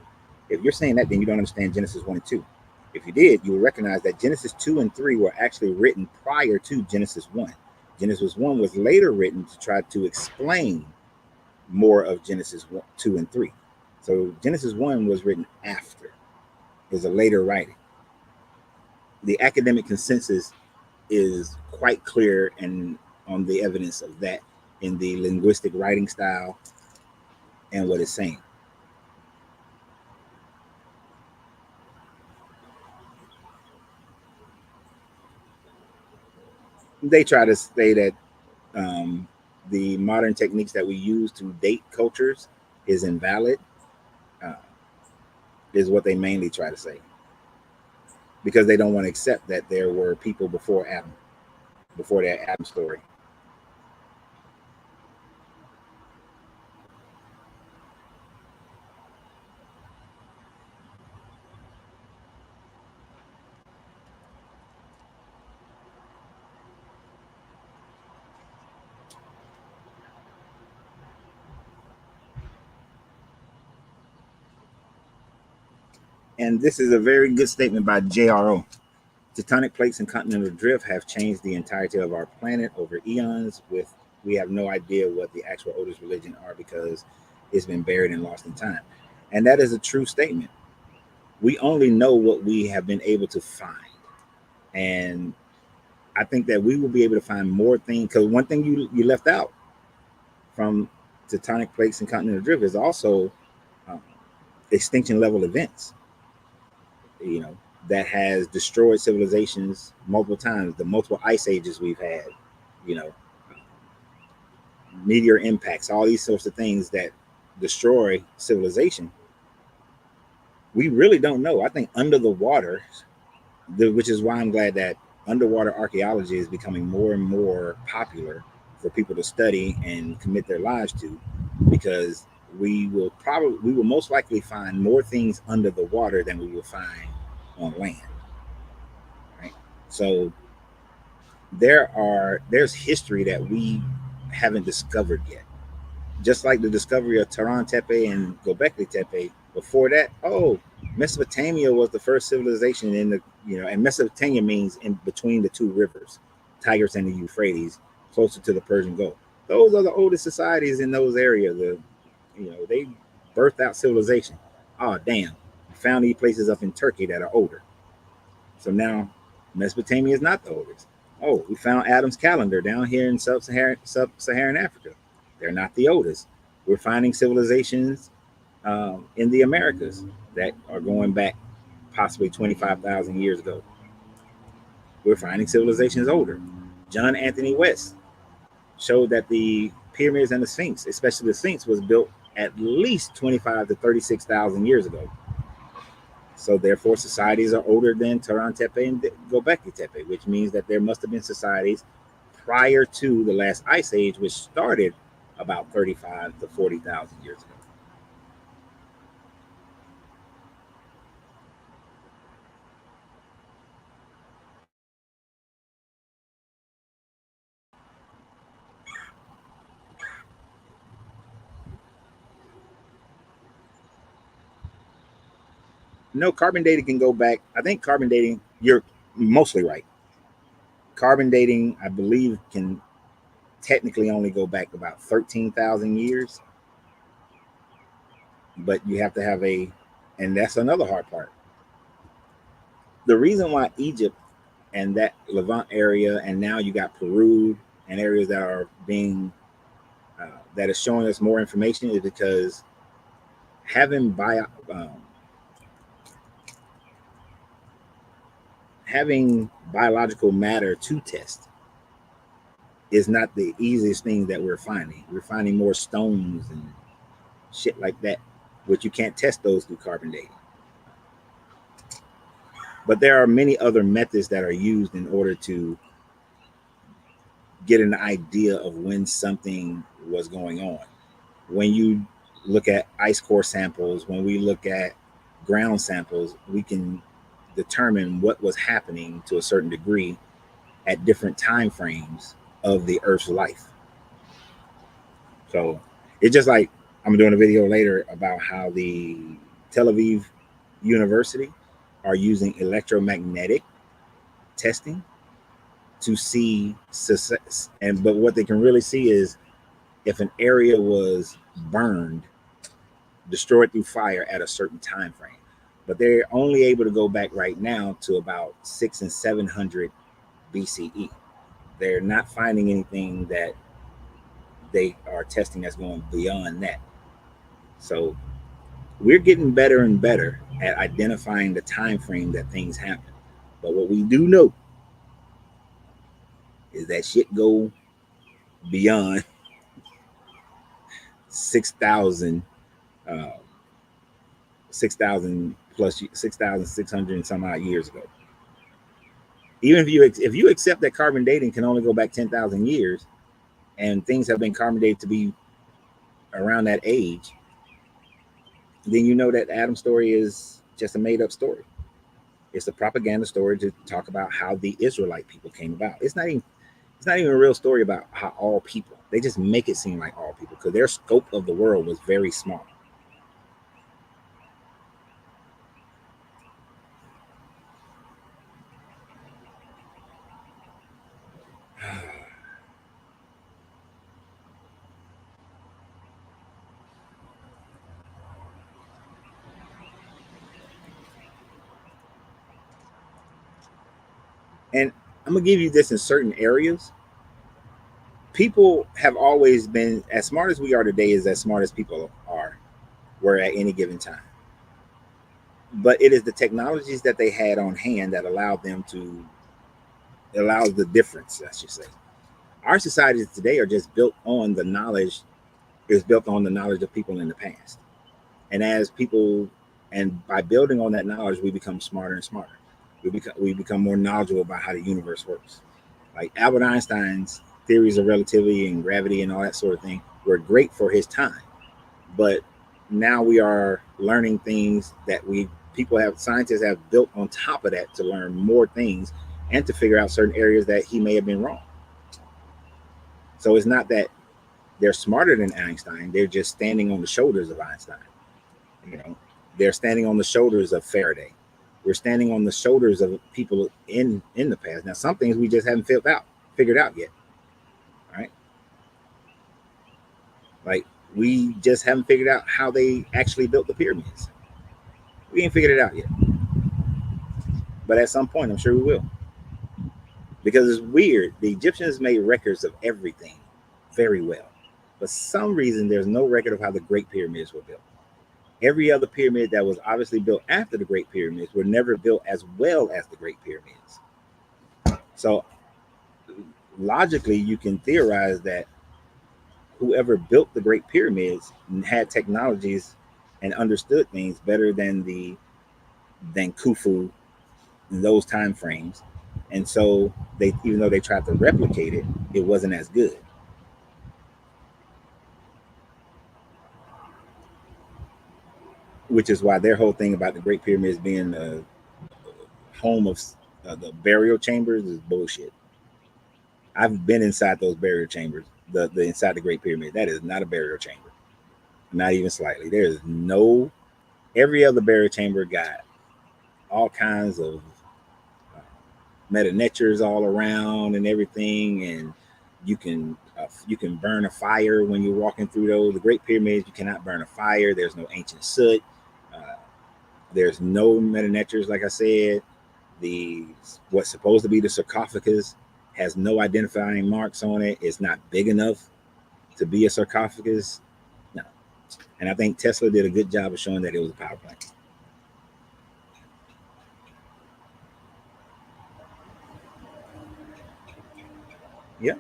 If you're saying that, then you don't understand Genesis 1 and 2. If you did, you would recognize that Genesis 2 and 3 were actually written prior to Genesis 1. Genesis 1 was later written to try to explain more of Genesis 1, 2, and 3. So Genesis 1 was written after, is a later writing. The academic consensus is quite clear and on the evidence of that in the linguistic writing style and what it's saying. They try to say that the modern techniques that we use to date cultures is invalid, uh, is what they mainly try to say, because they don't want to accept that there were people before Adam, before that Adam story. And this is a very good statement by JRO. Tectonic plates and continental drift have changed the entirety of our planet over eons. With we have no idea what the actual oldest religion are because it's been buried and lost in time. And that is a true statement. We only know what we have been able to find. And I think that we will be able to find more things, because one thing you left out from tectonic plates and continental drift is also um, extinction level events, you know, that has destroyed civilizations multiple times. The multiple ice ages we've had, you know, meteor impacts, all these sorts of things that destroy civilization. We really don't know. I think under the water, which is why I'm glad that underwater archaeology is becoming more and more popular for people to study and commit their lives to, because we will most likely find more things under the water than we will find on land, right? So there's history that we haven't discovered yet. Just like the discovery of Taran Tepe and Gobekli Tepe. Before that, oh, Mesopotamia was the first civilization in the, you know, and Mesopotamia means in between the two rivers, Tigris and the Euphrates, closer to the Persian Gulf. Those are the oldest societies in those areas. You know, they birthed out civilization. Oh, damn. Found these places up in Turkey that are older. So now Mesopotamia is not the oldest. Oh, we found Adam's calendar down here in sub-Saharan Africa. They're not the oldest. We're finding civilizations in the Americas that are going back possibly 25,000 years ago. We're finding civilizations older. John Anthony West showed that the pyramids and the Sphinx, especially the Sphinx, was built at least 25 to 36,000 years ago. So therefore, societies are older than Taran Tepe and Gobekli Tepe, which means that there must have been societies prior to the last ice age, which started about 35 to 40,000 years ago. No, carbon dating can go back. I think carbon dating, you're mostly right. Carbon dating, I believe, can technically only go back about 13,000 years, but you have to have and that's another hard part. The reason why Egypt and that Levant area, and now you got Peru and areas that are being, that is showing us more information, is because having having biological matter to test is not the easiest thing that we're finding. We're finding more stones and shit like that, which you can't test those through carbon dating. But there are many other methods that are used in order to get an idea of when something was going on. When you look at ice core samples, when we look at ground samples, we can determine what was happening to a certain degree at different time frames of the Earth's life. So it's just like, I'm doing a video later about how the Tel Aviv University are using electromagnetic testing to see success. And but what they can really see is if an area was burned, destroyed through fire at a certain time frame. But they're only able to go back right now to about 600 and 700 BCE. They're not finding anything that they are testing that's going beyond that. So we're getting better and better at identifying the time frame that things happen. But what we do know is that shit go beyond 6,000, uh, 6,000 plus 6,600 and some odd years ago. Even if you accept that carbon dating can only go back 10,000 years, and things have been carbon dated to be around that age, then you know that Adam's story is just a made up story. It's a propaganda story to talk about how the Israelite people came about. It's not even a real story about how all people. They just make it seem like all people because their scope of the world was very small. And I'm gonna give you this in certain areas. People have always been as smart as we are today is as smart as people were at any given time. But it is the technologies that they had on hand that allowed them to allows the difference, I should say. Our societies today are just built on the knowledge, is built on the knowledge of people in the past. And as people, and by building on that knowledge, we become smarter and smarter. We become more knowledgeable about how the universe works. Like Albert Einstein's theories of relativity and gravity and all that sort of thing were great for his time. But now we are learning things that scientists have built on top of that to learn more things and to figure out certain areas that he may have been wrong. So it's not that they're smarter than Einstein, they're just standing on the shoulders of Einstein. You know, they're standing on the shoulders of Faraday. We're standing on the shoulders of people in the past. Now, some things we just haven't figured out yet. All right. Like we just haven't figured out how they actually built the pyramids. We ain't figured it out yet. But at some point, I'm sure we will. Because it's weird. The Egyptians made records of everything very well. But some reason there's no record of how the Great Pyramids were built. Every other pyramid that was obviously built after the Great Pyramids were never built as well as the Great Pyramids. So logically, you can theorize that whoever built the Great Pyramids had technologies and understood things better than Khufu in those time frames. And so even though they tried to replicate it, it wasn't as good. Which is why their whole thing about the Great Pyramids being the home of the burial chambers is bullshit. I've been inside those burial chambers, the inside the Great Pyramid. That is not a burial chamber, not even slightly. There is no. Every other burial chamber got all kinds of meta natures all around and everything, and you can burn a fire when you're walking through those. The Great Pyramids, you cannot burn a fire. There's no ancient soot. There's no meta natures, like I said. What's supposed to be the sarcophagus has no identifying marks on it. It's not big enough to be a sarcophagus. No. And I think Tesla did a good job of showing that it was a power plant. Yeah.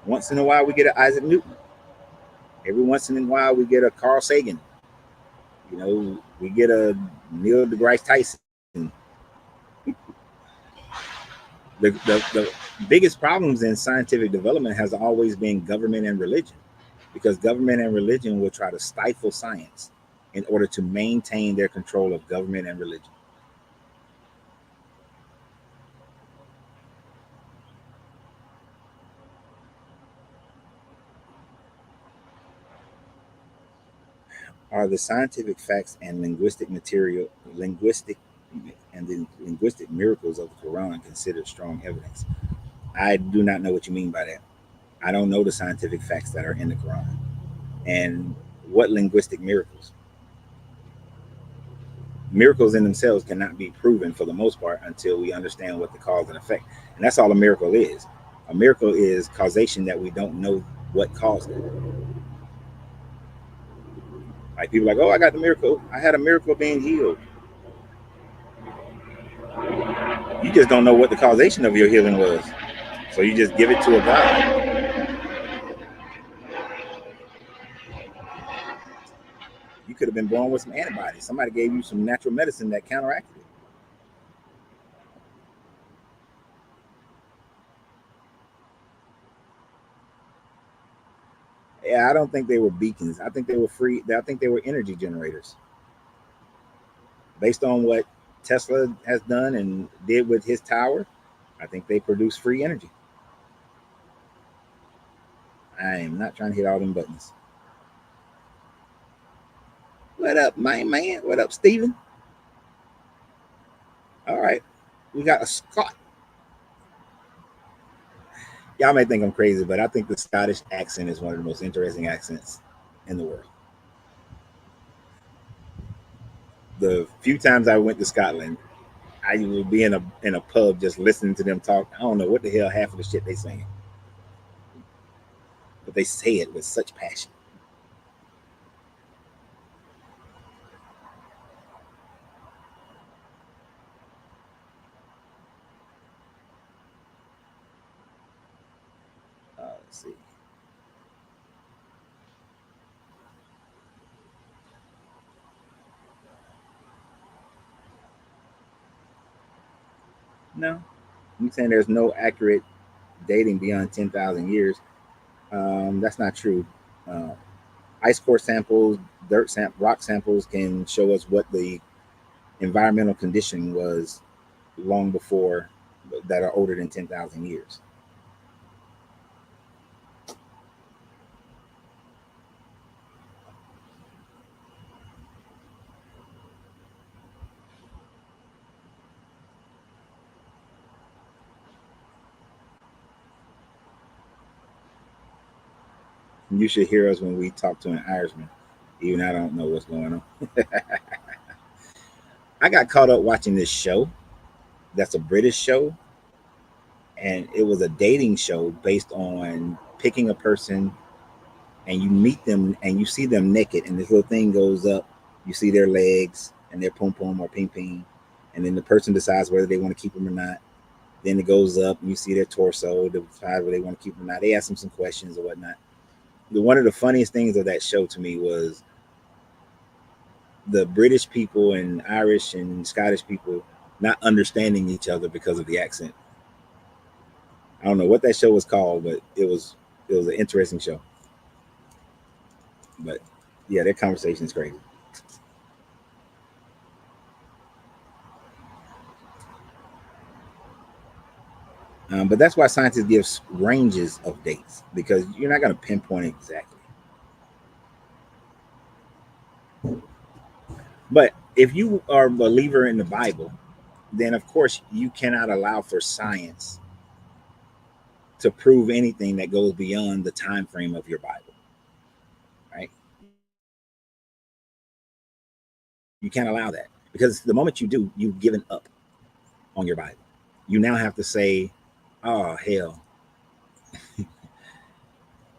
Once in a while we get an Isaac Newton. Every once in a while we get a Carl Sagan. You know, we get a Neil deGrasse Tyson. The biggest problems in scientific development has always been government and religion, because government and religion will try to stifle science in order to maintain their control of government and religion. Are the scientific facts and linguistic miracles of the Quran considered strong evidence? I do not know what you mean by that. I don't know the scientific facts that are in the Quran. And what linguistic miracles? Miracles in themselves cannot be proven for the most part until we understand what the cause and effect. And that's all a miracle is. A miracle is causation that we don't know what caused it. Like people are like, oh, I got the miracle. I had a miracle being healed. You just don't know what the causation of your healing was. So you just give it to a god. You could have been born with some antibodies. Somebody gave you some natural medicine that counteracted it. Yeah, I don't think they were beacons. I think they were free. I think they were energy generators. Based on what Tesla has done and did with his tower, I think they produce free energy. I am not trying to hit all them buttons. What up, my man? What up, Steven? All right. We got a Scot. Y'all may think I'm crazy, but I think the Scottish accent is one of the most interesting accents in the world. The few times I went to Scotland, I would be in a pub just listening to them talk. I don't know what the hell half of the shit they saying, but they say it with such passion. Let's see. No, I'm saying there's no accurate dating beyond 10,000 years. That's not true. Uh, Ice core samples, rock samples can show us what the environmental condition was long before, that are older than 10,000 years. You should hear us when we talk to an Irishman. Even I don't know what's going on. I got caught up watching this show. That's a British show, and it was a dating show based on picking a person, and you meet them and you see them naked, and this little thing goes up. You see their legs and their pom pom or ping ping, and then the person decides whether they want to keep them or not. Then it goes up and you see their torso, they decide whether they want to keep them or not. They ask them some questions or whatnot. One of the funniest things of that show to me was the British people and Irish and Scottish people not understanding each other because of the accent. I don't know what that show was called, but it was an interesting show. But yeah, their conversation is crazy. But that's why scientists give ranges of dates, because you're not going to pinpoint exactly. But if you are a believer in the Bible, then of course you cannot allow for science to prove anything that goes beyond the time frame of your Bible, right? You can't allow that, because the moment you do, you've given up on your Bible. You now have to say, "Oh hell,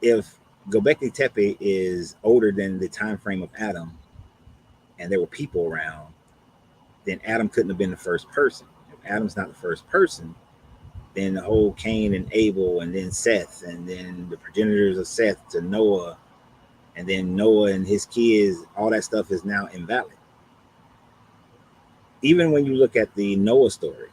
if Göbekli Tepe is older than the time frame of Adam, and there were people around, then Adam couldn't have been the first person. If Adam's not the first person, then the whole Cain and Abel, and then Seth, and then the progenitors of Seth to Noah, and then Noah and his kids, all that stuff is now invalid." Even when you look at the Noah story,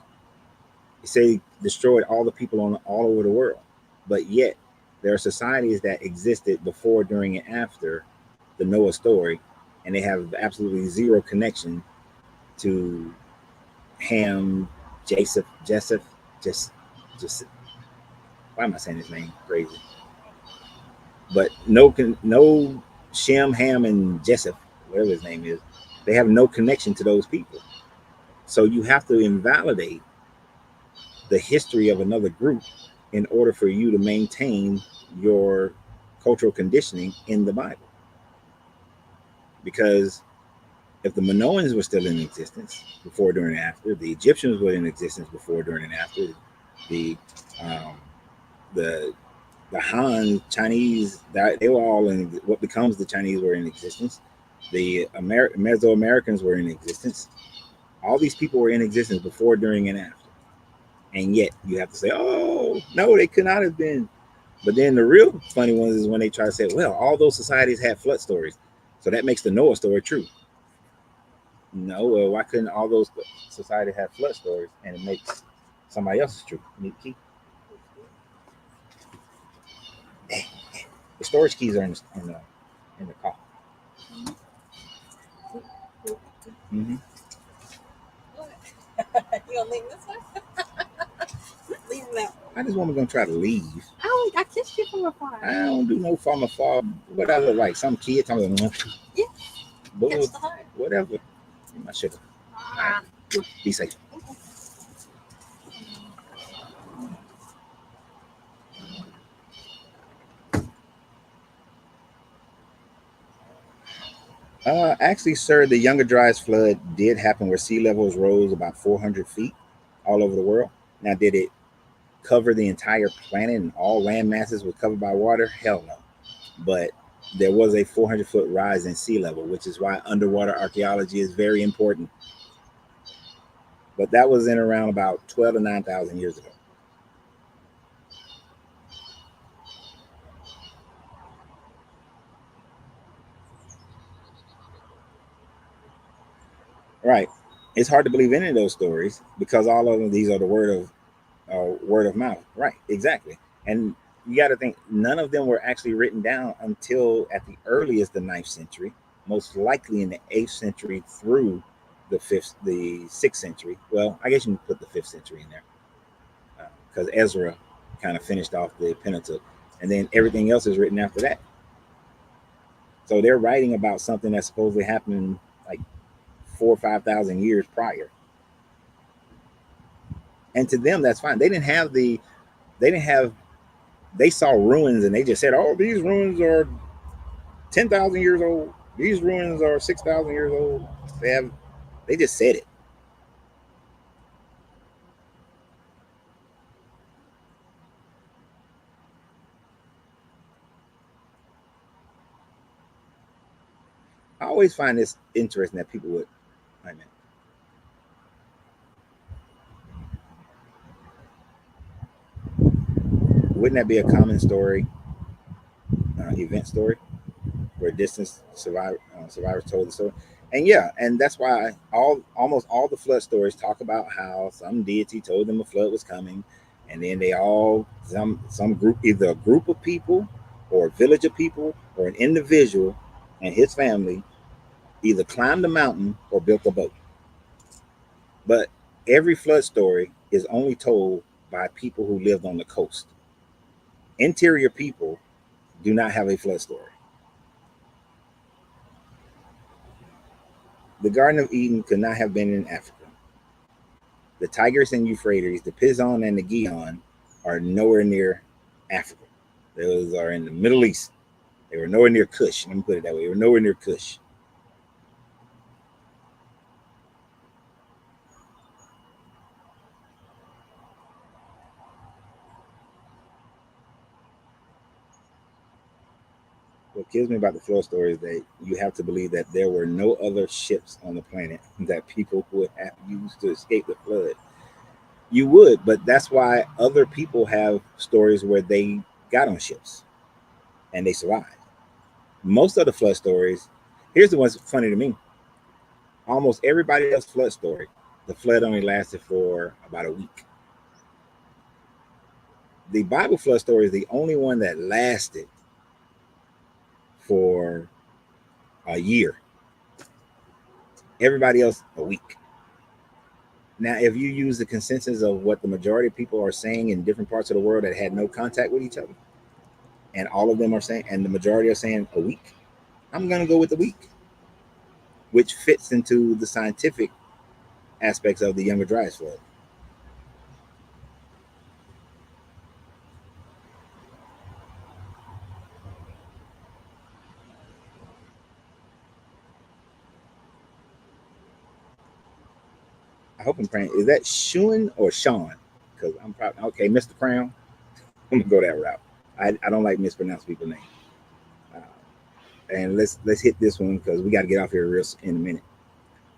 he said he destroyed all the people on all over the world, but yet there are societies that existed before, during, and after the Noah story, and they have absolutely zero connection to Ham, Joseph, just why am I saying his name crazy? But no Shem, Ham, and Joseph, whatever his name is, they have no connection to those people. So you have to invalidate the history of another group in order for you to maintain your cultural conditioning in the Bible. Because if the Minoans were still in existence before, during, and after, the Egyptians were in existence before, during, and after, the um, the the Han Chinese, they were all in what becomes the Chinese were in existence. The Mesoamericans were in existence. All these people were in existence before, during, and after. And yet you have to say, "Oh, No, they could not have been. But then the real funny ones is when they try to say, well, all those societies had flood stories, so that makes the Noah story true. No, well, why couldn't all those societies have flood stories and it makes somebody else's true? Key. The storage keys are in the car. Mm-hmm. You gonna leave this one? Leave that one. I just want to try to leave. I kissed you from afar. I don't do no from afar. What I look like? Some kid talking about yeah. Catch the heart. Whatever. My sugar. Right. Be safe. Actually, sir, the Younger Dryas flood did happen where sea levels rose about 400 feet all over the world. Now, did it cover the entire planet and all land masses were covered by water? Hell no. But there was a 400-foot rise in sea level, which is why underwater archaeology is very important. But that was in around about 12 to 9,000 years ago. Right. It's hard to believe any of those stories because all of these are the word of mouth. Right. Exactly. And you got to think none of them were actually written down until at the earliest the 9th century, most likely in the 8th century through the 6th century. Well, I guess you can put the 5th century in there because Ezra kind of finished off the Pentateuch, and then everything else is written after that. So they're writing about something that supposedly happened like 4,000 or 5,000 years prior. And to them, that's fine. They saw ruins and they just said, oh, these ruins are 10,000 years old. These ruins are 6,000 years old. They just said it. I always find this interesting that people would, I mean, wouldn't that be a common story, event story, where distance survivors told the story? And yeah, and that's why almost all the flood stories talk about how some deity told them a flood was coming, and then they all some group, either a group of people or a village of people or an individual and his family either climbed a mountain or built a boat. But every flood story is only told by people who lived on the coast. Interior people do not have a flood story. The Garden of Eden could not have been in Africa. The Tigris and Euphrates, the Pison and the Gihon are nowhere near Africa. Those are in the Middle East. They were nowhere near Kush. Let me put it that way. They were nowhere near Kush. What kills me about the flood story is that you have to believe that there were no other ships on the planet that people would have used to escape the flood. You would, but that's why other people have stories where they got on ships and they survived. Most of the flood stories, here's the one's funny to me. Almost everybody else's flood story, the flood only lasted for about a week. The Bible flood story is the only one that lasted for a year. Everybody else, a week. Now, if you use the consensus of what the majority of people are saying in different parts of the world that had no contact with each other, and all of them are saying, and the majority are saying a week, I'm going to go with the week, which fits into the scientific aspects of the Younger Dryas flood. I hope I'm praying. Is that Shun or Sean? Because I'm probably okay, Mr. Crown. I'm gonna go that route. I don't like mispronounced people's names. And let's hit this one because we got to get off here real in a minute.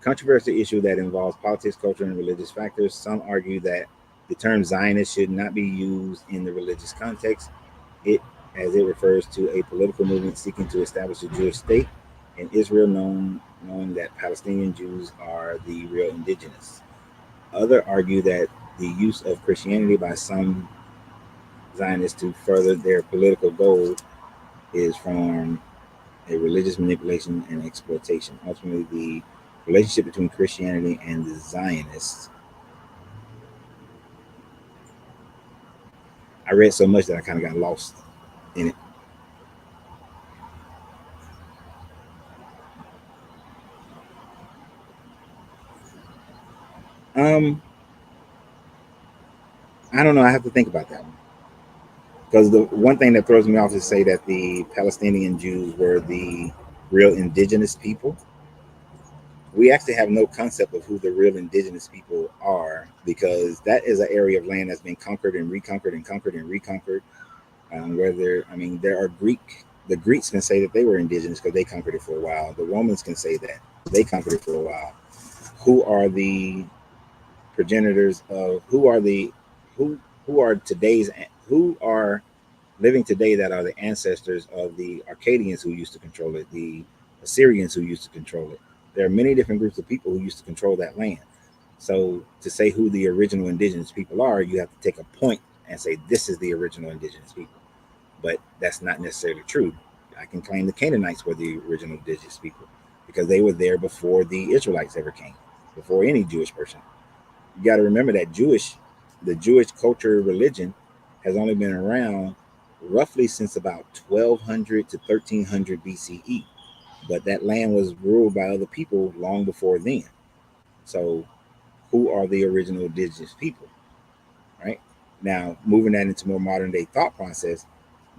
Controversial issue that involves politics, culture, and religious factors. Some argue that The term Zionist should not be used in the religious context, it as it refers to a political movement seeking to establish a Jewish state in Israel, knowing that Palestinian Jews are the real indigenous. Others argue that the use of Christianity by some Zionists to further their political goal is from a religious manipulation and exploitation. Ultimately, the relationship between Christianity and the Zionists. I read so much that I kind of got lost in it. Um, I don't know. I have to think about that one because the one thing that throws me off is say that the Palestinian Jews were the real indigenous people. We actually have no concept of who the real indigenous people are because that is an area of land that's been conquered and reconquered and conquered and reconquered. There are the Greeks can say that they were indigenous because they conquered it for a while. The Romans can say that they conquered it for a while. Who are the progenitors of who who are today's who are living today that are the ancestors of the Arcadians who used to control it, the Assyrians who used to control it? There are many different groups of people who used to control that land. So to say who the original indigenous people are, you have to take a point and say this is the original indigenous people. But that's not necessarily true. I can claim the Canaanites were the original indigenous people because they were there before the Israelites ever came, before any Jewish person. You got to remember that the Jewish culture religion has only been around roughly since about 1200 to 1300 BCE. But that land was ruled by other people long before then. So, who are the original indigenous people? Right now, moving that into more modern day thought process,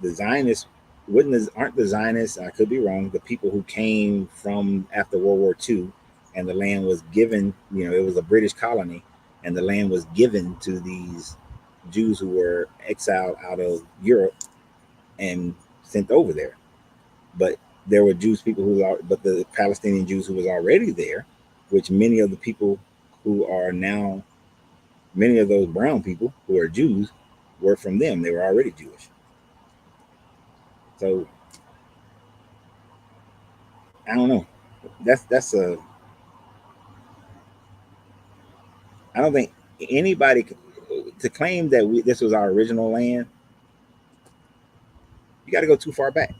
the Zionists aren't the Zionists? I could be wrong. The people who came from after World War II, and the land was given. It was a British colony, and the land was given to these Jews who were exiled out of Europe and sent over there. But there were Jews people but the Palestinian Jews who was already there, which many of the people who are now many of those brown people who are Jews were from them. They were already Jewish. So I don't know. That's a. I don't think anybody to claim that this was our original land. You got to go too far back.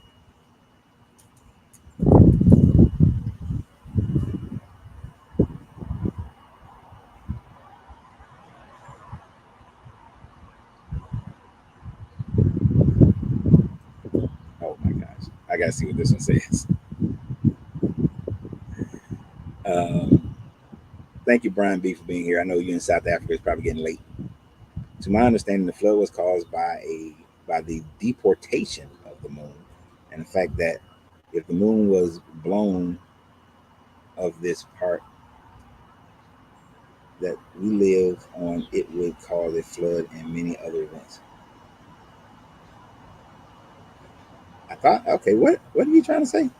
Oh my gosh, I got to see what this one says. Um, Thank you, Brian B, for being here. I know you in South Africa. It's probably getting late. To my understanding, the flood was caused by the deportation of the moon, and the fact that if the moon was blown of this part that we live on, it would cause a flood and many other events. I thought, okay, what are you trying to say?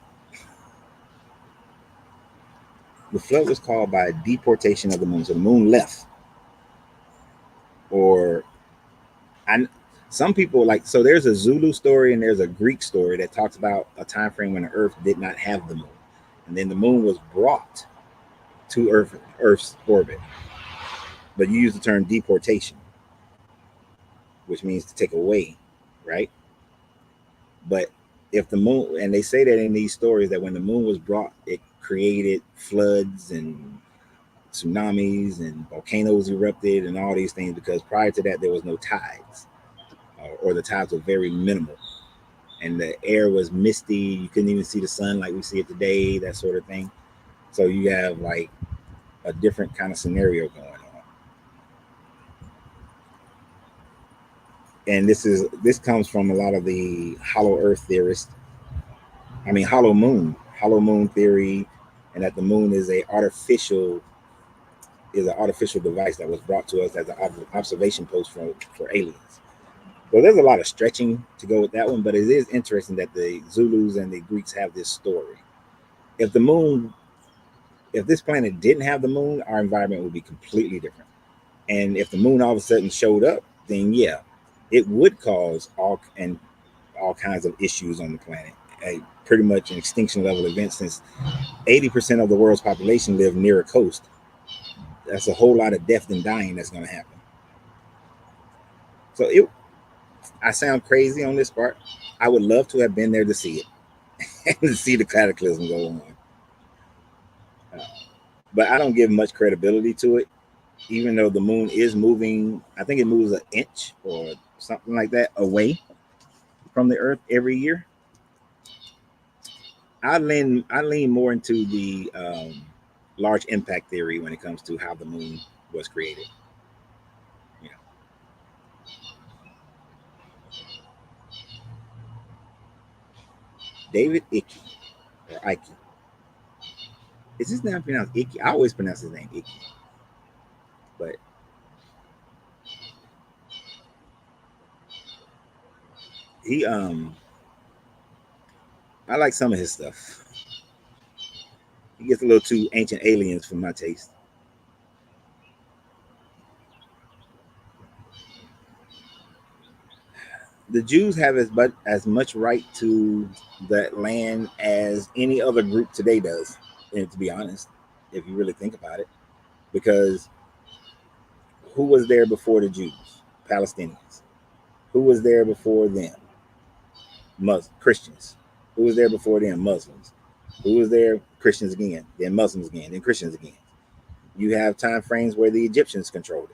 The flood was caused by deportation of the moon. So the moon left, or I. Some people like so. There's a Zulu story and there's a Greek story that talks about a time frame when the Earth did not have the moon, and then the moon was brought to Earth's orbit. But you use the term deportation, which means to take away, right? But if the moon, and they say that in these stories that when the moon was brought, it created floods and tsunamis and volcanoes erupted and all these things because prior to that there was no tides, or the tides were very minimal, and the air was misty. You couldn't even see the sun like we see it today, that sort of thing. So you have like a different kind of scenario going on. And this comes from a lot of the hollow earth theorists. I mean, hollow moon theory, and that the moon is an artificial device that was brought to us as an observation post for aliens. So there's a lot of stretching to go with that one, but it is interesting that the Zulus and the Greeks have this story. If if this planet didn't have the moon, our environment would be completely different. And if the moon all of a sudden showed up, then yeah, it would cause all kinds of issues on the planet. Pretty much an extinction level event, since 80% of the world's population live near a coast. That's a whole lot of death and dying that's going to happen. So I sound crazy on this part. I would love to have been there to see it and to see the cataclysm go on. But I don't give much credibility to it, even though the moon is moving. I think it moves an inch or something like that away from the Earth every year. I lean more into the large impact theory when it comes to how the moon was created. You know, David Icke or Ike. Is his name pronounced Icky? I always pronounce his name Icky, but he I like some of his stuff. He gets a little too ancient aliens for my taste. The Jews have as much right to that land as any other group today does. And to be honest, if you really think about it, because who was there before the Jews? Palestinians. Who was there before them? Christians. Who was there before them? Muslims. Who was there? Christians again, then Muslims again, then Christians again. You have time frames where the Egyptians controlled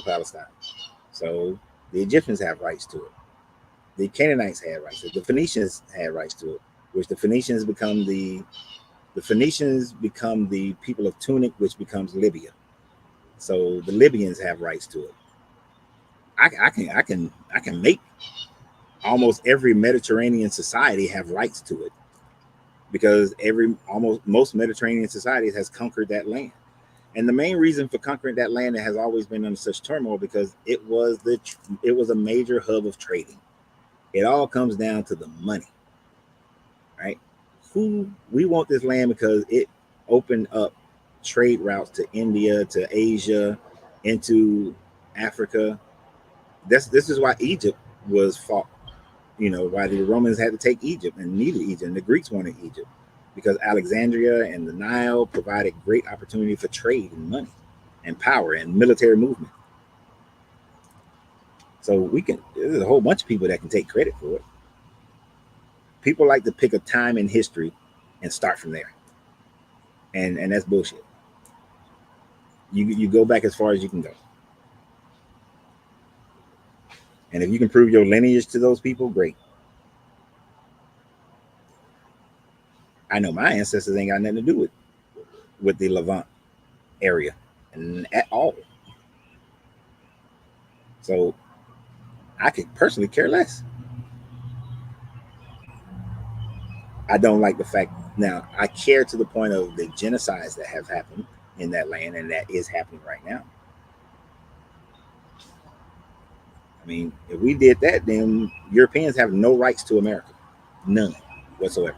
Palestine. So the Egyptians have rights to it. The Canaanites had rights to it. The Phoenicians had rights to it, which the Phoenicians become the people of Tunic, which becomes Libya. So the Libyans have rights to it. I can make almost every Mediterranean society have rights to it, because almost most Mediterranean societies has conquered that land. And the main reason for conquering that land that has always been under such turmoil, because it was a major hub of trading. It all comes down to the money, right? Who We want this land because it opened up trade routes to India, to Asia, into Africa. This is why Egypt was fought. Why the Romans had to take Egypt and needed Egypt, and the Greeks wanted Egypt, because Alexandria and the Nile provided great opportunity for trade and money and power and military movement. So there's a whole bunch of people that can take credit for it. People like to pick a time in history and start from there. And that's bullshit. You go back as far as you can go. And if you can prove your lineage to those people, great. I know my ancestors ain't got nothing to do with the Levant area and at all. So I could personally care less. I don't like the fact now. I care to the point of the genocides that have happened in that land, and that is happening right now. I mean, if we did that, then Europeans have no rights to America, none whatsoever.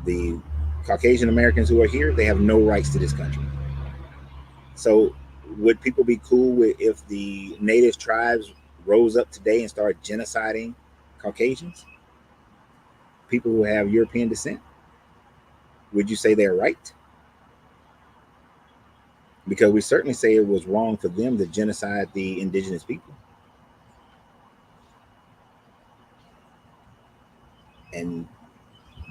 The Caucasian Americans who are here, they have no rights to this country. So, would people be cool with if the native tribes rose up today and started genociding Caucasians, people who have European descent? Would you say they're right? Because we certainly say it was wrong for them to genocide the indigenous people. And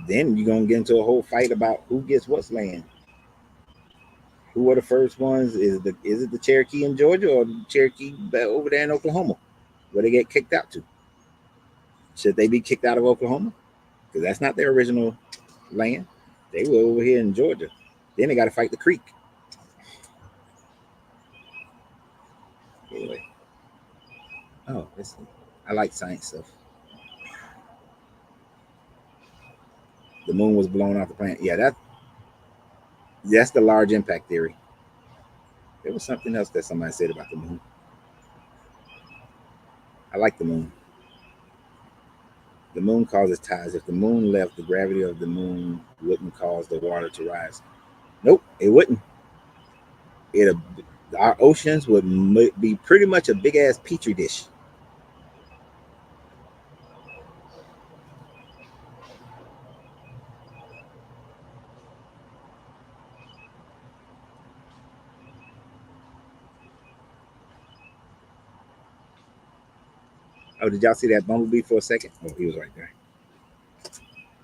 then you're gonna get into a whole fight about who gets what's land. Who were the first ones? Is it the Cherokee in Georgia, or the Cherokee over there in Oklahoma, where they get kicked out to? Should they be kicked out of Oklahoma? Because that's not their original land. They were over here in Georgia. Then they got to fight the Creek. Anyway, oh, I like science stuff. The moon was blown off the planet. Yeah, that's the large impact theory. There was something else that somebody said about the moon. I like the moon. The moon causes tides. If the moon left, the gravity of the moon wouldn't cause the water to rise. Nope, it wouldn't. It Our oceans would be pretty much a big ass petri dish. Oh, did y'all see that bumblebee for a second? Oh, he was right there.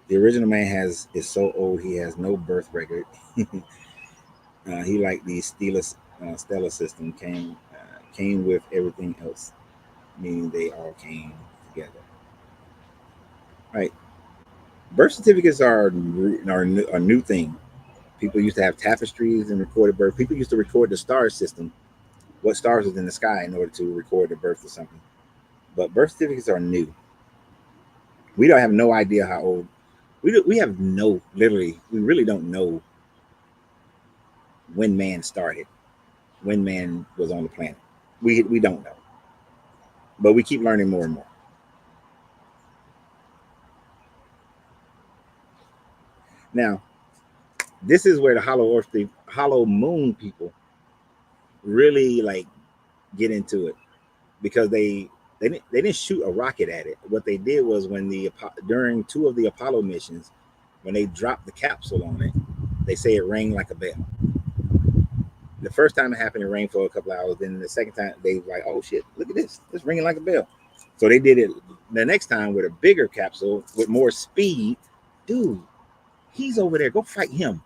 The original man is so old he has no birth record. He like the stellar system came with everything else, meaning they all came together. Right. Birth certificates are a new thing. People used to have tapestries and recorded birth. People used to record the star system, what stars was in the sky, in order to record the birth of something. But birth certificates are new. We don't have no idea how old. We have no literally. We really don't know when man started, when man was on the planet. We don't know, but we keep learning more and more. Now, this is where the hollow moon people really like get into it because they didn't shoot a rocket at it. What they did was when during two of the Apollo missions, when they dropped the capsule on it, they say it rang like a bell. The first time it happened, it rang for a couple hours. Then the second time, they were like, "Oh shit, look at this! It's ringing like a bell." So they did it the next time with a bigger capsule with more speed. Dude, he's over there. Go fight him.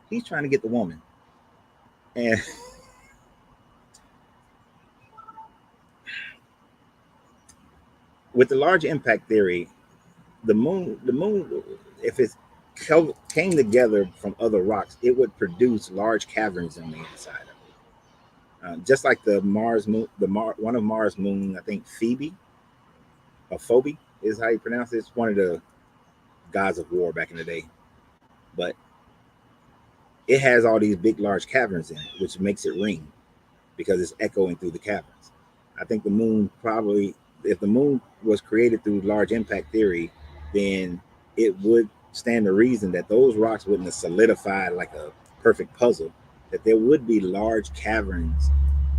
He's trying to get the woman. And with the large impact theory, the moon, if it came together from other rocks, it would produce large caverns on the inside of it. Just like the Mars moon, one of Mars moon, I think Phoebe or Phoebe is how you pronounce it. It's one of the gods of war back in the day, but it has all these big, large caverns in it, which makes it ring because it's echoing through the caverns. I think the moon probably, if the moon was created through large impact theory, then it would stand to reason that those rocks wouldn't have solidified like a perfect puzzle, that there would be large caverns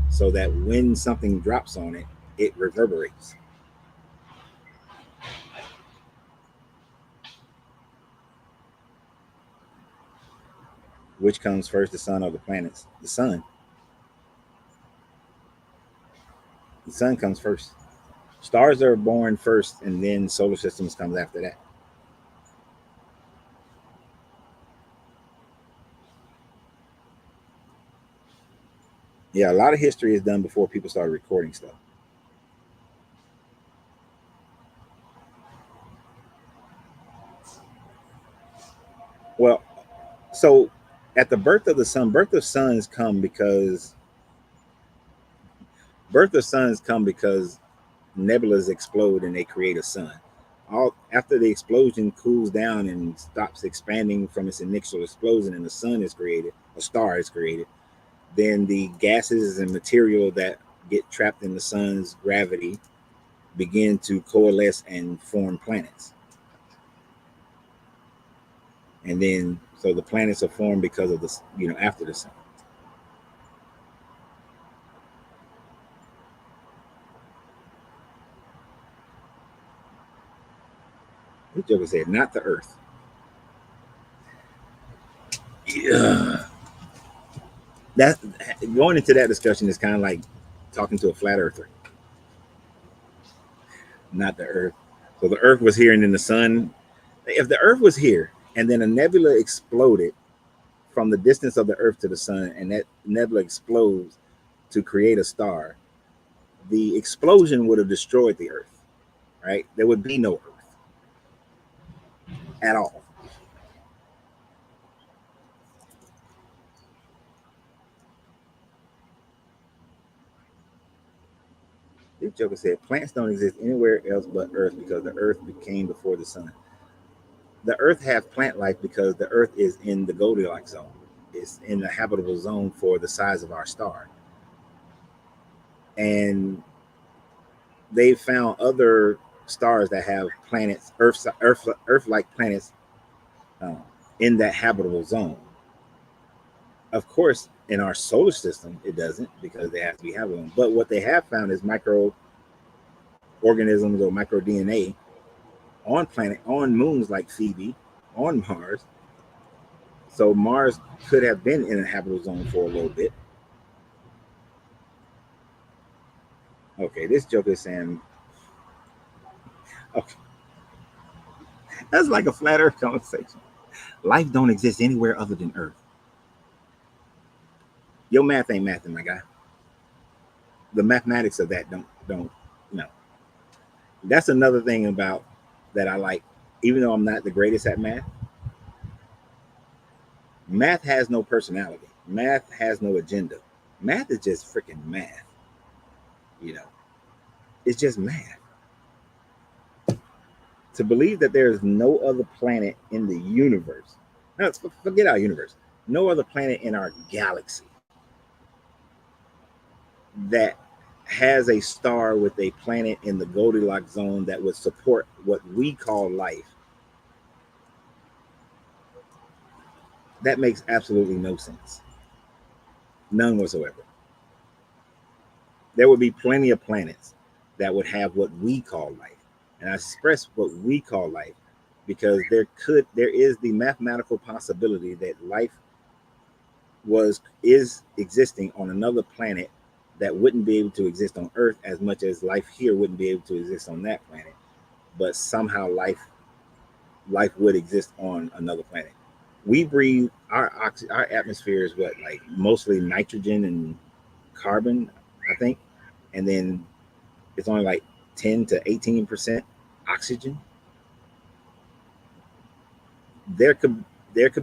so that when something drops on it, it reverberates. Which comes first, the sun or the planets? The sun. The sun comes first. Stars are born first, and then solar systems comes after that. Yeah, a lot of history is done before people started recording stuff. Well, so at the birth of the sun, birth of suns come because nebulas explode and they create a sun. All after the explosion cools down and stops expanding from its initial explosion, and the sun is created, a star is created. Then the gases and material that get trapped in the sun's gravity begin to coalesce and form planets. And then so the planets are formed because of the after the sun. The Joker said, not the Earth. Yeah. That going into that discussion is kind of like talking to a flat earther, not the Earth. So the Earth was here, and then the sun. If the Earth was here, and then a nebula exploded from the distance of the Earth to the sun, and that nebula explodes to create a star, the explosion would have destroyed the Earth. Right? There would be no Earth at all. This Joker said plants don't exist anywhere else but Earth because the Earth became before the sun. The Earth has plant life because the Earth is in the Goldilocks zone. It's in the habitable zone for the size of our star. And they found other stars that have planets, Earth like planets, uh, in that habitable zone. Of course, in our solar system, it doesn't, because they have to be habitable. But what they have found is microorganisms or micro DNA on moons like Phoebe, on Mars. So Mars could have been in a habitable zone for a little bit. Okay, this joke is saying, okay, that's like a flat Earth conversation. Life don't exist anywhere other than Earth. Your math ain't mathing, my guy. The mathematics of that don't no. That's another thing about that I like. Even though I'm not the greatest at math, math has no personality. Math has no agenda. Math is just freaking math. You know, it's just math. To believe that there is no other planet in the universe. No, forget our universe. No other planet in our galaxy that has a star with a planet in the Goldilocks zone that would support what we call life. That makes absolutely no sense. None whatsoever. There would be plenty of planets that would have what we call life. And I stress what we call life because there is the mathematical possibility that life is existing on another planet that wouldn't be able to exist on Earth as much as life here wouldn't be able to exist on that planet. But somehow life would exist on another planet. We breathe our atmosphere is what, like mostly nitrogen and carbon, I think, and then it's only like 10 to 18% oxygen. There could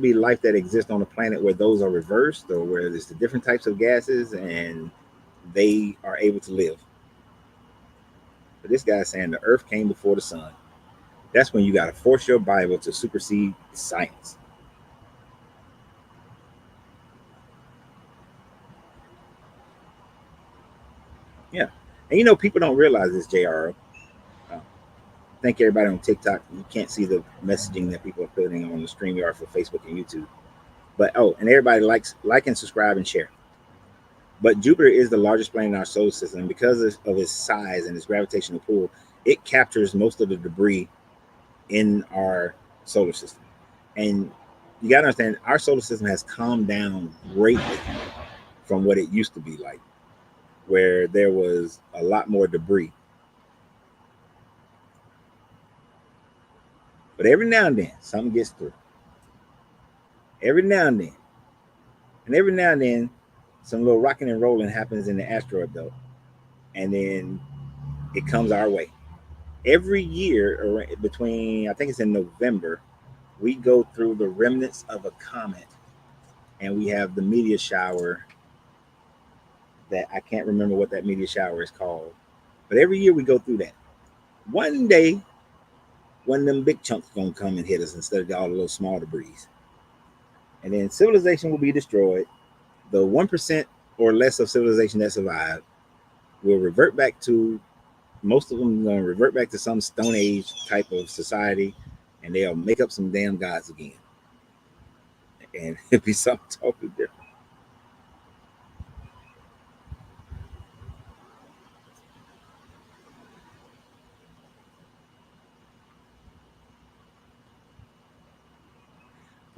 be life that exists on a planet where those are reversed, or where there's the different types of gases and they are able to live. But this guy's saying the Earth came before the sun. That's when you got to force your Bible to supersede science. Yeah, and people don't realize this, JRO. Thank everybody on TikTok. You can't see the messaging that people are putting on the StreamYard for Facebook and YouTube. But and everybody like and subscribe and share. But Jupiter is the largest planet in our solar system. Because of its size and its gravitational pull, it captures most of the debris in our solar system. And you got to understand, our solar system has calmed down greatly from what it used to be like, where there was a lot more debris. But every now and then, something gets through. Every now and then. And every now and then, some little rocking and rolling happens in the asteroid belt. And then it comes our way. Every year, between, I think it's in November, we go through the remnants of a comet. And we have the meteor shower that I can't remember what that meteor shower is called. But every year we go through that. One day, one of them big chunks gonna come and hit us instead of all the little small debris. And then civilization will be destroyed. The 1% or less of civilization that survived will revert back to, most of them are gonna revert back to some Stone Age type of society, and they'll make up some damn gods again. And it'll be something totally different.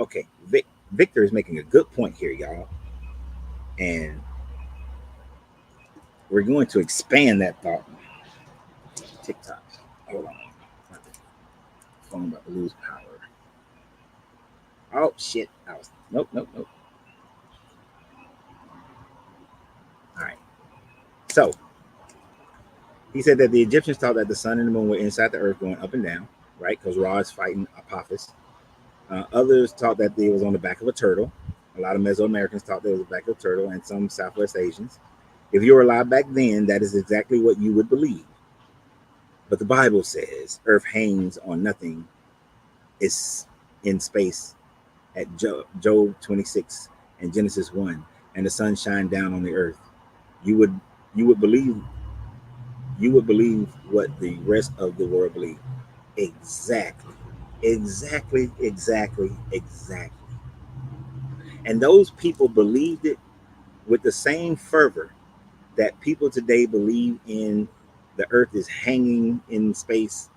Okay, Victor is making a good point here, y'all. And we're going to expand that thought. TikTok. Hold on. My phone about to lose power. Oh shit. Nope. All right. So he said that the Egyptians thought that the sun and the moon were inside the earth going up and down, right? Because Ra is fighting Apophis. Others thought that it was on the back of a turtle. A lot of Mesoamericans thought that it was the back of a turtle, and some Southwest Asians. If you were alive back then, that is exactly what you would believe. But the Bible says Earth hangs on nothing. It's in space at Job 26 and Genesis 1, and the sun shine down on the earth. You would believe what the rest of the world believe. Exactly. And those people believed it with the same fervor that people today believe in the earth is hanging in space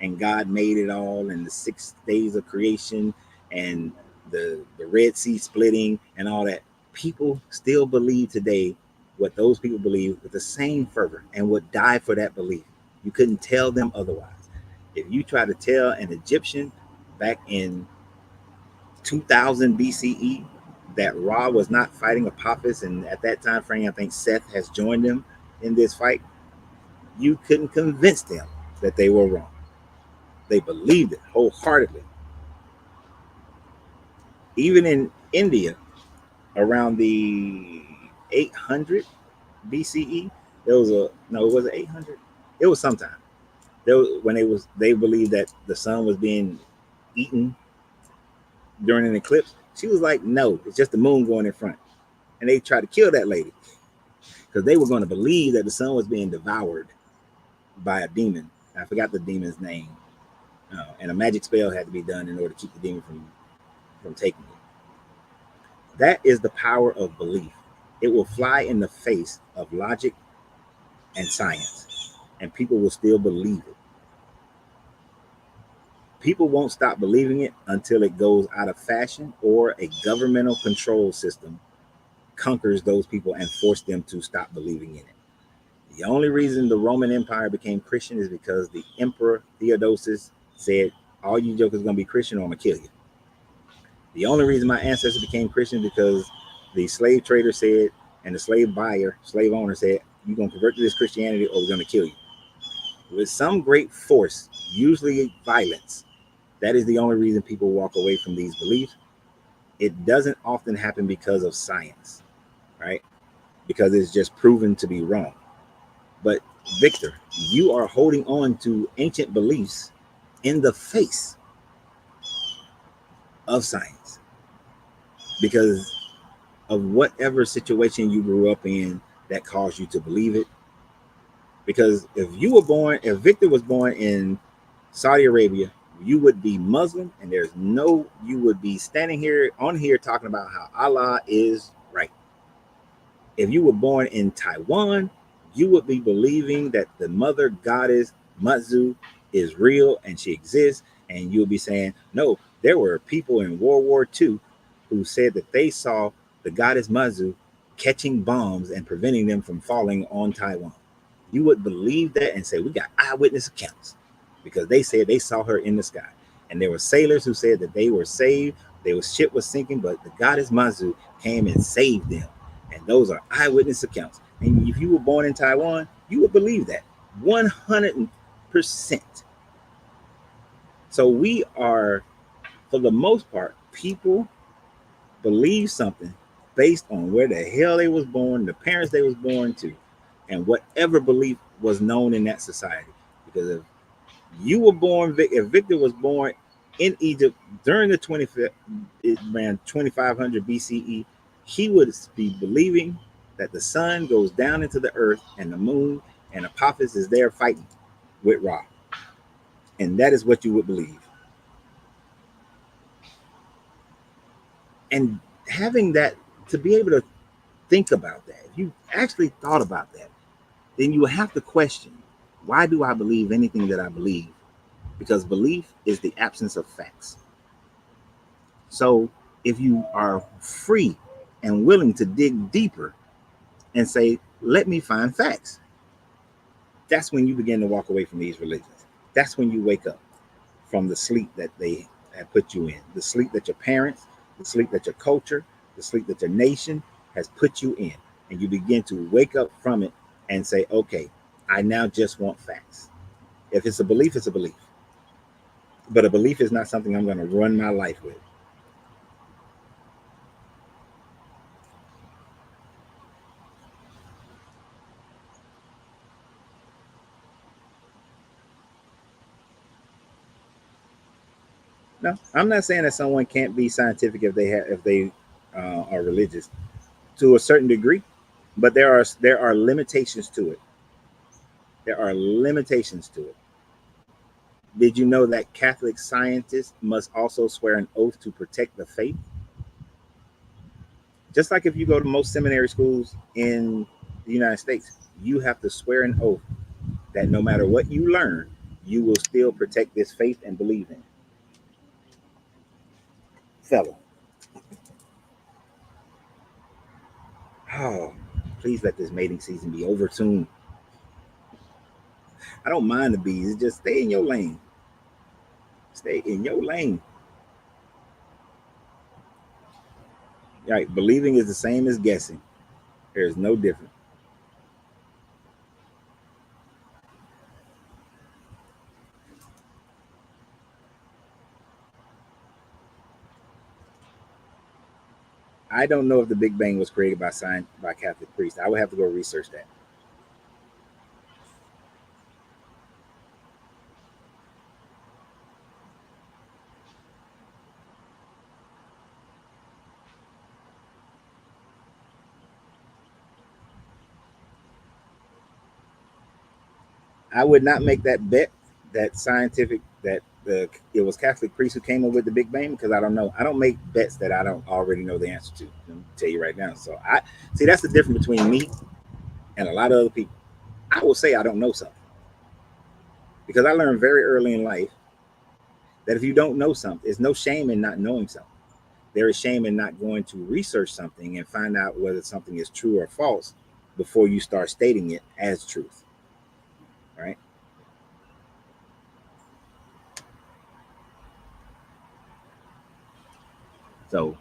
and God made it all, and the 6 days of creation, and the Red Sea splitting and all that. People still believe today what those people believe with the same fervor and would die for that belief. You couldn't tell them otherwise. If you try to tell an Egyptian back in 2000 BCE that Ra was not fighting Apophis, and at that time frame, I think Seth has joined them in this fight, you couldn't convince them that they were wrong. They believed it wholeheartedly. Even in India, around the 800 BCE, there was a no, it wasn't 800. It was sometime. There was, when they believed that the sun was being eaten during an eclipse. She was like, no, it's just the moon going in front. And they tried to kill that lady because they were going to believe that the sun was being devoured by a demon. I forgot the demon's name. And a magic spell had to be done in order to keep the demon from taking it. That is the power of belief. It will fly in the face of logic and science, and people will still believe it. People won't stop believing it until it goes out of fashion or a governmental control system conquers those people and force them to stop believing in it. The only reason the Roman Empire became Christian is because the Emperor Theodosius said, all you jokers are going to be Christian or I'm going to kill you. The only reason my ancestors became Christian because the slave trader said, and the slave owner said, you're going to convert to this Christianity or we're going to kill you. With some great force, usually violence, that is the only reason people walk away from these beliefs. It doesn't often happen because of science, right? Because it's just proven to be wrong. But Victor, you are holding on to ancient beliefs in the face of science because of whatever situation you grew up in that caused you to believe it. Because if Victor was born in Saudi Arabia, you would be Muslim, and you would be standing here talking about how Allah is right. If you were born in Taiwan, you would be believing that the mother goddess Matsu is real and she exists, and you'll be saying, no, there were people in World War II who said that they saw the goddess Matsu catching bombs and preventing them from falling on Taiwan. You would believe that and say, we got eyewitness accounts because they said they saw her in the sky. And there were sailors who said that they were saved. Their ship was sinking, but the goddess Matsu came and saved them. And those are eyewitness accounts. And if you were born in Taiwan, you would believe that 100%. So we are, for the most part, people believe something based on where the hell they was born, the parents they was born to, and whatever belief was known in that society. Because if Victor was born in Egypt during the 2500 BCE, he would be believing that the sun goes down into the earth and the moon and Apophis is there fighting with Ra. And that is what you would believe. And having that, to be able to think about that, if you actually thought about that, then you have to question, why do I believe anything that I believe? Because belief is the absence of facts. So if you are free and willing to dig deeper and say, let me find facts, that's when you begin to walk away from these religions. That's when you wake up from the sleep that they have put you in, the sleep that your parents, the sleep that your culture, the sleep that your nation has put you in. And you begin to wake up from it and say, okay, I now just want facts. If it's a belief, it's a belief. But a belief is not something I'm going to run my life with. No, I'm not saying that someone can't be scientific if they are religious to a certain degree, but there are limitations to it. There are limitations to it. Did you know that Catholic scientists must also swear an oath to protect the faith? Just like if you go to most seminary schools in the United States, you have to swear an oath that no matter what you learn, you will still protect this faith and believe in it. Fellow, oh, please let this mating season be over soon. I don't mind the bees, just stay in your lane. Stay in your lane. Right, believing is the same as guessing. There's no difference. I don't know if the Big Bang was created by Catholic priests. I would have to go research that. I would not make that bet that scientific that it was Catholic priests who came up with the Big Bang because I don't know. I don't make bets that I don't already know the answer to. Let me tell you right now. So I see that's the difference between me and a lot of other people. I will say I don't know something because I learned very early in life that if you don't know something, there's no shame in not knowing something. There is shame in not going to research something and find out whether something is true or false before you start stating it as truth. Right? So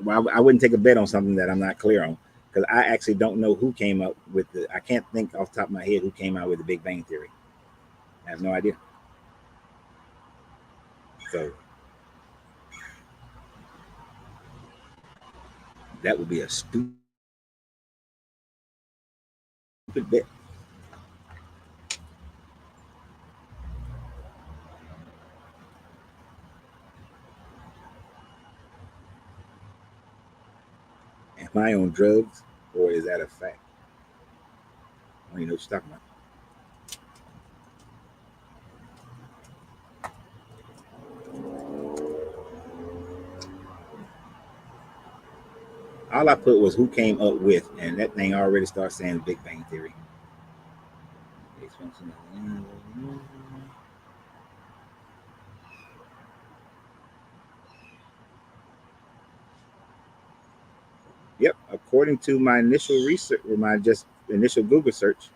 I wouldn't take a bet on something that I'm not clear on because I actually don't know who came up with the. I can't think off the top of my head who came out with the Big Bang Theory. I have no idea. So that would be a stupid bet. Am I on drugs or is that a fact? I don't even know what you're talking about. All I put was who came up with, and that thing already starts saying the Big Bang Theory. Yep, according to my initial research or my just initial Google search,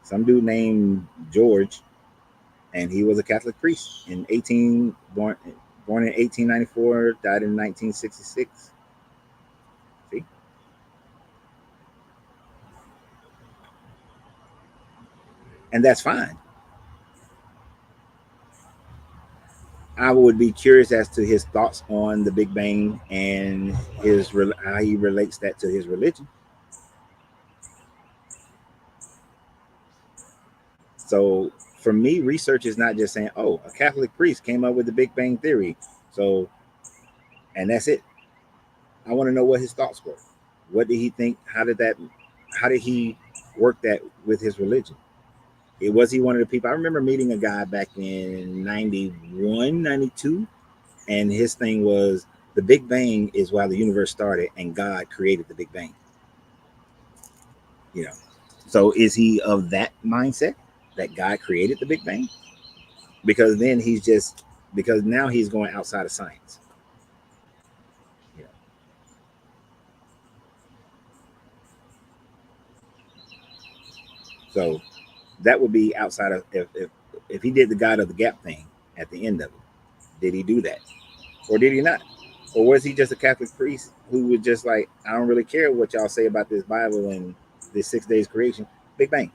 some dude named George, and he was a Catholic priest in 18 born in 1894, died in 1966. See, and that's fine. I would be curious as to his thoughts on the Big Bang and his how he relates that to his religion. So for me, research is not just saying, "Oh, a Catholic priest came up with the Big Bang theory," so and that's it. I want to know what his thoughts were. What did he think? How did that? How did he work that with his religion? It was he one of the people. I remember meeting a guy back in 91, 92, and his thing was the Big Bang is why the universe started, and God created the Big Bang. You know, so is he of that mindset that God created the Big Bang? Because then he's just because now he's going outside of science. You know, so that would be outside of if he did the God of the Gap thing at the end of it. Did he do that, or did he not? Or was he just a Catholic priest who was just like, I don't really care what y'all say about this Bible and this 6 days creation, Big Bang.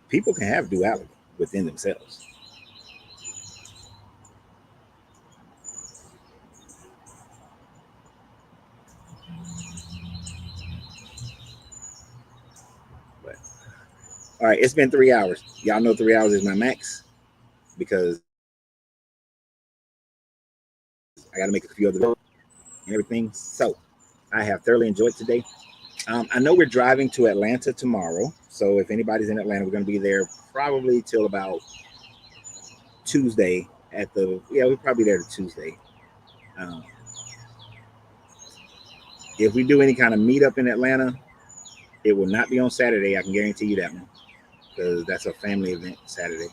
People can have duality within themselves. But all right, it's been 3 hours. Y'all know 3 hours is my max because I got to make a few other and everything. So I have thoroughly enjoyed today. I know we're driving to Atlanta tomorrow. So if anybody's in Atlanta, we're going to be there probably till about Tuesday we're probably there to Tuesday. Um, if we do any kind of meetup in Atlanta, it will not be on Saturday. I can guarantee you that one, because that's a family event Saturday.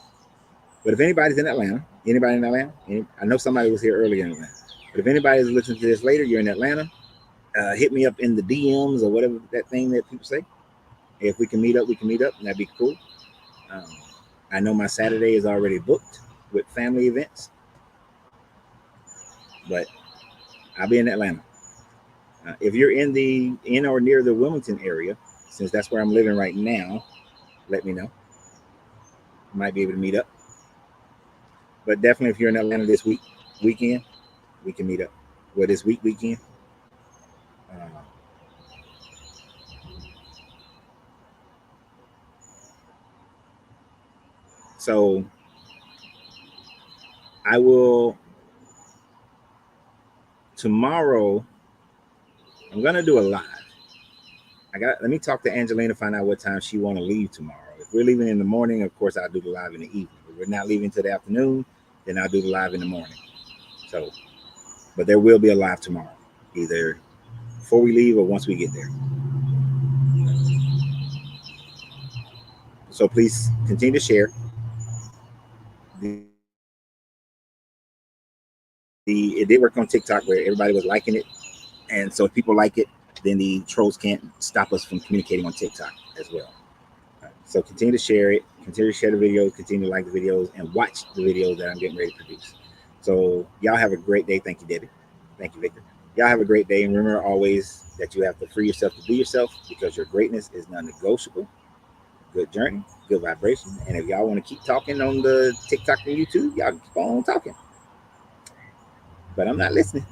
But if anybody's in Atlanta, anybody in Atlanta, I know somebody was here earlier in Atlanta. But if anybody's listening to this later, you're in Atlanta, hit me up in the DMs or whatever that thing that people say. If we can meet up, we can meet up, and that'd be cool. Um, I know my Saturday is already booked with family events, but I'll be in Atlanta. If you're in or near the Wilmington area, since that's where I'm living right now, let me know. Might be able to meet up. But definitely, if you're in Atlanta this weekend, we can meet up. Well, this weekend. Uh, so I will tomorrow. I'm gonna do a live. Let me talk to Angelina, find out what time she want to leave tomorrow. If we're leaving in the morning, of course I'll do the live in the evening. If we're not leaving till the afternoon, then I'll do the live in the morning. So, but there will be a live tomorrow, either before we leave or once we get there. So please continue to share. It did work on TikTok where everybody was liking it, and so if people like it, then the trolls can't stop us from communicating on TikTok as well. So continue to share it, continue to share the videos, continue to like the videos, and watch the videos that I'm getting ready to produce. So y'all have a great day. Thank you, Debbie. Thank you, Victor. Y'all have a great day, and remember always that you have to free yourself to be yourself, because your greatness is non-negotiable. Good journey, good vibration. And if y'all want to keep talking on the TikTok and YouTube, y'all keep on talking. But I'm not listening.